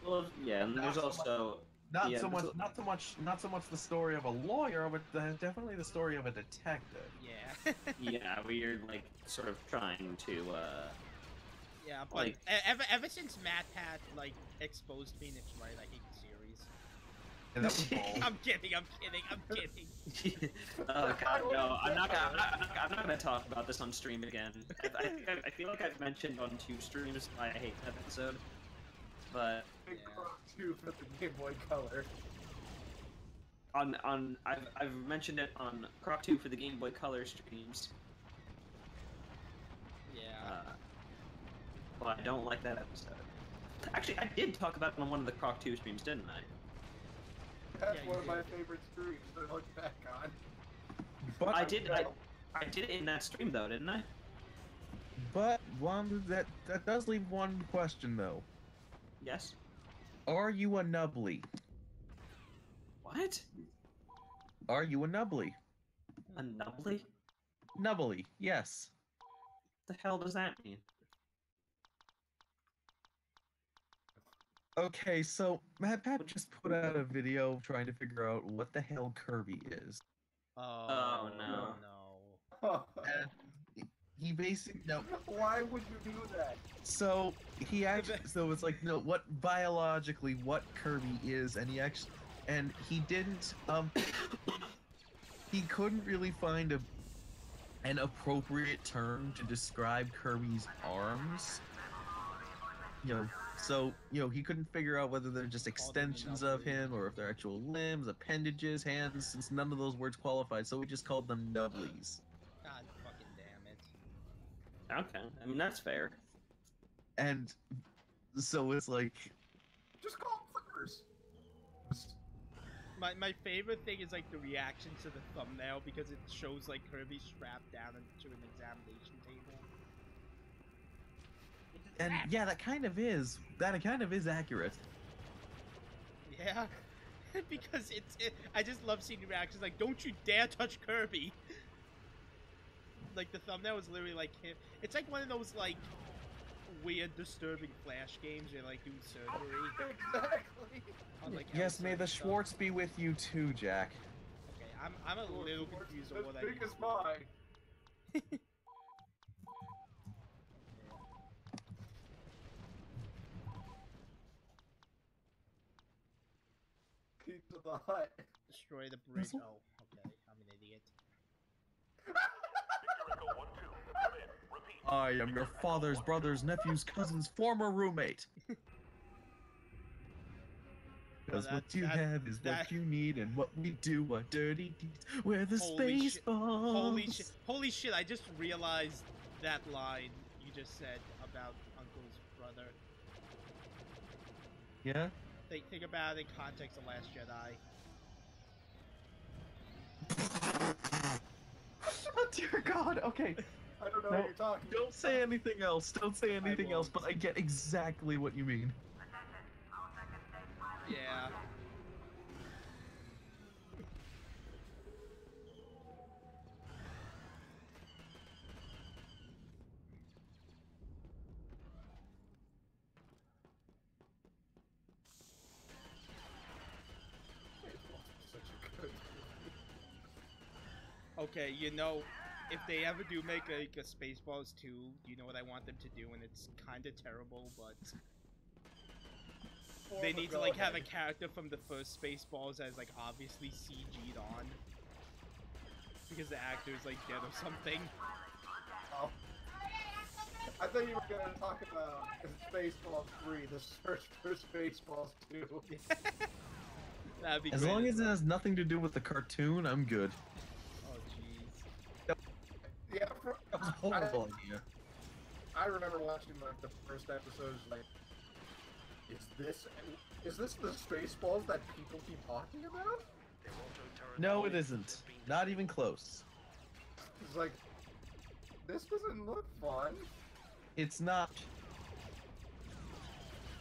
[SPEAKER 4] Well, yeah, and there's also
[SPEAKER 2] Not
[SPEAKER 4] yeah,
[SPEAKER 2] so much the story of a lawyer, but definitely the story of a detective.
[SPEAKER 1] Yeah.
[SPEAKER 4] yeah, where you're like sort of trying to
[SPEAKER 1] Yeah, but
[SPEAKER 4] like-
[SPEAKER 1] ever since Matt had like exposed Phoenix Wright, I hate the series.
[SPEAKER 2] And that was bold.
[SPEAKER 1] I'm kidding.
[SPEAKER 4] Oh god, no! I'm not gonna talk about this on stream again. I feel like I've mentioned on 2 streams why I hate that episode, but
[SPEAKER 6] Big Croc 2 for the Game Boy Color.
[SPEAKER 4] I've mentioned it on Croc 2 for the Game Boy Color streams.
[SPEAKER 1] Yeah.
[SPEAKER 4] But I don't like that episode. Actually, I did talk about it on one of the Croc 2 streams, didn't I?
[SPEAKER 6] That's
[SPEAKER 1] Yeah, you
[SPEAKER 6] one of my
[SPEAKER 1] did.
[SPEAKER 6] favorite streams to look back on.
[SPEAKER 2] But
[SPEAKER 4] I did it in that stream though, didn't I?
[SPEAKER 2] But one that does leave one question though.
[SPEAKER 4] Yes.
[SPEAKER 2] Are you a nubbly?
[SPEAKER 4] What?
[SPEAKER 2] Are you a nubbly?
[SPEAKER 4] A nubbly?
[SPEAKER 2] Nubbly, yes.
[SPEAKER 4] The hell does that mean?
[SPEAKER 2] Okay, so Pat just put out a video trying to figure out what the hell Kirby is.
[SPEAKER 1] Oh
[SPEAKER 4] no.
[SPEAKER 1] no.
[SPEAKER 2] And he basically
[SPEAKER 6] Why would you do that?
[SPEAKER 2] so he actually it's like what biologically what Kirby is, and he didn't he couldn't really find an appropriate term to describe Kirby's arms. So, he couldn't figure out whether they're just extensions of him or if they're actual limbs, appendages, hands, since none of those words qualified, so we just called them nubblies.
[SPEAKER 1] God fucking damn it.
[SPEAKER 4] Okay, I mean that's fair.
[SPEAKER 2] And so it's like,
[SPEAKER 6] Just call them flippers.
[SPEAKER 1] My favorite thing is like the reaction to the thumbnail because it shows like Kirby strapped down into an examination table.
[SPEAKER 2] and yeah, that kind of is accurate.
[SPEAKER 1] Yeah, because I just love seeing the reactions. Like, don't you dare touch Kirby. Like the thumbnail is literally like him. It's like one of those like weird, disturbing Flash games where like do surgery.
[SPEAKER 6] Exactly.
[SPEAKER 1] On, like,
[SPEAKER 2] Yes, may the
[SPEAKER 1] outside stuff.
[SPEAKER 2] Schwartz be with you too, Jack.
[SPEAKER 1] Okay, I'm a little confused on
[SPEAKER 6] As
[SPEAKER 1] what I
[SPEAKER 6] big
[SPEAKER 1] mean.
[SPEAKER 6] as mine. Pizza the Hut.
[SPEAKER 1] Destroy the bridge. Oh, okay, I'm an idiot.
[SPEAKER 2] I am your father's brother's nephew's cousin's former roommate. Because what you have is what you need, and what we do are dirty deeds. We're the space balls.
[SPEAKER 1] Holy shit, I just realized that line you just said about Uncle's brother.
[SPEAKER 2] Yeah?
[SPEAKER 1] Think about it in context of Last Jedi.
[SPEAKER 2] Oh dear God, okay.
[SPEAKER 6] I don't know what you're talking about.
[SPEAKER 2] Don't say anything else, don't say anything else, but I get exactly what you mean.
[SPEAKER 1] Yeah. Okay, you know, if they ever do make like a Spaceballs 2, you know what I want them to do, and it's kind of terrible, but they need to like have a character from the first Spaceballs as like obviously CG'd on, because the actor's like dead or something.
[SPEAKER 6] Oh. I thought you were gonna talk about Spaceballs 3, the search for Spaceballs 2.
[SPEAKER 1] That'd be
[SPEAKER 2] as
[SPEAKER 1] great.
[SPEAKER 2] long as it has nothing to do with the cartoon, I'm good.
[SPEAKER 6] Yeah,
[SPEAKER 2] that was a horrible idea.
[SPEAKER 6] I remember watching like the first episodes. Like, is this the Spaceballs that people keep talking about?
[SPEAKER 2] No, it isn't. Not even close.
[SPEAKER 6] It's like, this doesn't look fun.
[SPEAKER 2] It's not.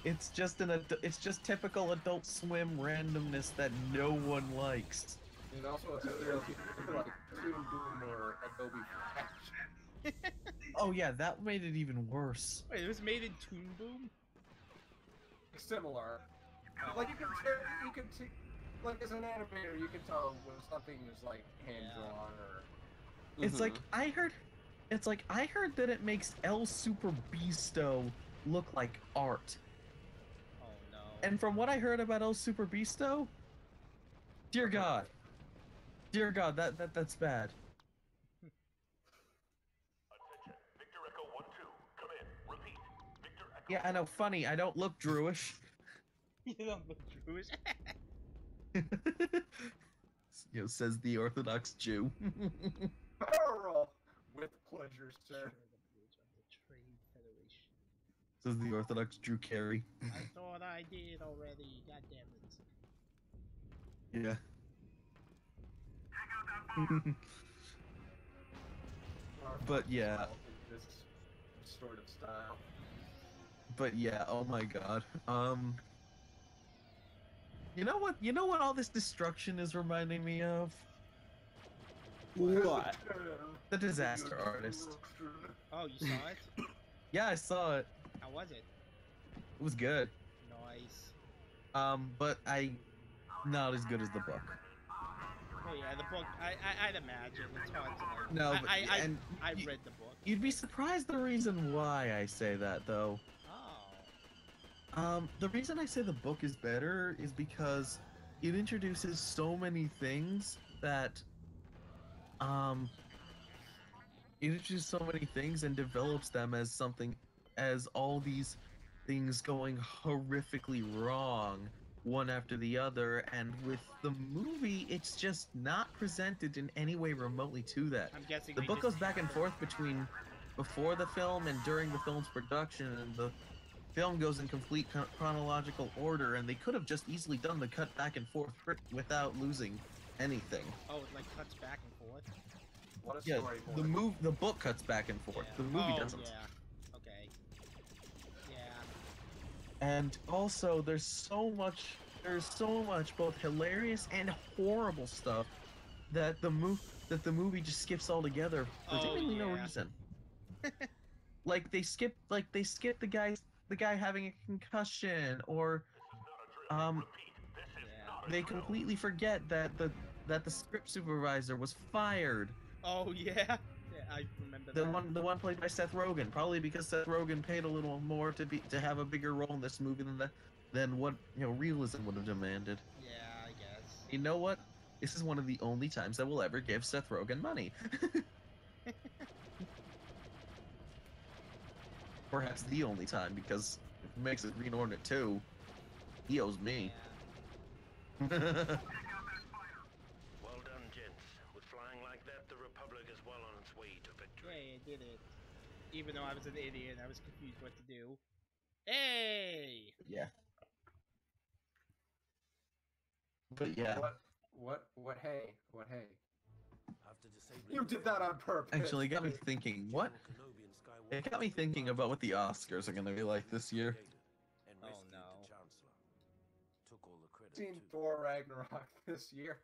[SPEAKER 2] It's just it's just typical Adult Swim randomness that no one likes.
[SPEAKER 6] And also, it's like Toon Boom or Adobe Flash.
[SPEAKER 2] Oh yeah, that made it even worse.
[SPEAKER 1] Wait, it was made in Toon Boom?
[SPEAKER 6] Similar. Like you can like as an animator, you can tell when something is like hand drawn or.
[SPEAKER 2] It's like I heard that it makes El Super Beasto look like art.
[SPEAKER 1] Oh no.
[SPEAKER 2] And from what I heard about El Super Beasto, dear God, that's bad. Yeah, I know. Funny, I don't look Jewish.
[SPEAKER 1] You don't look Jewish.
[SPEAKER 2] You know, says the Orthodox Jew.
[SPEAKER 6] With pleasure, sir.
[SPEAKER 2] Says the Orthodox Drew Carey.
[SPEAKER 1] I thought I did already. God damn it.
[SPEAKER 2] Yeah. But yeah.
[SPEAKER 6] This sort of style.
[SPEAKER 2] But yeah, oh my God. You know what? You know what all this destruction is reminding me of?
[SPEAKER 4] What?
[SPEAKER 2] The Disaster Artist.
[SPEAKER 1] Oh, you saw it?
[SPEAKER 2] Yeah, I saw it.
[SPEAKER 1] How was it?
[SPEAKER 2] It was good.
[SPEAKER 1] Nice.
[SPEAKER 2] But not as good as the book.
[SPEAKER 1] Oh yeah, the book. I'd imagine it's hard to like.
[SPEAKER 2] No, but
[SPEAKER 1] I read the book.
[SPEAKER 2] You'd be surprised the reason why I say that, though.
[SPEAKER 1] Oh.
[SPEAKER 2] The reason I say the book is better is because it introduces so many things that, it introduces so many things and develops them as something, as all these things going horrifically wrong, one after the other, and with the movie, it's just not presented in any way remotely to that.
[SPEAKER 1] I'm guessing
[SPEAKER 2] the book goes back and forth between before the film and during the film's production, and the film goes in complete chronological order, and they could have just easily done the cut back and forth without losing anything.
[SPEAKER 1] Oh, it like cuts back and forth?
[SPEAKER 6] What a
[SPEAKER 2] Yeah,
[SPEAKER 6] story
[SPEAKER 2] the book cuts back and forth.
[SPEAKER 1] Yeah.
[SPEAKER 2] The movie
[SPEAKER 1] Oh,
[SPEAKER 2] doesn't.
[SPEAKER 1] Yeah. Okay. Yeah.
[SPEAKER 2] And also, there's so much both hilarious and horrible stuff that the movie just skips altogether for seemingly no reason. Like they skip the guy having a concussion, or they completely forget that the script supervisor was fired.
[SPEAKER 1] Oh yeah. Yeah, I remember that.
[SPEAKER 2] The one played by Seth Rogen, probably because Seth Rogen paid a little more to have a bigger role in this movie than what realism would have demanded.
[SPEAKER 1] Yeah, I guess.
[SPEAKER 2] You know what? This is one of the only times I will ever give Seth Rogen money. perhaps the only time, because if it makes it Green Hornet 2, he owes me.
[SPEAKER 5] Well done, gents. With flying like that, the Republic is well on its way to victory.
[SPEAKER 1] Hey, I did it. Even though I was an idiot and I was confused what to do. Hey!
[SPEAKER 2] Yeah. But yeah.
[SPEAKER 6] What, hey? What, hey?
[SPEAKER 3] After disabling
[SPEAKER 6] You did that on purpose.
[SPEAKER 2] Actually, it got me thinking, what? It got me thinking about what the Oscars are gonna be like this year.
[SPEAKER 1] Oh, no.
[SPEAKER 6] Seen Thor Ragnarok this year.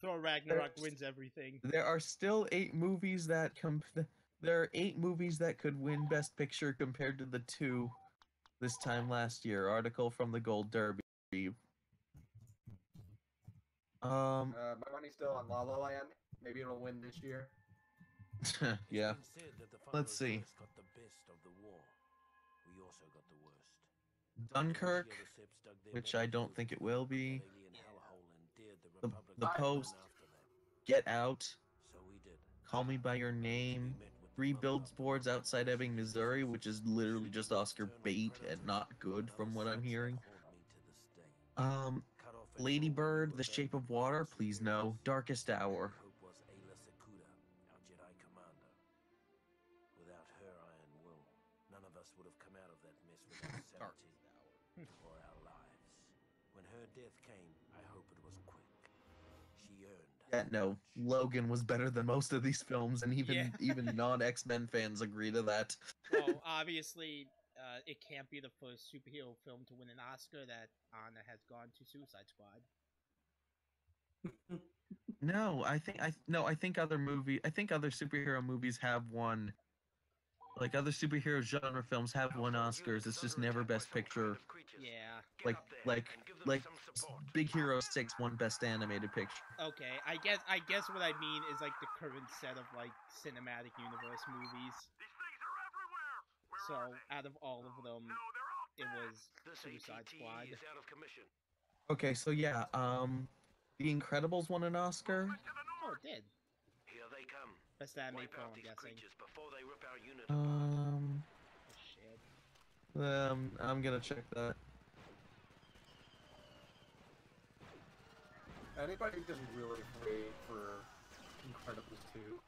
[SPEAKER 1] Thor Ragnarok wins everything.
[SPEAKER 2] There are still 8 movies that there are 8 movies that could win Best Picture compared to the 2 this time last year. Article from the Gold Derby.
[SPEAKER 6] My money's still on La La Land. Maybe it'll win this year.
[SPEAKER 2] Yeah. Let's see. Dunkirk, which I don't think it will be. The Post, Get Out, Call Me by Your Name, 3 billboards outside Ebbing, Missouri, which is literally just Oscar bait and not good from what I'm hearing. Lady Bird, The Shape of Water, please no. Darkest Hour.
[SPEAKER 3] Without her iron will, none of us would have come out of that mess without sanity or our lives. When her death came, I hope it was quick. She earned.
[SPEAKER 2] Yeah, no. Logan was better than most of these films, and even non-X-Men fans agree to that.
[SPEAKER 1] Well, obviously, it can't be the first superhero film to win an Oscar that honor has gone to Suicide Squad.
[SPEAKER 2] No, I think other superhero movies have won. Like other superhero genre films have won Oscars. It's just never Best Picture.
[SPEAKER 1] Yeah.
[SPEAKER 2] Like Big Hero 6 won Best Animated Picture.
[SPEAKER 1] Okay, I guess what I mean is like the current set of like cinematic universe movies. So out of all of them, it was Suicide Squad.
[SPEAKER 2] Okay, so yeah, The Incredibles won an Oscar.
[SPEAKER 1] Oh, it did.
[SPEAKER 5] Here they come.
[SPEAKER 1] Best animated
[SPEAKER 5] Wipe
[SPEAKER 1] film,
[SPEAKER 5] out
[SPEAKER 1] I'm
[SPEAKER 5] these
[SPEAKER 1] guessing.
[SPEAKER 5] creatures before they rip our unit apart.
[SPEAKER 1] Oh, shit.
[SPEAKER 2] I'm gonna check that.
[SPEAKER 6] Anybody just really afraid for Incredibles 2?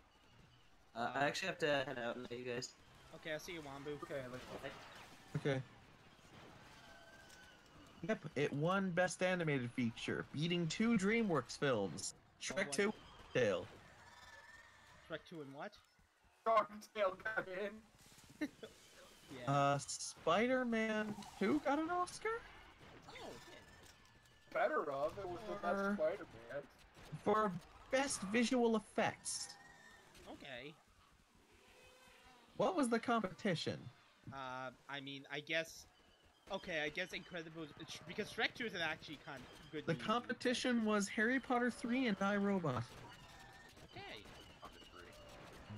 [SPEAKER 4] I actually have to head out and let you guys.
[SPEAKER 1] Okay, I'll see you, Wambu.
[SPEAKER 6] Okay, let's
[SPEAKER 2] Okay. Yep, it won Best Animated Feature, beating 2 DreamWorks films. Shrek 2, Tale.
[SPEAKER 1] Shrek 2 and what?
[SPEAKER 6] Dog Tail got in.
[SPEAKER 1] Yeah.
[SPEAKER 2] Spider-Man 2 got an Oscar?
[SPEAKER 1] Oh, it did.
[SPEAKER 6] Better of, it was the best Spider-Man.
[SPEAKER 2] For Best Visual Effects.
[SPEAKER 1] Okay.
[SPEAKER 2] What was the competition?
[SPEAKER 1] I mean, I guess... Okay, I guess Incredibles... Because Shrek 2 is an actually kind of good
[SPEAKER 2] The
[SPEAKER 1] movie.
[SPEAKER 2] competition was Harry Potter 3 and I, Robot.
[SPEAKER 1] Okay.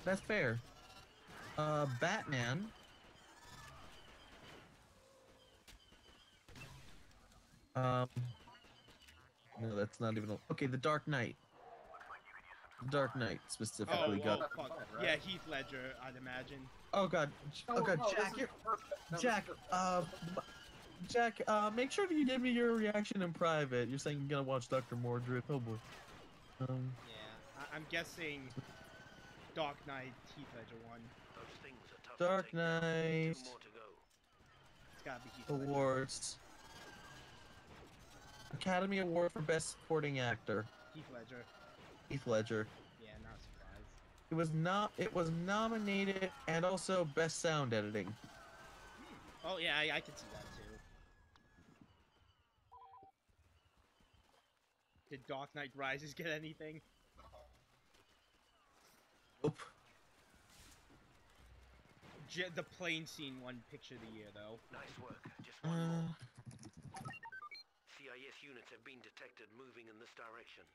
[SPEAKER 2] That's fair. Batman. No, that's not even... Okay, The Dark Knight. The Dark Knight specifically got...
[SPEAKER 1] Fuck. Yeah, Heath Ledger, I'd imagine.
[SPEAKER 2] Oh god, Jack, make sure that you give me your reaction in private. You're saying you're gonna watch Dr. Mordred. Oh boy.
[SPEAKER 1] Yeah, I'm guessing Dark Knight, Heath Ledger won.
[SPEAKER 2] Dark Knight.
[SPEAKER 1] It's gotta be Heath Ledger.
[SPEAKER 2] Awards. Academy Award for Best Supporting Actor.
[SPEAKER 1] Heath Ledger.
[SPEAKER 2] Heath Ledger.
[SPEAKER 1] Yeah, not surprised.
[SPEAKER 2] It was nominated and also Best Sound Editing.
[SPEAKER 1] Oh yeah, I can see that too. Did Dark Knight Rises get anything?
[SPEAKER 2] Nope.
[SPEAKER 1] The plane scene won Picture of the Year though.
[SPEAKER 5] Nice work. Just one more. CIS units have been detected moving in this direction.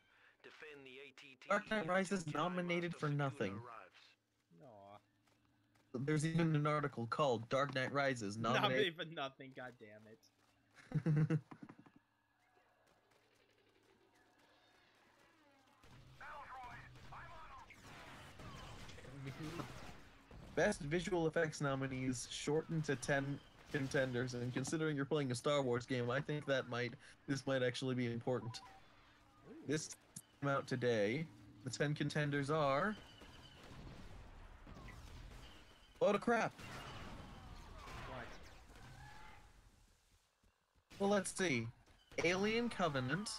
[SPEAKER 5] Defend the ATT.
[SPEAKER 2] Dark Knight Rises nominated for nothing.
[SPEAKER 1] Aw.
[SPEAKER 2] There's even an article called Dark Knight Rises
[SPEAKER 1] Nominated for nothing, god damn it.
[SPEAKER 2] best visual effects nominees shortened to 10 contenders, and considering you're playing a Star Wars game, I think this might actually be important. This came out today. The 10 contenders are... Load of crap.
[SPEAKER 1] What?
[SPEAKER 2] Well, let's see. Alien Covenant,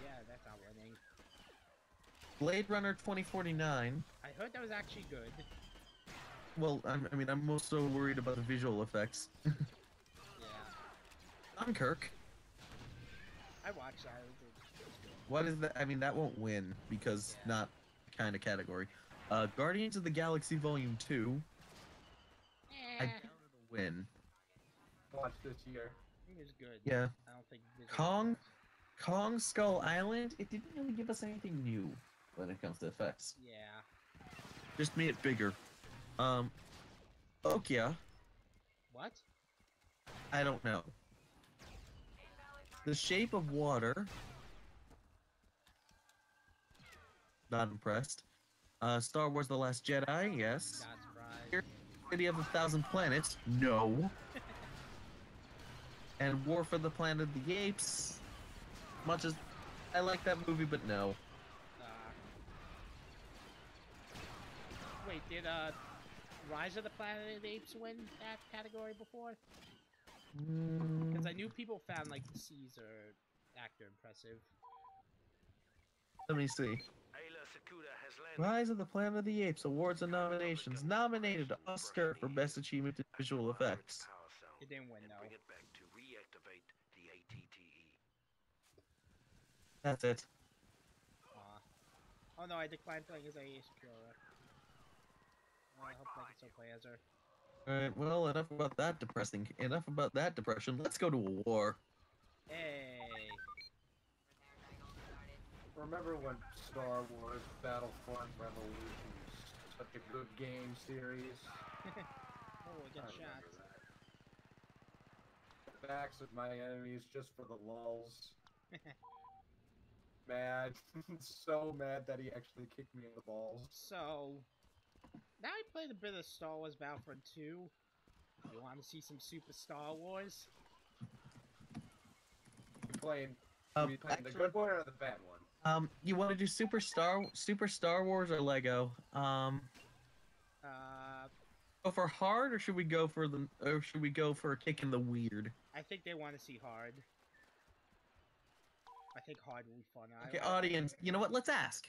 [SPEAKER 1] Yeah, that's not winning.
[SPEAKER 2] Blade Runner 2049.
[SPEAKER 1] I heard that was actually good.
[SPEAKER 2] Well, I'm also worried about the visual effects.
[SPEAKER 1] Yeah.
[SPEAKER 2] Dunkirk.
[SPEAKER 1] I watched that. It was good.
[SPEAKER 2] What is that? I mean, that won't win because not kind of category. Guardians of the Galaxy Volume 2. I doubt it'll win.
[SPEAKER 6] Watch this year.
[SPEAKER 1] I think it was good.
[SPEAKER 2] Yeah.
[SPEAKER 1] I don't think visual
[SPEAKER 2] Kong Skull Island. It didn't really give us anything new when it comes to effects.
[SPEAKER 1] Yeah.
[SPEAKER 2] Just made it bigger. Okia.
[SPEAKER 1] What?
[SPEAKER 2] I don't know. The Shape of Water. Not impressed. Star Wars: The Last Jedi. Yes.
[SPEAKER 1] Not surprised.
[SPEAKER 2] City of a Thousand Planets. No. And War for the Planet of the Apes. Much as I like that movie, but no.
[SPEAKER 1] Wait, did Rise of the Planet of the Apes win that category before? Because I knew people found like the Caesar actor impressive.
[SPEAKER 2] Let me see.
[SPEAKER 5] Ayla Secura has landed.
[SPEAKER 2] Rise of the Planet of the Apes awards and nominations. Nominated Oscar for Best Achievement in Visual Effects.
[SPEAKER 5] Power cell
[SPEAKER 1] It didn't win
[SPEAKER 5] and
[SPEAKER 1] though.
[SPEAKER 5] bring it back to reactivate the ATTE.
[SPEAKER 2] That's it.
[SPEAKER 1] Oh no, I declined playing as Ayla Secura. Well, I hope I can still play as her.
[SPEAKER 2] Alright, well, enough about that depressing. Enough about that depression. Let's go to a war.
[SPEAKER 1] Hey.
[SPEAKER 6] Remember when Star Wars Battlefront Revolution was such a good game series?
[SPEAKER 1] Oh, I get
[SPEAKER 6] I
[SPEAKER 1] shot.
[SPEAKER 6] remember that. Backs of my enemies just for the lulls. Mad. So mad that he actually kicked me in the balls.
[SPEAKER 1] So, now I played a bit of Star Wars Battlefront 2. You want to see some Super Star Wars?
[SPEAKER 6] You playing the
[SPEAKER 2] Actually,
[SPEAKER 6] good one or the bad one?
[SPEAKER 2] You want to do Super Star Wars or Lego? Go for hard, or should we go for a kick in the weird?
[SPEAKER 1] I think they want to see hard. I think hard will be fun.
[SPEAKER 2] Okay, audience, you know what? Let's ask.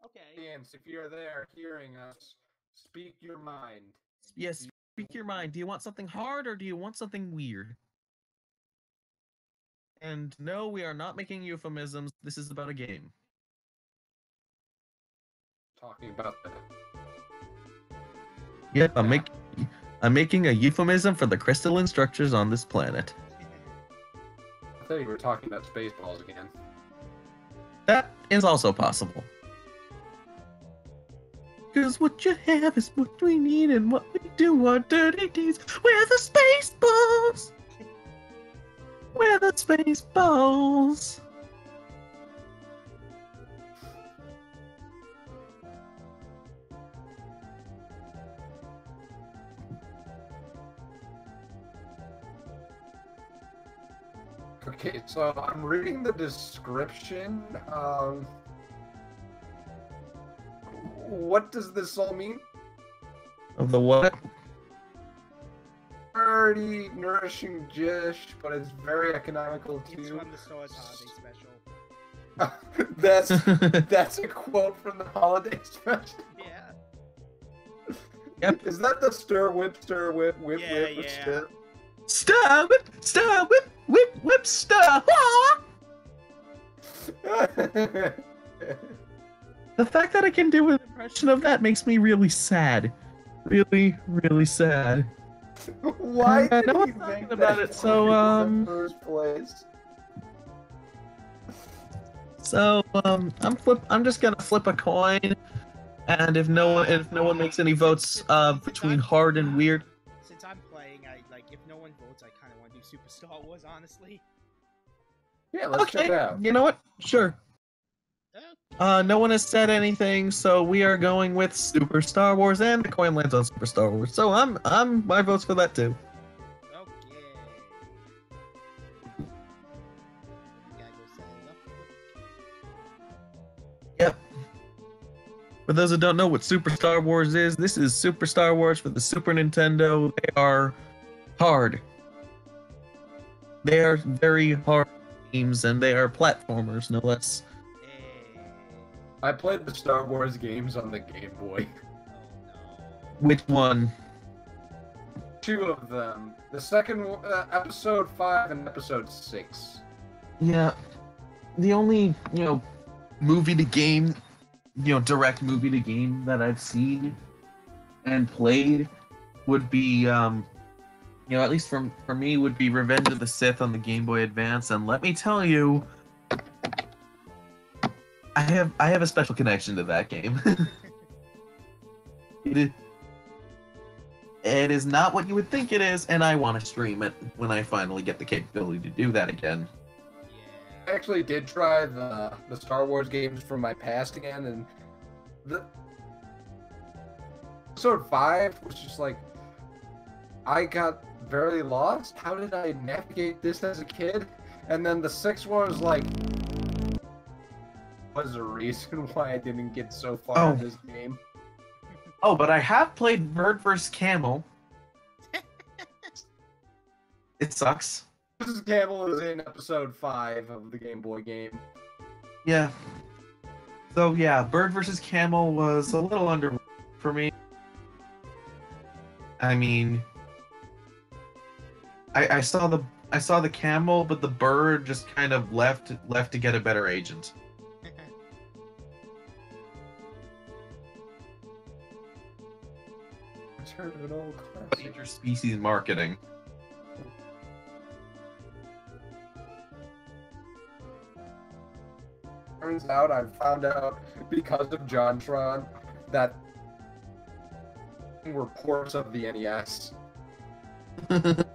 [SPEAKER 1] Okay.
[SPEAKER 6] Audience, if you're there hearing us, speak your mind.
[SPEAKER 2] Yes, speak your mind. Do you want something hard, or do you want something weird? And no, we are not making euphemisms. This is about a game.
[SPEAKER 6] Talking about that.
[SPEAKER 2] Yep, I'm making a euphemism for the crystalline structures on this planet.
[SPEAKER 6] I thought you were talking about Spaceballs again.
[SPEAKER 2] That is also possible. Cause what you have is what we need, and what we do are dirty deeds. We're the Spaceballs! We're the Spaceballs!
[SPEAKER 6] Okay, so I'm reading the description. What does this all mean?
[SPEAKER 2] Of the what?
[SPEAKER 6] Hearty, nourishing dish, but it's very economical
[SPEAKER 1] It's
[SPEAKER 6] too.
[SPEAKER 1] from the store's holiday special.
[SPEAKER 6] That's a quote from the holiday special.
[SPEAKER 1] Yeah.
[SPEAKER 2] Yep.
[SPEAKER 6] Is that the stir whip, whip,
[SPEAKER 1] Yeah,
[SPEAKER 6] whip,
[SPEAKER 1] yeah.
[SPEAKER 6] stir?
[SPEAKER 2] Stir, whip, stir! The fact that I can do an impression of that makes me really sad. Really, really sad.
[SPEAKER 6] Why did
[SPEAKER 2] no
[SPEAKER 6] he
[SPEAKER 2] one's talking
[SPEAKER 6] make
[SPEAKER 2] about
[SPEAKER 6] that
[SPEAKER 2] it, so,
[SPEAKER 6] in the first place?
[SPEAKER 2] So, I'm just gonna flip a coin, and if no one makes any votes, between hard and weird.
[SPEAKER 1] Since I'm playing, if no one votes, I kind of want to do Super Star Wars, honestly.
[SPEAKER 6] Yeah, let's check it out.
[SPEAKER 2] You know what? Sure. No one has said anything, so we are going with Super Star Wars, and the coin lands on Super Star Wars. So my vote's for that too.
[SPEAKER 1] Okay. Gotta go set it up quick.
[SPEAKER 2] Yep. For those who don't know what Super Star Wars is, this is Super Star Wars for the Super Nintendo. They are hard. They are very hard games, and they are platformers, no less.
[SPEAKER 1] Hey.
[SPEAKER 6] I played the Star Wars games on the Game Boy.
[SPEAKER 1] Oh no.
[SPEAKER 2] Which one?
[SPEAKER 6] 2 of them. The second one, episode 5 and episode 6.
[SPEAKER 2] Yeah. The only, movie to game, direct movie to game that I've seen and played would be, at least for me, would be Revenge of the Sith on the Game Boy Advance. And let me tell you, I have a special connection to that game. It is not what you would think it is, and I want to stream it when I finally get the capability to do that again.
[SPEAKER 6] I actually did try the Star Wars games from my past again, and the episode 5 was just like, I got very lost. How did I navigate this as a kid? And then the 6th one was like, was a reason why I didn't get so far in this game.
[SPEAKER 2] Oh, but I have played Bird vs. Camel. It sucks.
[SPEAKER 6] Mrs. Camel is in episode 5 of the Game Boy game.
[SPEAKER 2] Yeah. So yeah, Bird vs. Camel was a little under for me. I mean, I saw the camel, but the bird just kind of left to get a better agent.
[SPEAKER 6] Return of an old classic.
[SPEAKER 2] Interspecies marketing.
[SPEAKER 6] Turns out I found out because of JonTron that were ports of the NES.
[SPEAKER 1] Nice.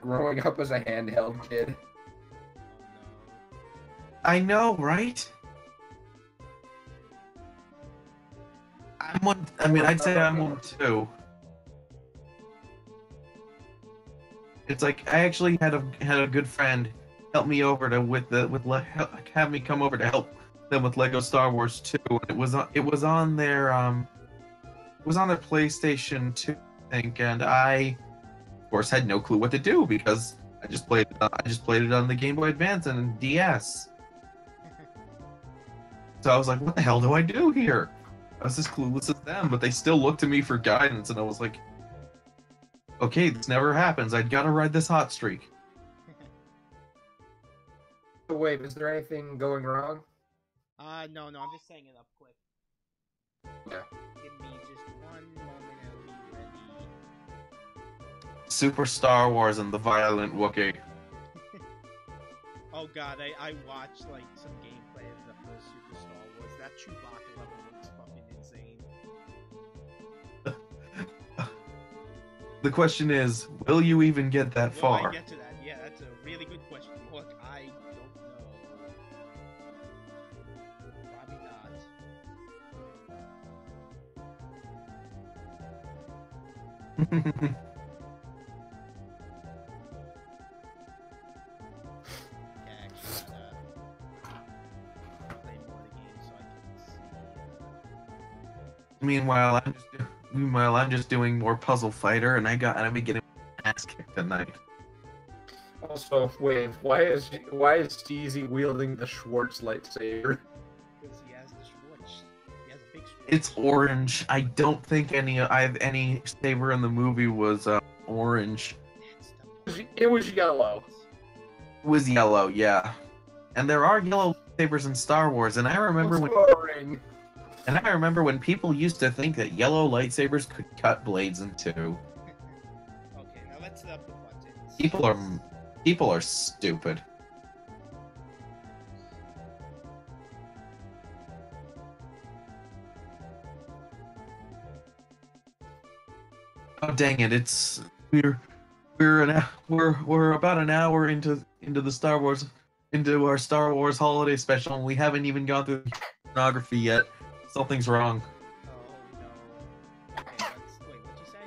[SPEAKER 6] Growing up as a handheld kid.
[SPEAKER 1] Oh
[SPEAKER 2] I know, right? I'm one. I mean, I'd say I'm one too. It's like I actually had a good friend help me over to have me come over to help them with Lego Star Wars 2. And it was on their PlayStation 2, I think, and I, of course, had no clue what to do because I just played it on the Game Boy Advance and DS. So I was like, what the hell do I do here? I was as clueless as them, but they still looked to me for guidance, and I was like, okay, this never happens. I'd gotta ride this hot streak.
[SPEAKER 6] So wait, is there anything going wrong?
[SPEAKER 1] no, I'm just setting it up quick.
[SPEAKER 6] Yeah.
[SPEAKER 1] Give me just one moment and I'll be ready.
[SPEAKER 2] Super Star Wars and the Violent Wookiee.
[SPEAKER 1] Oh god, I watched like some gameplay of the first Super Star Wars. That Chewbacca level looks fucking insane.
[SPEAKER 2] The question is, will you even get that
[SPEAKER 1] Will I
[SPEAKER 2] far?
[SPEAKER 1] get to that? Yeah, that's a really good question. Look, I don't know. Probably not. Yeah, actually, play more of the game so I can see.
[SPEAKER 2] Meanwhile, I'm just doing more Puzzle Fighter, and I've been getting my ass kicked tonight.
[SPEAKER 6] Also, wait, why is Steezy wielding the Schwartz lightsaber?
[SPEAKER 1] Because he has the Schwartz. He has a big Schwartz.
[SPEAKER 2] It's orange. I don't think any saber in the movie was orange.
[SPEAKER 6] It was yellow.
[SPEAKER 2] It was yellow, yeah. And there are yellow sabers in Star Wars, and I remember when people used to think that yellow lightsabers could cut blades in two.
[SPEAKER 1] Okay, now let's set up the buttons.
[SPEAKER 2] People are stupid. dang it! We're about an hour into our Star Wars holiday special, and we haven't even gone through the pornography yet. Something's wrong.
[SPEAKER 1] Oh no. Okay, wait, what'd you say?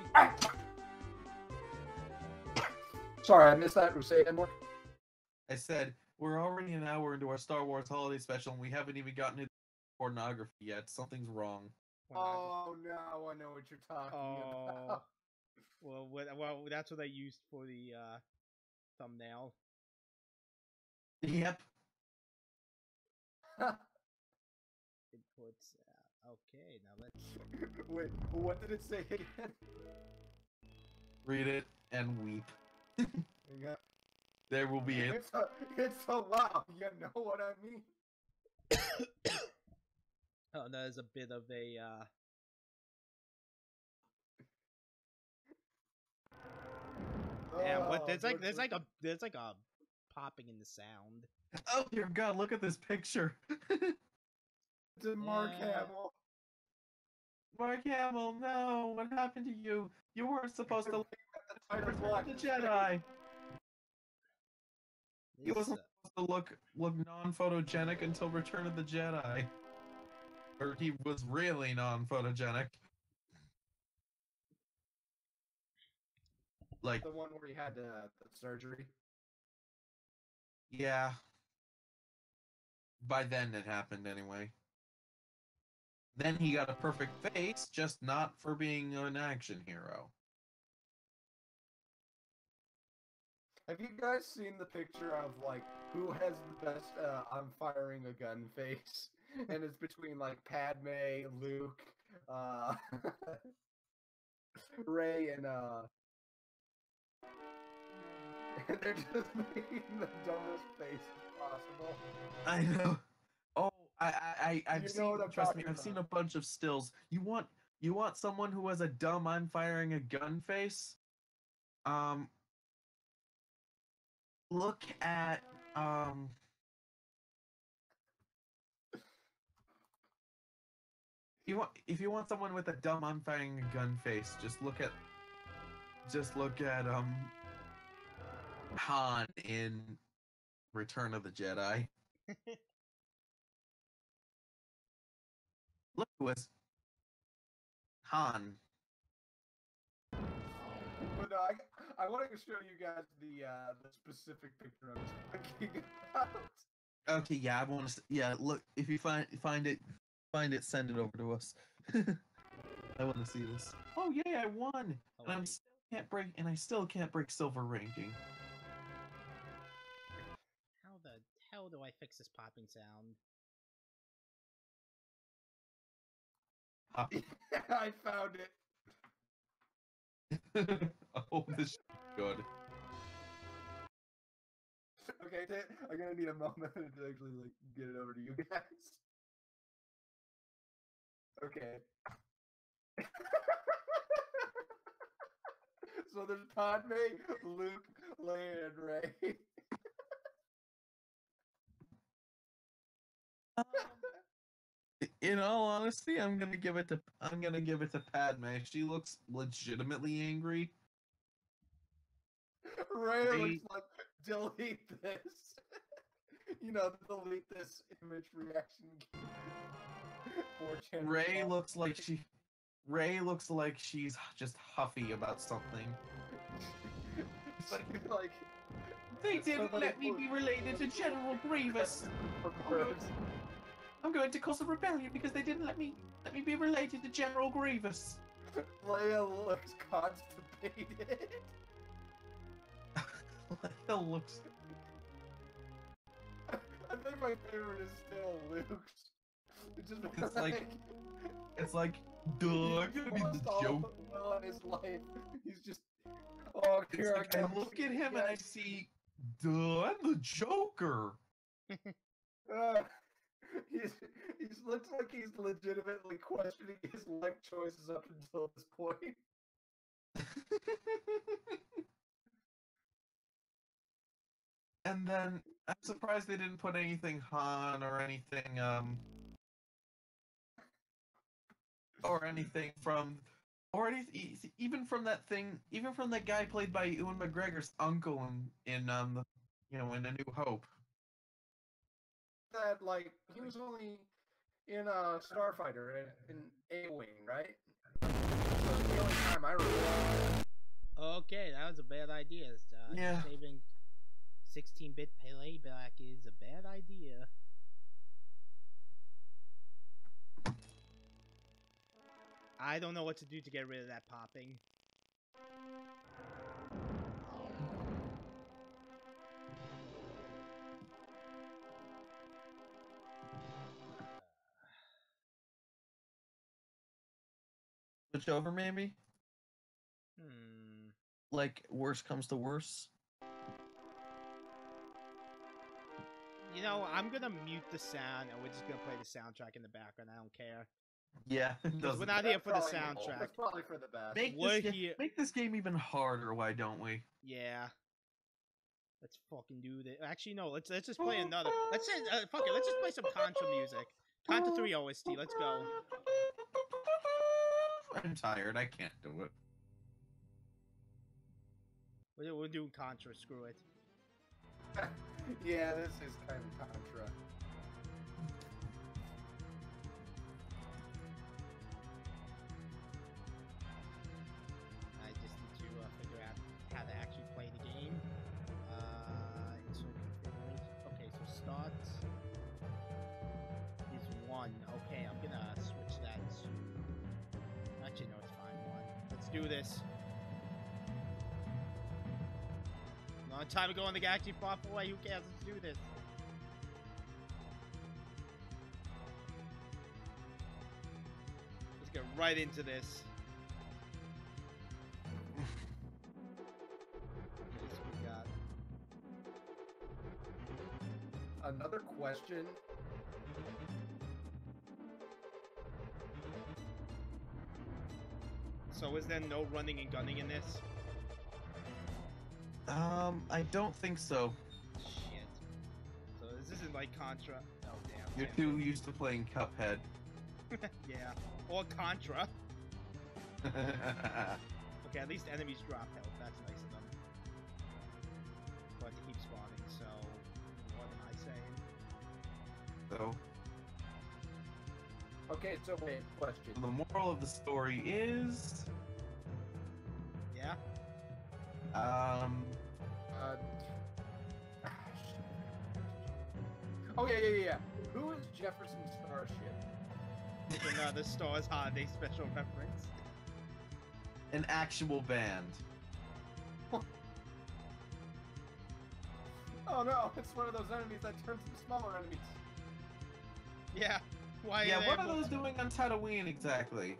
[SPEAKER 6] Sorry, I missed that. Say it again, Mork.
[SPEAKER 2] I said we're already an hour into our Star Wars holiday special, and we haven't even gotten into pornography yet. Something's wrong.
[SPEAKER 6] Oh, now I know what you're talking about.
[SPEAKER 1] Well, that's what I used for the thumbnail.
[SPEAKER 2] Yep.
[SPEAKER 1] It puts. Okay, now let's.
[SPEAKER 6] Wait, what did it say again?
[SPEAKER 2] Read it and weep.
[SPEAKER 6] Yeah.
[SPEAKER 2] There will be a...
[SPEAKER 6] It's a lot, you know what I mean?
[SPEAKER 1] Oh, that is a bit of a. Damn, what? There's like a popping in the sound.
[SPEAKER 2] Oh dear God! Look at this picture.
[SPEAKER 6] It's a Mark Hamill.
[SPEAKER 2] Mark Hamill, no! What happened to you? You weren't supposed to Return of the Jedi. He wasn't supposed to look non-photogenic until Return of the Jedi. Or he was really non-photogenic. Like
[SPEAKER 6] the one where he had the surgery.
[SPEAKER 2] Yeah. By then it happened anyway. Then he got a perfect face, just not for being an action hero.
[SPEAKER 6] Have you guys seen the picture of, like, who has the best, I'm firing a gun face? And it's between, like, Padme, Luke, Rey, and they're just making the dumbest face possible.
[SPEAKER 2] I know. Oh, I've seen, trust me, I've
[SPEAKER 6] about.
[SPEAKER 2] seen a bunch of stills. You want someone who has a dumb I'm firing a gun face? Look at if you want someone with a dumb I'm firing a gun face, just look at Han in Return of the Jedi. Look who was Han.
[SPEAKER 6] But no, I want to show you guys the specific picture I was talking about.
[SPEAKER 2] Okay, yeah, I want to. Yeah, look, if you find it, send it over to us. I want to see this. Oh yay, I won, and I still can't break silver ranking.
[SPEAKER 1] How the hell do I fix this popping sound?
[SPEAKER 6] I found it.
[SPEAKER 2] Oh, this is good.
[SPEAKER 6] Okay, I'm gonna need a moment to actually like get it over to you guys. Okay. So there's Padme, Luke, Leia, and Rey.
[SPEAKER 2] In all honesty, I'm gonna give it to Padme. She looks legitimately angry.
[SPEAKER 6] Rey looks like, delete this. You know, delete this image reaction.
[SPEAKER 2] Rey looks like she's just huffy about something.
[SPEAKER 6] like
[SPEAKER 2] they didn't let me be related to General Grievous. I'm going to cause a rebellion because they didn't let me be related to General Grievous.
[SPEAKER 6] Leia looks constipated.
[SPEAKER 2] Leia looks.
[SPEAKER 6] I think my favorite is still Luke's.
[SPEAKER 2] It's like, duh, I'm gonna be the Joker.
[SPEAKER 6] Well in his life, he's just. Oh, here I go.
[SPEAKER 2] I look at him and I see, duh, I'm the Joker.
[SPEAKER 6] He looks like he's legitimately questioning his life choices up until this point.
[SPEAKER 2] And then I'm surprised they didn't put anything Han or anything from Or even from that thing, even from that guy played by Ewan McGregor's uncle in in A New Hope.
[SPEAKER 6] That like he was only in Starfighter in A-Wing, right? That's the only time I remember.
[SPEAKER 1] Okay, that was a bad idea.
[SPEAKER 2] Yeah.
[SPEAKER 1] Saving 16-bit playback is a bad idea. I don't know what to do to get rid of that popping.
[SPEAKER 2] Switch over, maybe? Like, worst comes to worst?
[SPEAKER 1] You know, I'm gonna mute the sound, and we're just gonna play the soundtrack in the background. I don't care.
[SPEAKER 2] Yeah,
[SPEAKER 1] Because we're not here for the soundtrack.
[SPEAKER 6] That's probably for the best.
[SPEAKER 2] Make this game even harder, why don't we?
[SPEAKER 1] Yeah. Let's fucking do this. Actually, no. Let's just play another. Let's say, fuck it. Let's just play some Contra music. Contra 3 OST. Let's go.
[SPEAKER 2] I'm tired. I can't do it.
[SPEAKER 1] We're doing Contra. Screw it.
[SPEAKER 6] Yeah, this is kind of Contra.
[SPEAKER 1] I just need to figure out how to actually play the game. Insert configuration. Okay, so start is 1. Okay, I'm gonna switch that to. Actually, no, it's fine. 1. Let's do this. Long time ago in the galaxy far away. Who cares? Let's do this. Let's get right into this. We got
[SPEAKER 6] another question.
[SPEAKER 1] So is there no running and gunning in this?
[SPEAKER 2] I don't think so.
[SPEAKER 1] Shit. So this isn't like Contra. Oh damn.
[SPEAKER 2] You're too used to playing Cuphead.
[SPEAKER 1] Yeah. Or Contra. Okay, at least enemies drop health. That's nice of them. But to keep spawning, so what am I saying?
[SPEAKER 2] So.
[SPEAKER 6] Okay, so wait, question.
[SPEAKER 2] The moral of the story is.
[SPEAKER 1] Yeah.
[SPEAKER 6] Oh yeah. Who is Jefferson Starship?
[SPEAKER 1] Another Stars Holiday special reference.
[SPEAKER 2] An actual band.
[SPEAKER 6] Oh no, it's one of those enemies that turns into smaller enemies.
[SPEAKER 1] Yeah. Why?
[SPEAKER 2] Yeah, what are those doing on Tatooine exactly?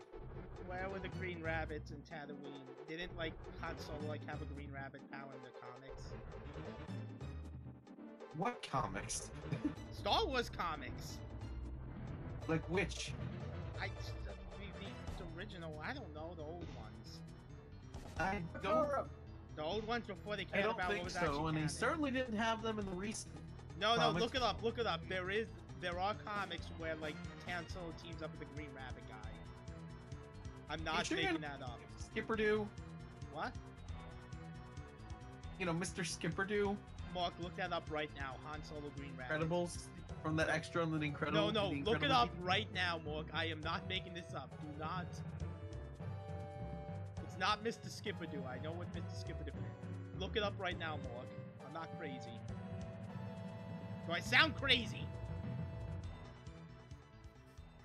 [SPEAKER 1] Where were the green rabbits in Tatooine? Didn't like Han Solo like have a green rabbit power in the comics?
[SPEAKER 2] What comics?
[SPEAKER 1] Star Wars comics.
[SPEAKER 2] Like which?
[SPEAKER 1] The original. I don't know, the old ones.
[SPEAKER 2] I don't.
[SPEAKER 1] The old ones before they
[SPEAKER 2] I
[SPEAKER 1] cared
[SPEAKER 2] don't
[SPEAKER 1] about what
[SPEAKER 2] think
[SPEAKER 1] was
[SPEAKER 2] so,
[SPEAKER 1] actually
[SPEAKER 2] and they
[SPEAKER 1] canon.
[SPEAKER 2] certainly didn't have them in the recent.
[SPEAKER 1] No,
[SPEAKER 2] comics.
[SPEAKER 1] look it up. Look it up. There are comics where like Han Solo teams up with the Green Rabbit guy. I'm not making that up.
[SPEAKER 2] Skipperdo.
[SPEAKER 1] What?
[SPEAKER 2] You know, Mr. Skipperdo.
[SPEAKER 1] Mark, look that up right now. Han Solo Green Rabbit.
[SPEAKER 2] Incredibles from that extra on the Incredible.
[SPEAKER 1] No,
[SPEAKER 2] the
[SPEAKER 1] look it
[SPEAKER 2] Incredible
[SPEAKER 1] up
[SPEAKER 2] team.
[SPEAKER 1] right now, Mork. I am not making this up. Do not. It's not Mr. Skipperdo. I know what Mr. Skipperdo is. Look it up right now, Mork. I'm not crazy. Do I sound crazy?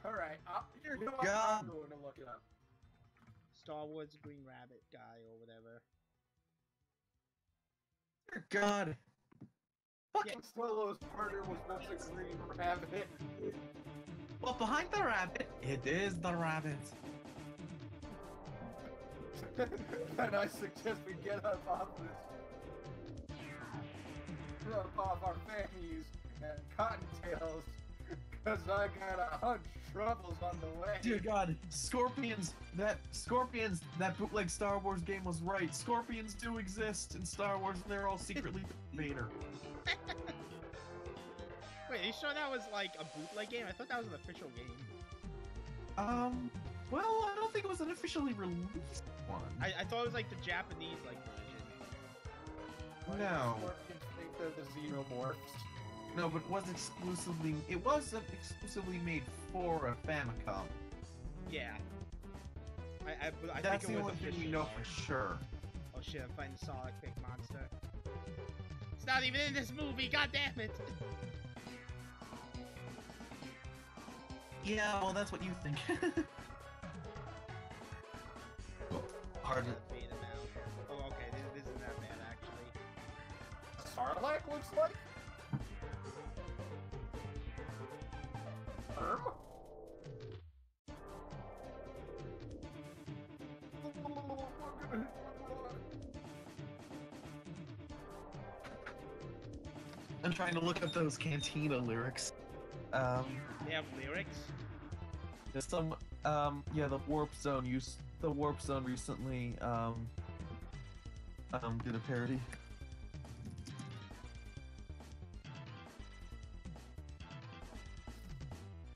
[SPEAKER 6] Alright,
[SPEAKER 2] Dear
[SPEAKER 6] I'm
[SPEAKER 2] God.
[SPEAKER 6] going to look it up.
[SPEAKER 1] Star Wars Green Rabbit guy or whatever.
[SPEAKER 2] Dear God.
[SPEAKER 6] Fucking Solo's partner was once a green rabbit.
[SPEAKER 2] Well, behind the rabbit, it is the rabbit.
[SPEAKER 6] And I suggest we get up off this. Rub off our fannies and cottontails. Cause I got 100 troubles on the way.
[SPEAKER 2] Dear God, Scorpions, that bootleg Star Wars game was right. Scorpions do exist in Star Wars, and they're all secretly Vader.
[SPEAKER 1] Wait, you sure that was like a bootleg game? I thought that was an official game.
[SPEAKER 2] Well, I don't don't think it was an officially released one.
[SPEAKER 1] I thought it was like the Japanese like version.
[SPEAKER 6] Why do
[SPEAKER 2] No.
[SPEAKER 6] Scorpions think they're the Xenomorphs?
[SPEAKER 2] No, but it wasn't exclusively made for a Famicom.
[SPEAKER 1] Yeah. I
[SPEAKER 2] That's
[SPEAKER 1] think
[SPEAKER 2] the
[SPEAKER 1] it was
[SPEAKER 2] only thing we
[SPEAKER 1] official,
[SPEAKER 2] know
[SPEAKER 1] though.
[SPEAKER 2] for sure.
[SPEAKER 1] Oh shit! I'm fighting the Sonic big monster. It's not even in this movie. God damn it!
[SPEAKER 2] Yeah, well, that's what you think. Hard to...
[SPEAKER 1] Bait him out. Oh, okay. This isn't that bad actually.
[SPEAKER 6] Sarlacc looks like?
[SPEAKER 2] I'm trying to look up those Cantina lyrics.
[SPEAKER 1] They have lyrics.
[SPEAKER 2] There's some, yeah, the Warp Zone recently, did a parody.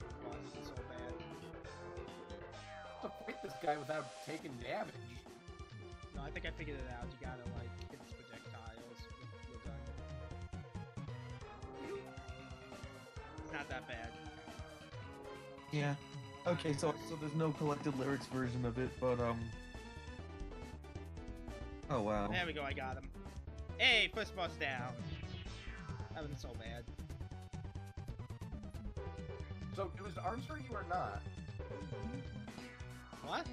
[SPEAKER 1] Oh, this is so bad.
[SPEAKER 6] To fight this guy without taking damage.
[SPEAKER 1] No, I think I figured it out. You gotta like hit his projectiles with your gun. It's not that bad.
[SPEAKER 2] Yeah. Okay, so there's no collected lyrics version of it, but oh wow.
[SPEAKER 1] There we go. I got him. Hey, first boss down. That wasn't so bad.
[SPEAKER 6] So, do his arms hurt you or not?
[SPEAKER 1] What?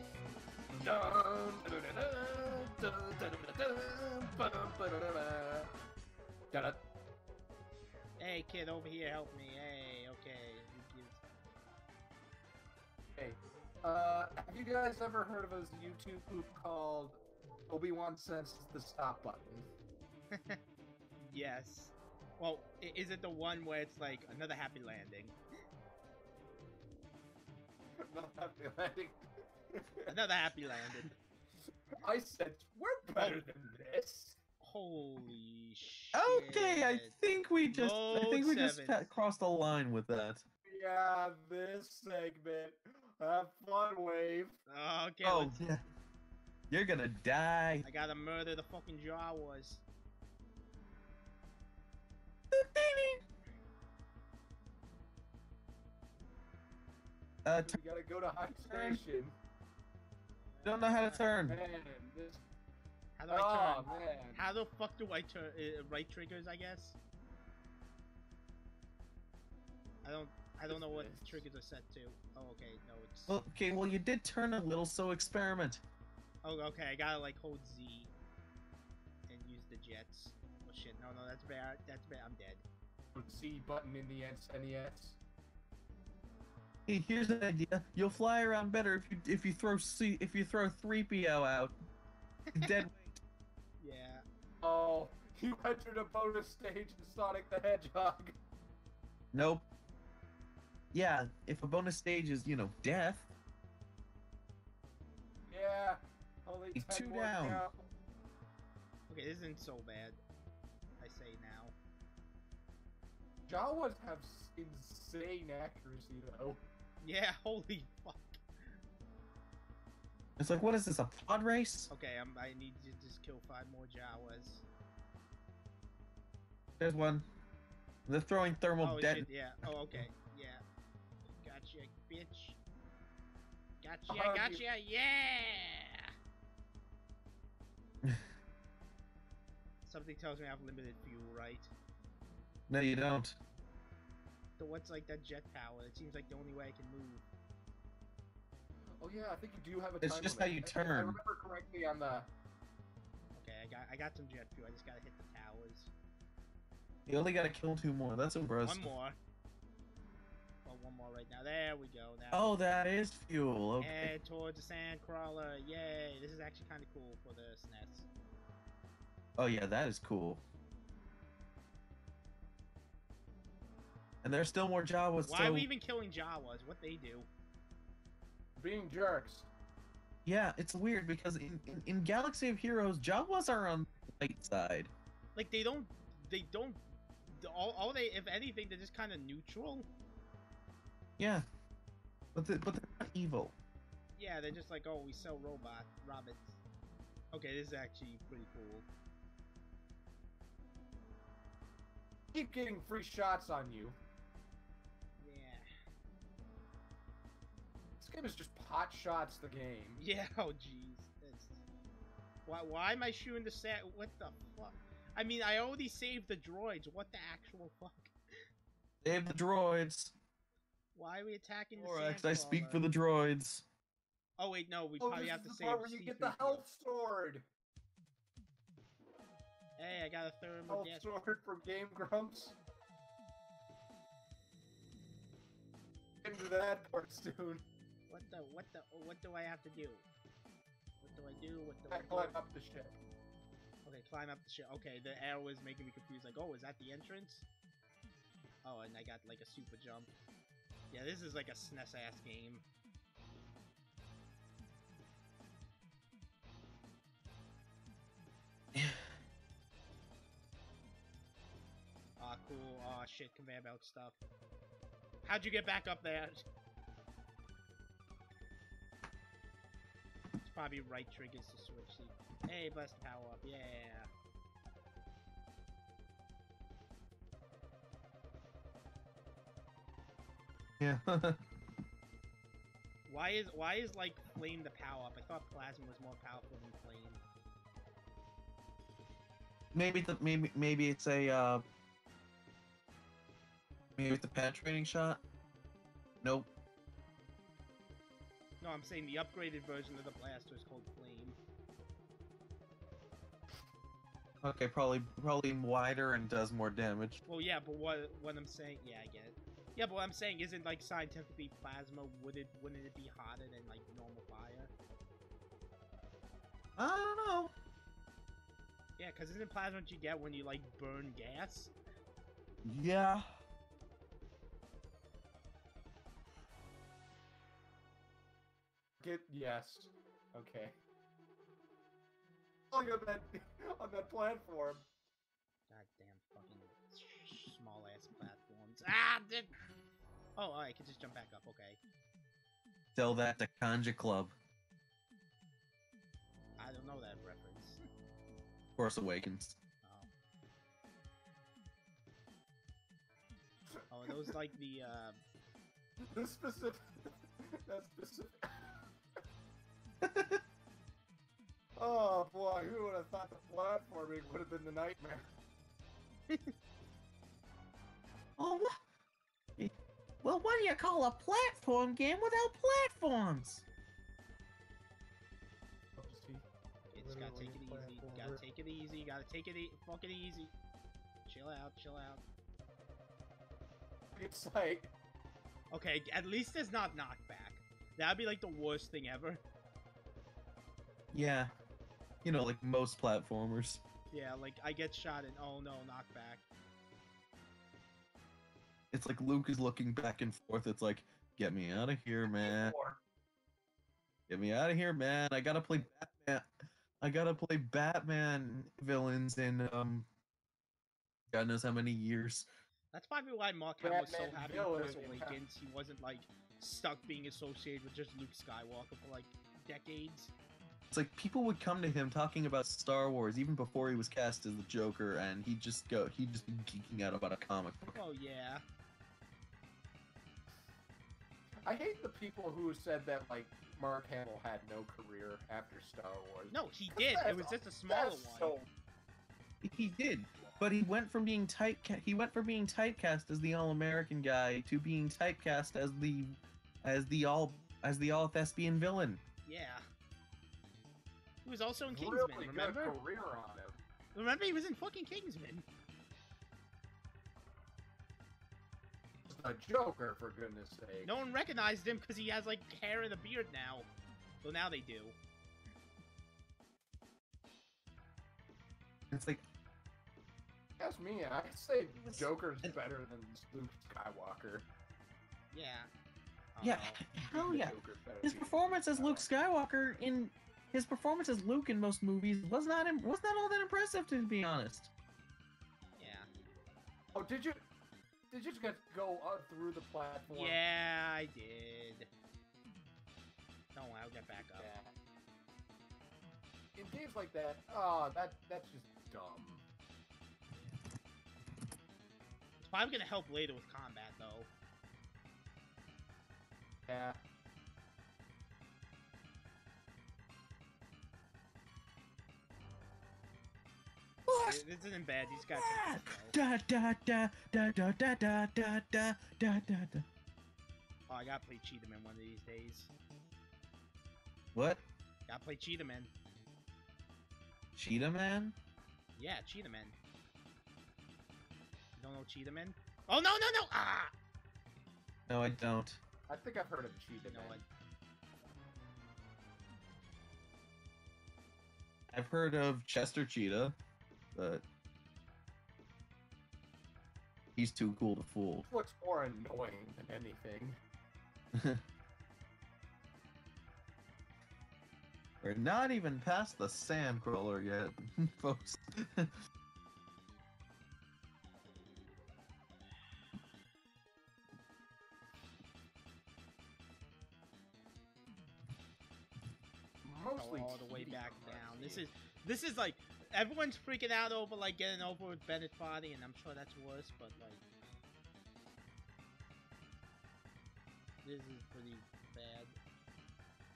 [SPEAKER 1] Hey, kid, over here, help me. Hey, okay.
[SPEAKER 6] Hey, have you guys ever heard of a YouTube poop called Obi-Wan Senses the Stop Button?
[SPEAKER 1] Yes. Well, is it the one where it's like another happy landing?
[SPEAKER 6] Not happy landing.
[SPEAKER 1] Another happy landing.
[SPEAKER 6] I said, we're better than this.
[SPEAKER 1] Holy shit.
[SPEAKER 2] Okay, I think we just
[SPEAKER 1] Sevens.
[SPEAKER 2] crossed a line with that.
[SPEAKER 6] Yeah, this segment. Have fun, Wave.
[SPEAKER 1] Okay,
[SPEAKER 2] Oh
[SPEAKER 1] let's-
[SPEAKER 2] yeah. You're gonna die.
[SPEAKER 1] I gotta murder the fucking Jawas.
[SPEAKER 6] We gotta go to High Station.
[SPEAKER 2] Don't know how to turn.
[SPEAKER 6] Man, this...
[SPEAKER 1] How do I turn?
[SPEAKER 6] man.
[SPEAKER 1] How the fuck do I turn? Right triggers, I guess. I don't know what the triggers are set to. Oh, okay, no, it's.
[SPEAKER 2] Well, okay, well you did turn a little, so experiment.
[SPEAKER 1] Oh, okay, I gotta like hold Z and use the jets. Oh shit, no, that's bad. That's bad. I'm dead.
[SPEAKER 6] C button in the SNES.
[SPEAKER 2] Hey, here's an idea. You'll fly around better if you throw 3PO out. Dead weight.
[SPEAKER 1] Yeah.
[SPEAKER 6] Oh, you entered a bonus stage in Sonic the Hedgehog.
[SPEAKER 2] Nope. Yeah, if a bonus stage is, death.
[SPEAKER 6] Yeah, only
[SPEAKER 2] Take
[SPEAKER 6] 10
[SPEAKER 2] two
[SPEAKER 6] more
[SPEAKER 2] down.
[SPEAKER 6] now.
[SPEAKER 1] Okay, this isn't so bad. I say now.
[SPEAKER 6] Jawas have insane accuracy, though.
[SPEAKER 1] Yeah, holy fuck.
[SPEAKER 2] It's like, what is this, a pod race?
[SPEAKER 1] Okay, I need to just kill 5 more Jawas.
[SPEAKER 2] There's one. They're throwing thermal
[SPEAKER 1] Oh
[SPEAKER 2] detonators.
[SPEAKER 1] shit, yeah. Oh, okay. Yeah. Gotcha, bitch. Gotcha,
[SPEAKER 6] Oh,
[SPEAKER 1] gotcha, yeah! Something tells me I have limited fuel, right?
[SPEAKER 2] No, you don't.
[SPEAKER 1] So what's like that jet power? It seems like the only way I can move.
[SPEAKER 6] Oh yeah, I think you do have a
[SPEAKER 2] It's
[SPEAKER 6] time
[SPEAKER 2] just
[SPEAKER 6] limit.
[SPEAKER 2] how you
[SPEAKER 6] If I
[SPEAKER 2] turn.
[SPEAKER 6] remember correctly on the...
[SPEAKER 1] Okay, I got some jet fuel. I just gotta hit the towers.
[SPEAKER 2] You only gotta kill 2 more. That's impressive.
[SPEAKER 1] One more. Well, one more right now. There we go. Now.
[SPEAKER 2] Oh, that is fuel. Okay.
[SPEAKER 1] Head towards the sand crawler. Yay! This is actually kind of cool for the SNES.
[SPEAKER 2] Oh yeah, that is cool. And there's still more Jawas.
[SPEAKER 1] Why are we even killing Jawas? What they do?
[SPEAKER 6] Being jerks.
[SPEAKER 2] Yeah, it's weird because in Galaxy of Heroes, Jawas are on the light side.
[SPEAKER 1] Like they don't. All they, if anything, they're just kind of neutral.
[SPEAKER 2] Yeah, but they're not evil.
[SPEAKER 1] Yeah, they're just like, oh, we sell robots. Okay, this is actually pretty cool.
[SPEAKER 6] Keep getting free shots on you.
[SPEAKER 1] Yeah.
[SPEAKER 6] This game is just pot shots the game.
[SPEAKER 1] Yeah, oh jeez. Why am I shooting the set? What the fuck? I mean, I already saved the droids. What the actual fuck?
[SPEAKER 2] Save the droids.
[SPEAKER 1] Why are we attacking the
[SPEAKER 2] Lorax,
[SPEAKER 1] sandcrawler?
[SPEAKER 2] I speak for the droids.
[SPEAKER 1] Oh wait, no, we probably have to
[SPEAKER 6] this is
[SPEAKER 1] save
[SPEAKER 6] the part where you get the
[SPEAKER 1] C-3PO.
[SPEAKER 6] health sword.
[SPEAKER 1] Hey, I got a thermal
[SPEAKER 6] Health
[SPEAKER 1] gas.
[SPEAKER 6] sword from Game Grumps. Get into that part soon.
[SPEAKER 1] What do I have to do? What do I do?
[SPEAKER 6] I climb up the ship.
[SPEAKER 1] Okay, climb up the ship. Okay, the arrow is making me confused. Like, oh, is that the entrance? Oh, and I got like a super jump. Yeah, this is like a SNES ass game. Ah, cool. Ah, shit, conveyor belt stuff. How'd you get back up there? It's probably right triggers to switch. See. Hey, blast the power up. Yeah.
[SPEAKER 2] Yeah.
[SPEAKER 1] Why is like flame the power up? I thought plasma was more powerful than flame.
[SPEAKER 2] Maybe it's a maybe it's a penetrating shot. Nope.
[SPEAKER 1] No, I'm saying the upgraded version of the blaster is called flame.
[SPEAKER 2] Okay, probably wider and does more damage.
[SPEAKER 1] Well, yeah, but what I'm saying, yeah, I get it. Yeah, but what I'm saying isn't like scientifically plasma. Wouldn't it be hotter than like normal fire?
[SPEAKER 2] I don't know.
[SPEAKER 1] Yeah, because isn't plasma what you get when you like burn gas?
[SPEAKER 2] Yeah.
[SPEAKER 6] Yes. Okay. Look at that on that platform.
[SPEAKER 1] Goddamn fucking small ass platforms. Ah! Oh, I can just jump back up. Okay.
[SPEAKER 2] Tell that to Kanja Club.
[SPEAKER 1] I don't know that reference.
[SPEAKER 2] Force Awakens.
[SPEAKER 1] Oh. Oh, those like the
[SPEAKER 6] The specific. That's specific. Oh boy, who would have thought the platforming would have been the nightmare?
[SPEAKER 2] Oh, well, what do you call a platform game without platforms?
[SPEAKER 1] It's gotta take it easy. Gotta take it easy. Gotta take it fucking easy. Chill out. Chill out.
[SPEAKER 6] It's like
[SPEAKER 1] Okay, at least there's not knockback. That'd be like the worst thing ever.
[SPEAKER 2] Yeah. You know, like most platformers.
[SPEAKER 1] Yeah, like I get shot and oh no, knockback.
[SPEAKER 2] It's like Luke is looking back and forth. It's like, get me out of here, man. Get me out of here, man. I gotta play Batman. I gotta play Batman villains in, God knows how many years.
[SPEAKER 1] That's probably why Mork was so
[SPEAKER 6] Batman
[SPEAKER 1] happy
[SPEAKER 6] villain,
[SPEAKER 1] with Force
[SPEAKER 6] yeah.
[SPEAKER 1] Awakens. He wasn't like stuck being associated with just Luke Skywalker for like decades.
[SPEAKER 2] It's like people would come to him talking about Star Wars even before he was cast as the Joker, and he'd just be geeking out about a comic book.
[SPEAKER 1] Oh yeah.
[SPEAKER 6] I hate the people who said that like Mark Hamill had no career after Star Wars.
[SPEAKER 1] No, he did. It was just a smaller one.
[SPEAKER 6] So
[SPEAKER 2] He did, but he went from being typecast as the all-American guy to being typecast as the all thespian villain.
[SPEAKER 1] Yeah. He was also in Kingsman,
[SPEAKER 6] really
[SPEAKER 1] remember?
[SPEAKER 6] good career on him.
[SPEAKER 1] Remember he was in fucking Kingsman.
[SPEAKER 6] The Joker, for goodness sake.
[SPEAKER 1] No one recognized him because he has like hair and a beard now. So now they do.
[SPEAKER 2] It's like,
[SPEAKER 6] Ask me, I say Joker's better than Luke Skywalker.
[SPEAKER 1] Yeah.
[SPEAKER 2] yeah,
[SPEAKER 1] Uh-oh.
[SPEAKER 2] hell yeah.
[SPEAKER 6] Joker's better
[SPEAKER 2] His
[SPEAKER 6] than
[SPEAKER 2] performance as Luke Skywalker his performance as Luke in most movies was not all that impressive, to be honest.
[SPEAKER 1] Yeah.
[SPEAKER 6] Oh, did you just get go through the platform?
[SPEAKER 1] Yeah, I did. Don't worry, I'll get back up.
[SPEAKER 6] Yeah. In games like that, that's just dumb.
[SPEAKER 1] It's probably gonna help later with combat, though.
[SPEAKER 6] Yeah.
[SPEAKER 1] This isn't bad. These guys are
[SPEAKER 2] Da da da da da da da da da da da.
[SPEAKER 1] Oh, I gotta play Cheetahman one of these days.
[SPEAKER 2] What?
[SPEAKER 1] Gotta play Cheetahman.
[SPEAKER 2] Cheetah Man?
[SPEAKER 1] Yeah, Cheetahman. You don't know Cheetahman? Oh, no, no, no! Ah!
[SPEAKER 2] No, I don't.
[SPEAKER 6] I think I've heard of Cheetah
[SPEAKER 1] You know what?
[SPEAKER 6] Man.
[SPEAKER 2] I've heard of Chester Cheetah, but he's too cool to fool.
[SPEAKER 6] Looks more annoying than anything.
[SPEAKER 2] We're not even past the Sandcrawler yet, folks.
[SPEAKER 6] Mostly
[SPEAKER 1] All the way
[SPEAKER 6] cheating
[SPEAKER 1] back
[SPEAKER 6] from
[SPEAKER 1] down.
[SPEAKER 6] Resident
[SPEAKER 1] This is like everyone's freaking out over like getting over with Bennett's body, and I'm sure that's worse. But like, this is pretty bad.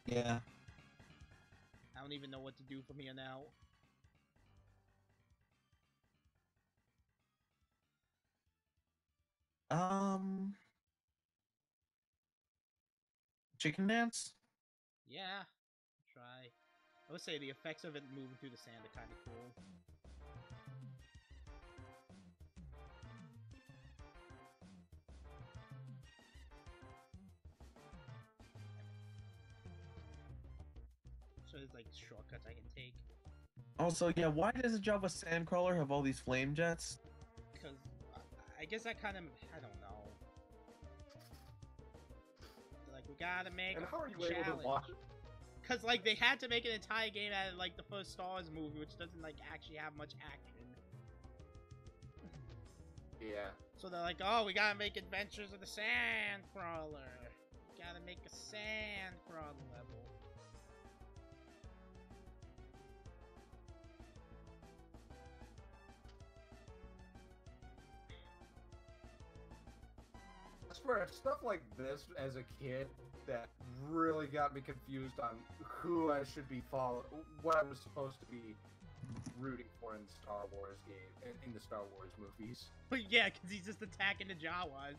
[SPEAKER 2] Yeah.
[SPEAKER 1] I don't even know what to do from here now.
[SPEAKER 2] Chicken dance?
[SPEAKER 1] Yeah, try. I would say the effects of it moving through the sand are kind of cool. So there's like shortcuts I can take.
[SPEAKER 2] Also, yeah, why does a Java Sandcrawler have all these flame jets?
[SPEAKER 1] Because I guess I kind of, I don't know. Like, we gotta make
[SPEAKER 6] And how are
[SPEAKER 1] a
[SPEAKER 6] you able to
[SPEAKER 1] challenge.
[SPEAKER 6] watch?
[SPEAKER 1] Because, like, they had to make an entire game out of, like, the first Stars movie, which doesn't, like, actually have much action.
[SPEAKER 6] Yeah.
[SPEAKER 1] So they're like, oh, we gotta make Adventures of the Sandcrawler. We gotta make a Sandcrawler level.
[SPEAKER 6] I swear, stuff like this as a kid that really got me confused on who I should be following, what I was supposed to be rooting for in the Star Wars game, in the Star Wars movies.
[SPEAKER 1] But yeah, because he's just attacking the Jawas.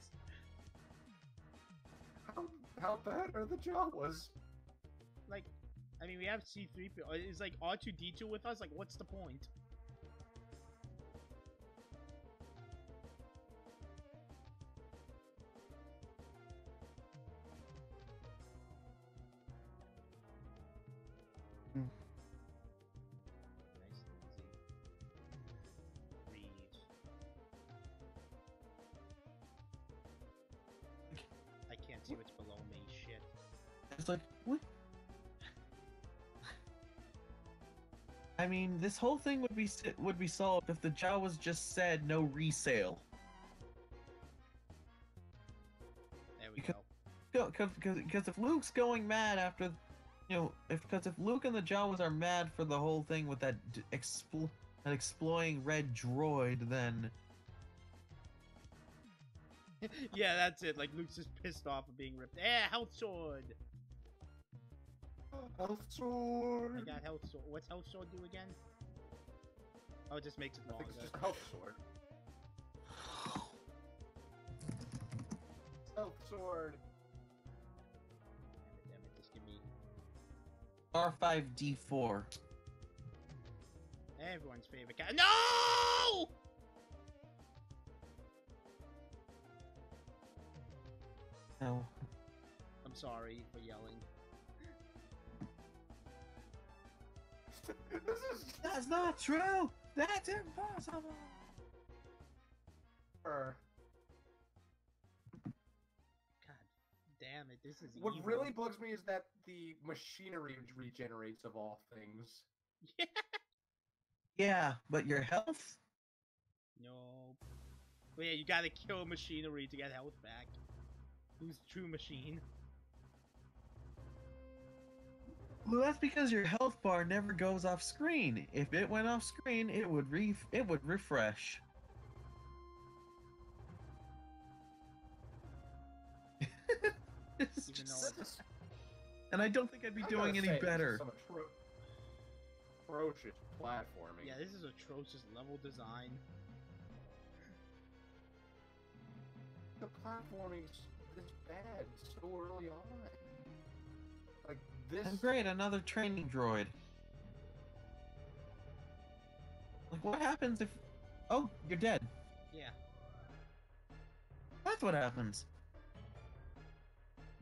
[SPEAKER 6] How bad are the Jawas?
[SPEAKER 1] Like, I mean, we have C-3PO. Is, like, R2-D2 with us? Like, what's the point? Nice and easy. Read. I can't see what's below me. Shit.
[SPEAKER 2] It's like, what? I mean, this whole thing would be solved if the Jawas just said no resale.
[SPEAKER 1] There we
[SPEAKER 2] Because-
[SPEAKER 1] go.
[SPEAKER 2] Because if Luke's going mad after, you know, if Luke and the Jawas are mad for the whole thing with that exploring red droid, then
[SPEAKER 1] Yeah, that's it. Like, Luke's just pissed off of being ripped. Yeah, health sword!
[SPEAKER 6] Health
[SPEAKER 1] I
[SPEAKER 6] sword!
[SPEAKER 1] got health sword. What's health sword do again? Oh, it just makes it
[SPEAKER 6] I think
[SPEAKER 1] longer.
[SPEAKER 6] it's just health sword. Health sword!
[SPEAKER 1] Damn it, just give me
[SPEAKER 2] R5D4.
[SPEAKER 1] everyone's favorite guy. No!
[SPEAKER 2] No.
[SPEAKER 1] I'm sorry for yelling.
[SPEAKER 6] This is
[SPEAKER 2] That's not true! That's impossible!
[SPEAKER 6] her.
[SPEAKER 1] God damn it, this is
[SPEAKER 6] What
[SPEAKER 1] evil.
[SPEAKER 6] really bugs me is that the machinery regenerates of all things.
[SPEAKER 1] Yeah.
[SPEAKER 2] Yeah, but your health?
[SPEAKER 1] Nope. But yeah, you gotta kill machinery to get health back. Who's the true machine?
[SPEAKER 2] Well, that's because your health bar never goes off screen. If it went off screen, it would refresh. It's
[SPEAKER 1] Even
[SPEAKER 2] just-
[SPEAKER 1] though it's...
[SPEAKER 2] and I don't think I'd be
[SPEAKER 6] I
[SPEAKER 2] doing
[SPEAKER 6] gotta
[SPEAKER 2] any
[SPEAKER 6] say, this is
[SPEAKER 2] better.
[SPEAKER 6] some atrocious platforming.
[SPEAKER 1] Yeah, this is atrocious level design.
[SPEAKER 6] The platforming's this bad so early on. Like this.
[SPEAKER 2] And great, another training droid. Like, what happens if... Oh, you're dead.
[SPEAKER 1] Yeah.
[SPEAKER 2] That's what happens.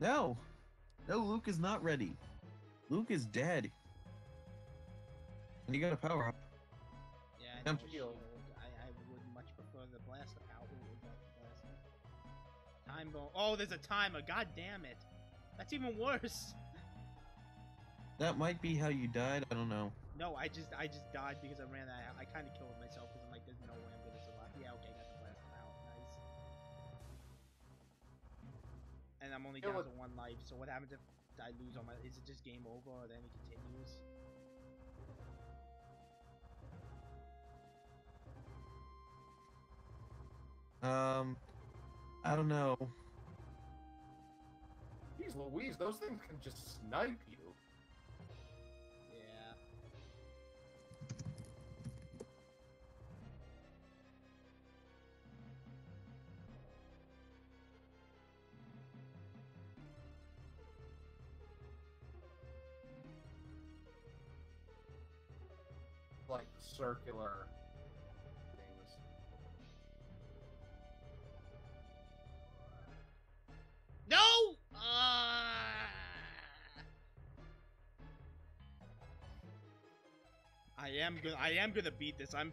[SPEAKER 2] No. No, Luke is not ready. Luke is dead. And you got a power up.
[SPEAKER 1] Yeah, I
[SPEAKER 2] Yep.
[SPEAKER 1] know shield. I would much prefer the blaster power. Who was that blaster? Time bomb. Oh, there's a timer. God damn it. That's even worse.
[SPEAKER 2] That might be how you died. I don't know.
[SPEAKER 1] No, I just died because I ran out. I kind of killed myself because I'm like, there's no way I'm gonna survive. Yeah, okay, got the blaster power. Nice. And I'm only down to 1 life. So what happens if I lose all my? Is it just game over or then it continues?
[SPEAKER 2] I don't know.
[SPEAKER 6] Jeez Louise, those things can just snipe you.
[SPEAKER 1] Yeah.
[SPEAKER 6] Like circular things.
[SPEAKER 1] No! I am gonna beat this. I'm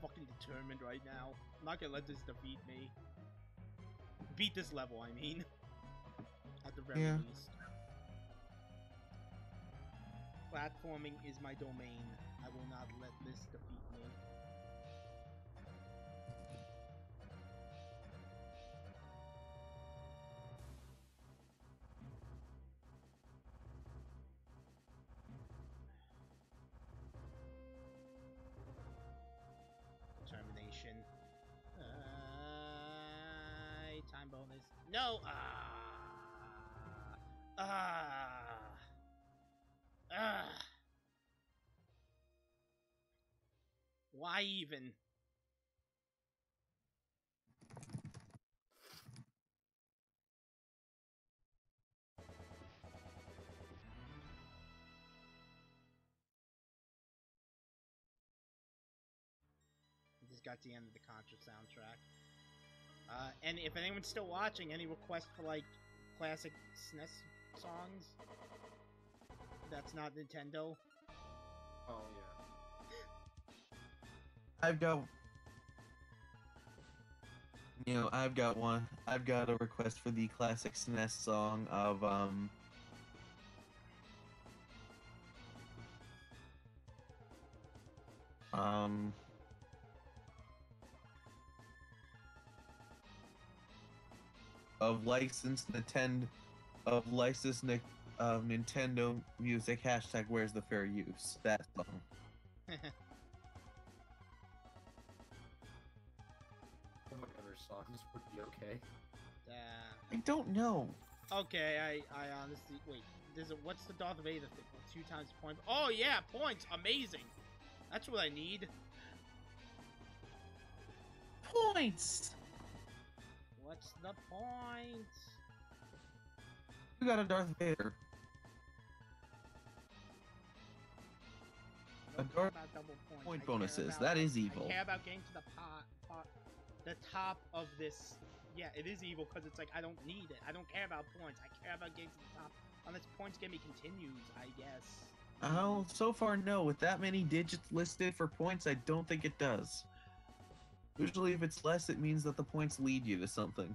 [SPEAKER 1] fucking determined right now. I'm not gonna let this defeat me. Beat this level, I mean. At the very
[SPEAKER 2] Yeah.
[SPEAKER 1] least. Platforming is my domain. I will not let this defeat me. Determination. Time bonus. No! Why even? Just got the end of the Contra soundtrack. And if anyone's still watching, any requests for like classic SNES songs? That's not Nintendo.
[SPEAKER 6] Oh yeah.
[SPEAKER 2] I've got one. I've got a request for the classic SNES song of Nintendo music hashtag where's the fair use, that song.
[SPEAKER 6] What other songs would be okay?
[SPEAKER 2] I don't know.
[SPEAKER 1] Okay, I honestly wait. What's the Darth Vader thing? 2 times point. Oh yeah, points. Amazing. That's what I need.
[SPEAKER 2] Points.
[SPEAKER 1] What's the point?
[SPEAKER 2] You got a Darth Vader.
[SPEAKER 1] I don't care about double points.
[SPEAKER 2] Point
[SPEAKER 1] I care
[SPEAKER 2] bonuses.
[SPEAKER 1] about-
[SPEAKER 2] That is evil.
[SPEAKER 1] I care about getting to the top of this. Yeah, it is evil because it's like I don't need it. I don't care about points. I care about getting to the top. Unless points get me continues, I guess.
[SPEAKER 2] Oh, so far no. With that many digits listed for points, I don't think it does. Usually if it's less, it means that the points lead you to something.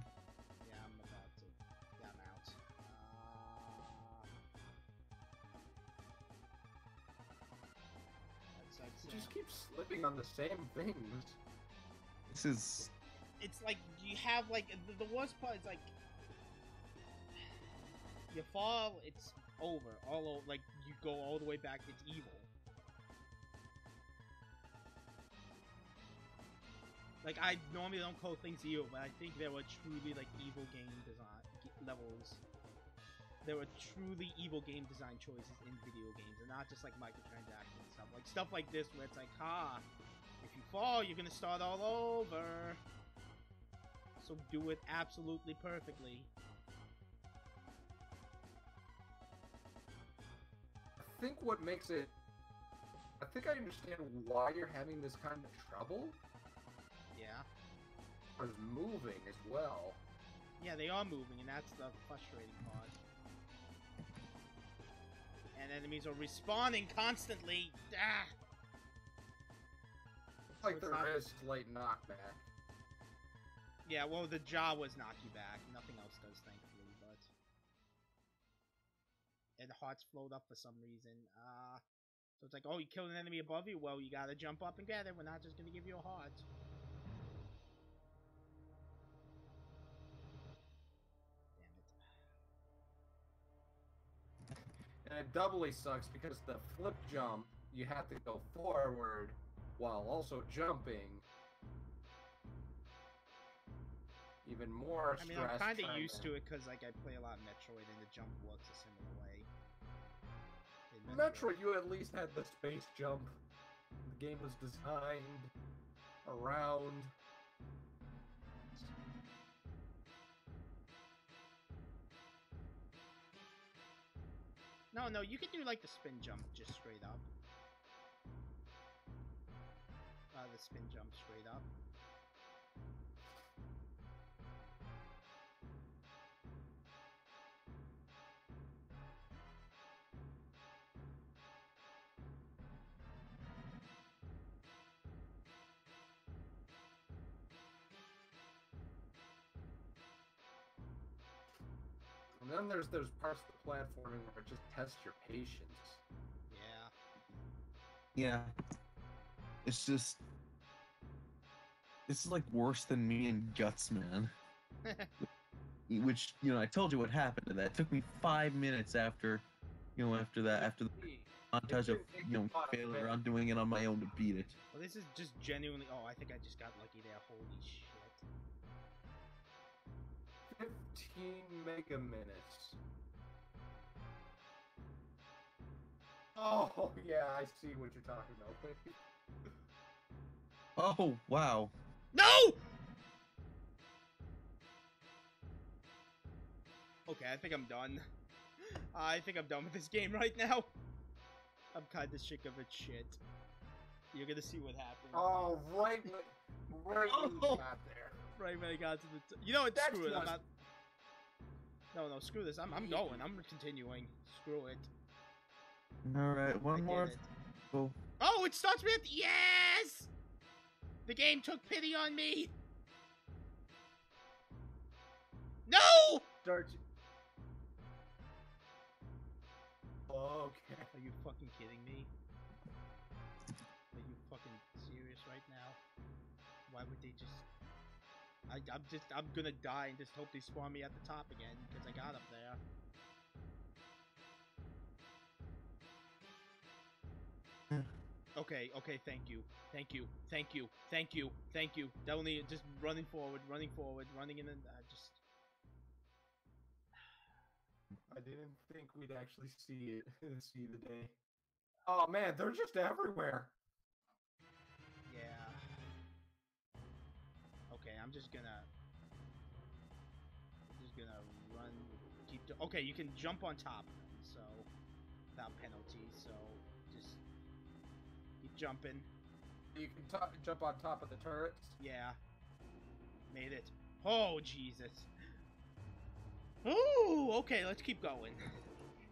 [SPEAKER 1] Yeah, I'm about to. Yeah, I'm out.
[SPEAKER 6] You just keep slipping on the same things.
[SPEAKER 2] This is...
[SPEAKER 1] It's like you have like the worst part is like you fall, it's over. All over, like you go all the way back, it's evil. Like, I normally don't call things evil, but I think there were truly, like, evil game design levels. There were truly evil game design choices in video games, and not just, like, microtransactions and stuff. Like, stuff like this, where it's like, if you fall, you're gonna start all over. So do it absolutely perfectly.
[SPEAKER 6] I think what makes it... I think I understand why you're having this kind of trouble.
[SPEAKER 1] Yeah.
[SPEAKER 6] Is moving as well.
[SPEAKER 1] Yeah, they are moving, and that's the frustrating part. And enemies are respawning constantly. Ah!
[SPEAKER 6] It's like there is slight knockback.
[SPEAKER 1] Yeah, well, the Jawas knock you back. Nothing else does, thankfully, but... And hearts float up for some reason. So it's like, oh, you killed an enemy above you? Well, you gotta jump up and get it. We're not just gonna give you a heart.
[SPEAKER 6] And it doubly sucks because the flip jump, you have to go forward while also jumping. Even more stress.
[SPEAKER 1] I mean, I'm kind of used to it because, like, I play a lot of Metroid and the jump works a similar way. In
[SPEAKER 6] Metroid, you at least had the space jump. The game was designed around...
[SPEAKER 1] No, you can do, like, the spin jump just straight up. The spin jump straight up.
[SPEAKER 6] And then there's parts of the platforming where it just tests your patience.
[SPEAKER 1] Yeah.
[SPEAKER 2] Yeah. It's just... This is like worse than me and Guts, man. Which, you know, I told you what happened to that. It took me 5 minutes after the montage of, failing around doing it on my own to beat it.
[SPEAKER 1] Well, this is just genuinely... Oh, I think I just got lucky there. Holy shit.
[SPEAKER 6] 15 mega minutes. Oh, yeah, I see what you're talking about.
[SPEAKER 2] Oh, wow.
[SPEAKER 1] No! Okay, I think I'm done. I think I'm done with this game right now. I'm kinda sick of its shit. You're gonna see what happens.
[SPEAKER 6] Oh, right when you got there.
[SPEAKER 1] Right when I got to the... You know what? Screw it. I'm not... No, screw this. I'm going. I'm continuing. Screw it.
[SPEAKER 2] Alright, one more.
[SPEAKER 1] Oh. Oh, it starts with... Yes! The game took pity on me! No!
[SPEAKER 6] Starts... Okay.
[SPEAKER 1] Are you fucking kidding me? Are you fucking serious right now? Why would they just... I'm gonna die and just hope they spawn me at the top again, because I got up there. Okay, thank you. That only just running forward, running in and just...
[SPEAKER 6] I didn't think we'd actually see the day. Oh man, they're just everywhere.
[SPEAKER 1] Yeah. Okay, I'm just gonna run, okay, you can jump on top of them, so without penalty, so just keep jumping.
[SPEAKER 6] You can jump on top of the turrets?
[SPEAKER 1] Yeah. Made it. Oh, Jesus. Ooh, okay, let's keep going.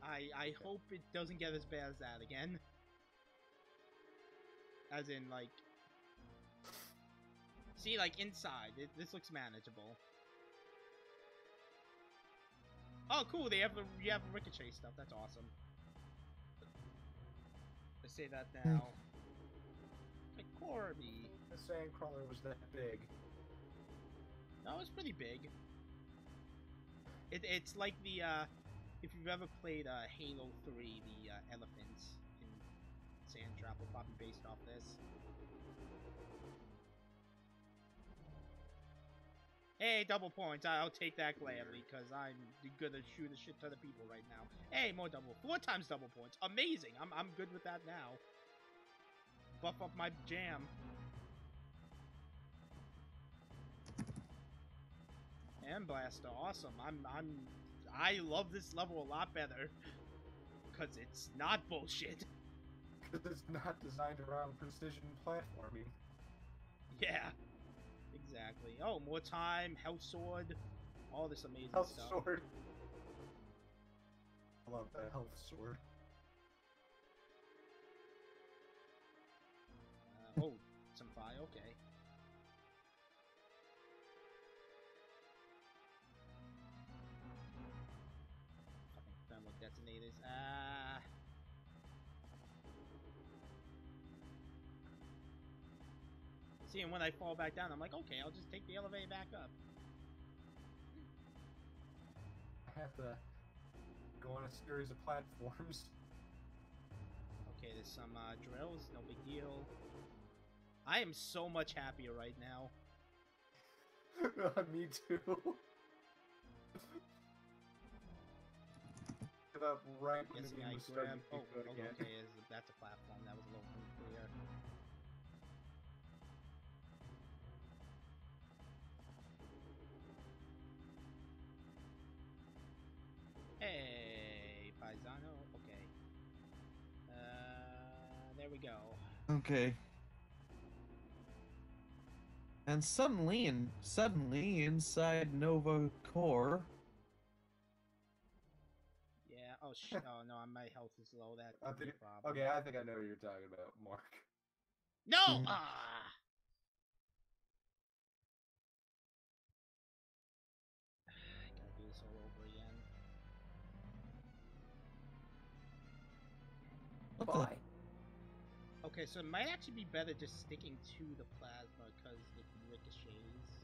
[SPEAKER 1] I hope it doesn't get as bad as that again. As in, like... See, like, inside. This looks manageable. Oh, cool, you have ricochet stuff. That's awesome. Let's say that now. Like, Corby.
[SPEAKER 6] The sandcrawler was that big. No,
[SPEAKER 1] it's pretty big. It's like the, if you've ever played Halo 3, the elephants in Sandtrap were probably based off this. Hey, double points. I'll take that gladly, because I'm gonna shoot a shit ton of people right now. Hey, more double. 4 times double points. Amazing. I'm good with that now. Buff up my jam. And Blaster, awesome. I love this level a lot better. Because it's not bullshit.
[SPEAKER 6] Because it's not designed around precision platforming.
[SPEAKER 1] Yeah. Exactly. Oh, more time, health sword, all this amazing
[SPEAKER 6] Health
[SPEAKER 1] stuff.
[SPEAKER 6] sword. I love that health sword.
[SPEAKER 1] Oh, some fire, okay. Fucking thermal detonators. See, and when I fall back down, I'm like, okay, I'll just take the elevator back up.
[SPEAKER 6] I have to go on a series of platforms.
[SPEAKER 1] Okay, there's some drills, no big deal. I am so much happier right now.
[SPEAKER 6] Me too. Up right when the
[SPEAKER 1] Guessing
[SPEAKER 6] game
[SPEAKER 1] I
[SPEAKER 6] was starting
[SPEAKER 1] grab.
[SPEAKER 6] to
[SPEAKER 1] Oh,
[SPEAKER 6] get good again.
[SPEAKER 1] okay, that's a platform. That was a little unclear. Hey, Paisano. Okay. There we go.
[SPEAKER 2] Okay. And suddenly inside Nova Core.
[SPEAKER 1] Yeah. Oh oh no, my health is low. That's
[SPEAKER 6] I
[SPEAKER 1] the
[SPEAKER 6] think,
[SPEAKER 1] problem.
[SPEAKER 6] okay, I think I know what you're talking about, Mark.
[SPEAKER 1] No.
[SPEAKER 2] Mhm.
[SPEAKER 1] I gotta do this all over again.
[SPEAKER 2] What
[SPEAKER 6] Why?
[SPEAKER 1] Okay, so it might actually be better just sticking to the plasma because it ricochets.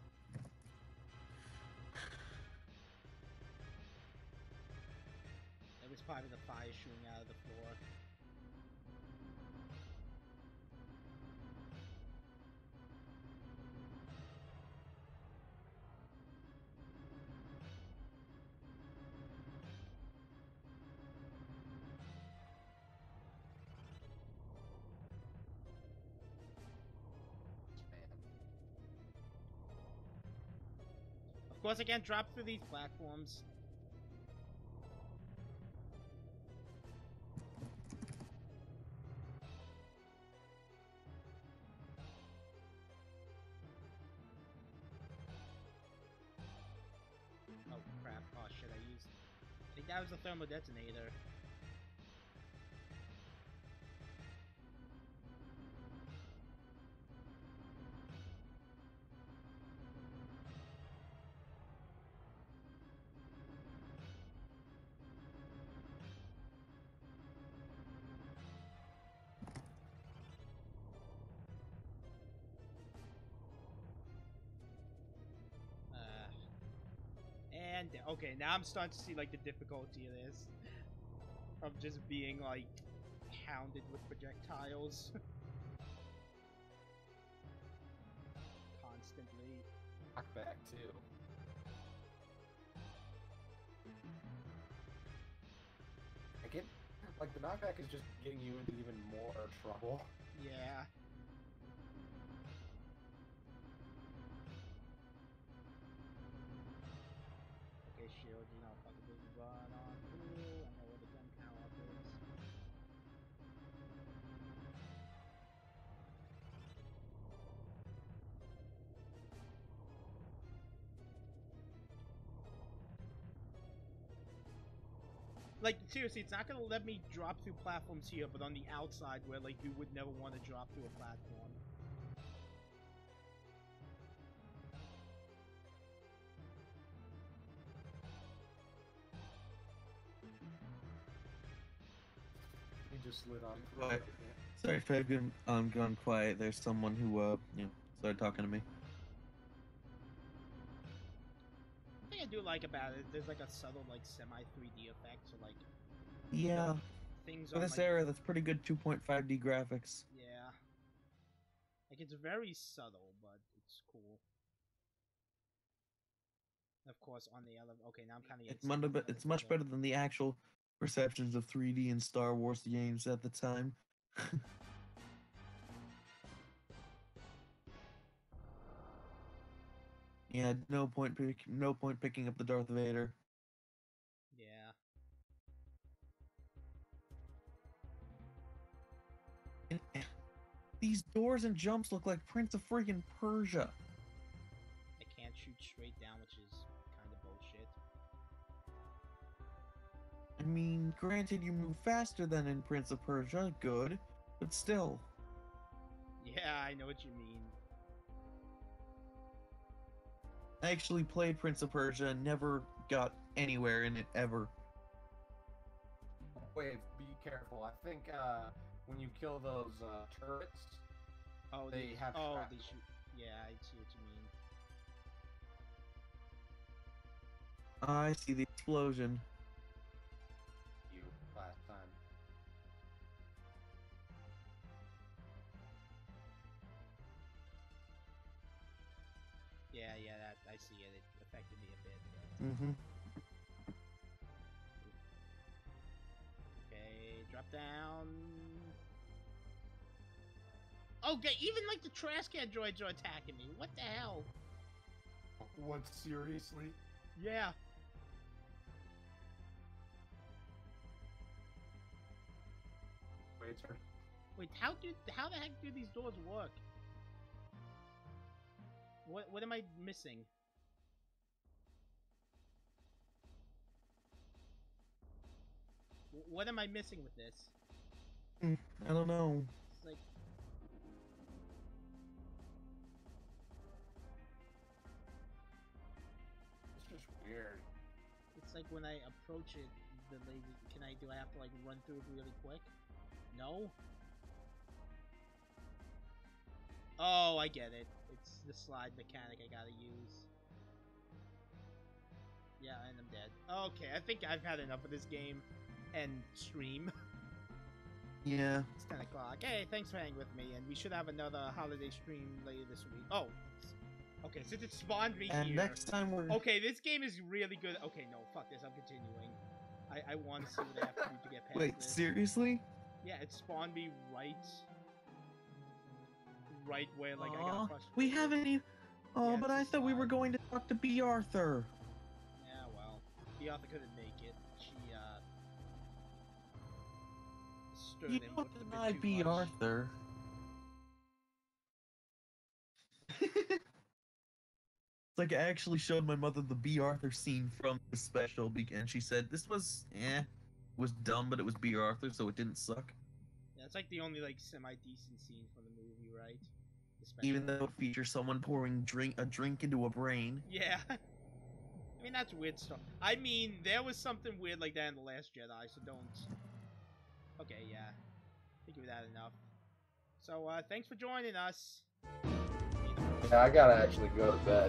[SPEAKER 1] It was probably the fire shooting out of the floor. Of course, I can't drop through these platforms. Oh crap! Oh shit! I think that was a thermal detonator. And okay, now I'm starting to see like the difficulty of this, of just being like hounded with projectiles constantly.
[SPEAKER 6] Knockback too. I get like the knockback is just getting you into even more trouble.
[SPEAKER 1] Yeah. Okay, shield, you know, fucking just run on through. I know where the gun power up is. Like, seriously, it's not gonna let me drop through platforms here, but on the outside where, like, you would never want to drop through a platform.
[SPEAKER 6] He just slid on.
[SPEAKER 2] What? Sorry if I've gone quiet. There's someone who started talking to me.
[SPEAKER 1] I think I do like about it, there's like a subtle like semi 3D effect, so like
[SPEAKER 2] Yeah.
[SPEAKER 1] things
[SPEAKER 2] For
[SPEAKER 1] on
[SPEAKER 2] this
[SPEAKER 1] like,
[SPEAKER 2] era, that's pretty good 2.5D graphics.
[SPEAKER 1] yeah, like it's very subtle, but it's cool. Of course, on the other. Okay, now I'm kind of getting.
[SPEAKER 2] It's much better than the actual perceptions of 3D in Star Wars games at the time. Yeah, no point picking up the Darth Vader.
[SPEAKER 1] Yeah.
[SPEAKER 2] And, these doors and jumps look like Prince of freaking Persia.
[SPEAKER 1] I can't shoot straight down, which is kind of bullshit.
[SPEAKER 2] I mean, granted, you move faster than in Prince of Persia, good, but still.
[SPEAKER 1] Yeah, I know what you mean.
[SPEAKER 2] I actually played Prince of Persia and never got anywhere in it ever.
[SPEAKER 6] Wait, be careful. I think when you kill those turrets,
[SPEAKER 1] Oh,
[SPEAKER 6] they have
[SPEAKER 1] Oh,
[SPEAKER 6] traps.
[SPEAKER 1] they shoot. Yeah, I see what you mean.
[SPEAKER 2] I see the explosion.
[SPEAKER 6] You last time.
[SPEAKER 1] Yeah, that I see it. It affected me a bit.
[SPEAKER 2] Mm-hmm.
[SPEAKER 1] Okay, drop down. Okay, even like the trash can droids are attacking me. What the hell?
[SPEAKER 6] What, seriously?
[SPEAKER 1] Yeah.
[SPEAKER 6] Wait, sir.
[SPEAKER 1] Wait, how the heck do these doors work? What am I missing? What am I missing with this?
[SPEAKER 2] I don't know.
[SPEAKER 1] It's like
[SPEAKER 6] It's just weird.
[SPEAKER 1] it's like when I approach it, the laser. Do I have to like run through it really quick? No. Oh, I get it. It's the slide mechanic I gotta use. Yeah, and I'm dead. Okay, I think I've had enough of this game and stream.
[SPEAKER 2] Yeah.
[SPEAKER 1] It's 10 o'clock. Hey, thanks for hanging with me, and we should have another holiday stream later this week. Oh, okay, since it spawned me
[SPEAKER 2] And
[SPEAKER 1] here.
[SPEAKER 2] next time we're...
[SPEAKER 1] Okay, this game is really good. Okay, no, fuck this. I'm continuing. I want to see what I have to do to get past
[SPEAKER 2] Wait,
[SPEAKER 1] this.
[SPEAKER 2] seriously?
[SPEAKER 1] Yeah, it spawned me right where like I got frustrated.
[SPEAKER 2] We haven't even... Oh,
[SPEAKER 1] Yeah,
[SPEAKER 2] but
[SPEAKER 1] it's a
[SPEAKER 2] I thought we were
[SPEAKER 1] slide.
[SPEAKER 2] going to talk to B. Arthur.
[SPEAKER 1] Yeah, well, the author couldn't make it. She stirred
[SPEAKER 2] You
[SPEAKER 1] him
[SPEAKER 2] don't
[SPEAKER 1] with a
[SPEAKER 2] deny
[SPEAKER 1] bit too
[SPEAKER 2] B.
[SPEAKER 1] much.
[SPEAKER 2] Arthur. It's like I actually showed my mother the B. Arthur scene from the special, and she said this was, was dumb, but it was B. Arthur, so it didn't suck.
[SPEAKER 1] Yeah, it's like the only like semi-decent scene from the movie, right? The
[SPEAKER 2] Even
[SPEAKER 1] special.
[SPEAKER 2] though it features someone pouring a drink into a brain.
[SPEAKER 1] Yeah. I mean, that's weird stuff. I mean, there was something weird like that in The Last Jedi, so don't... Okay, yeah. I think we've had enough. So, thanks for joining us.
[SPEAKER 6] Yeah, I gotta actually go to bed.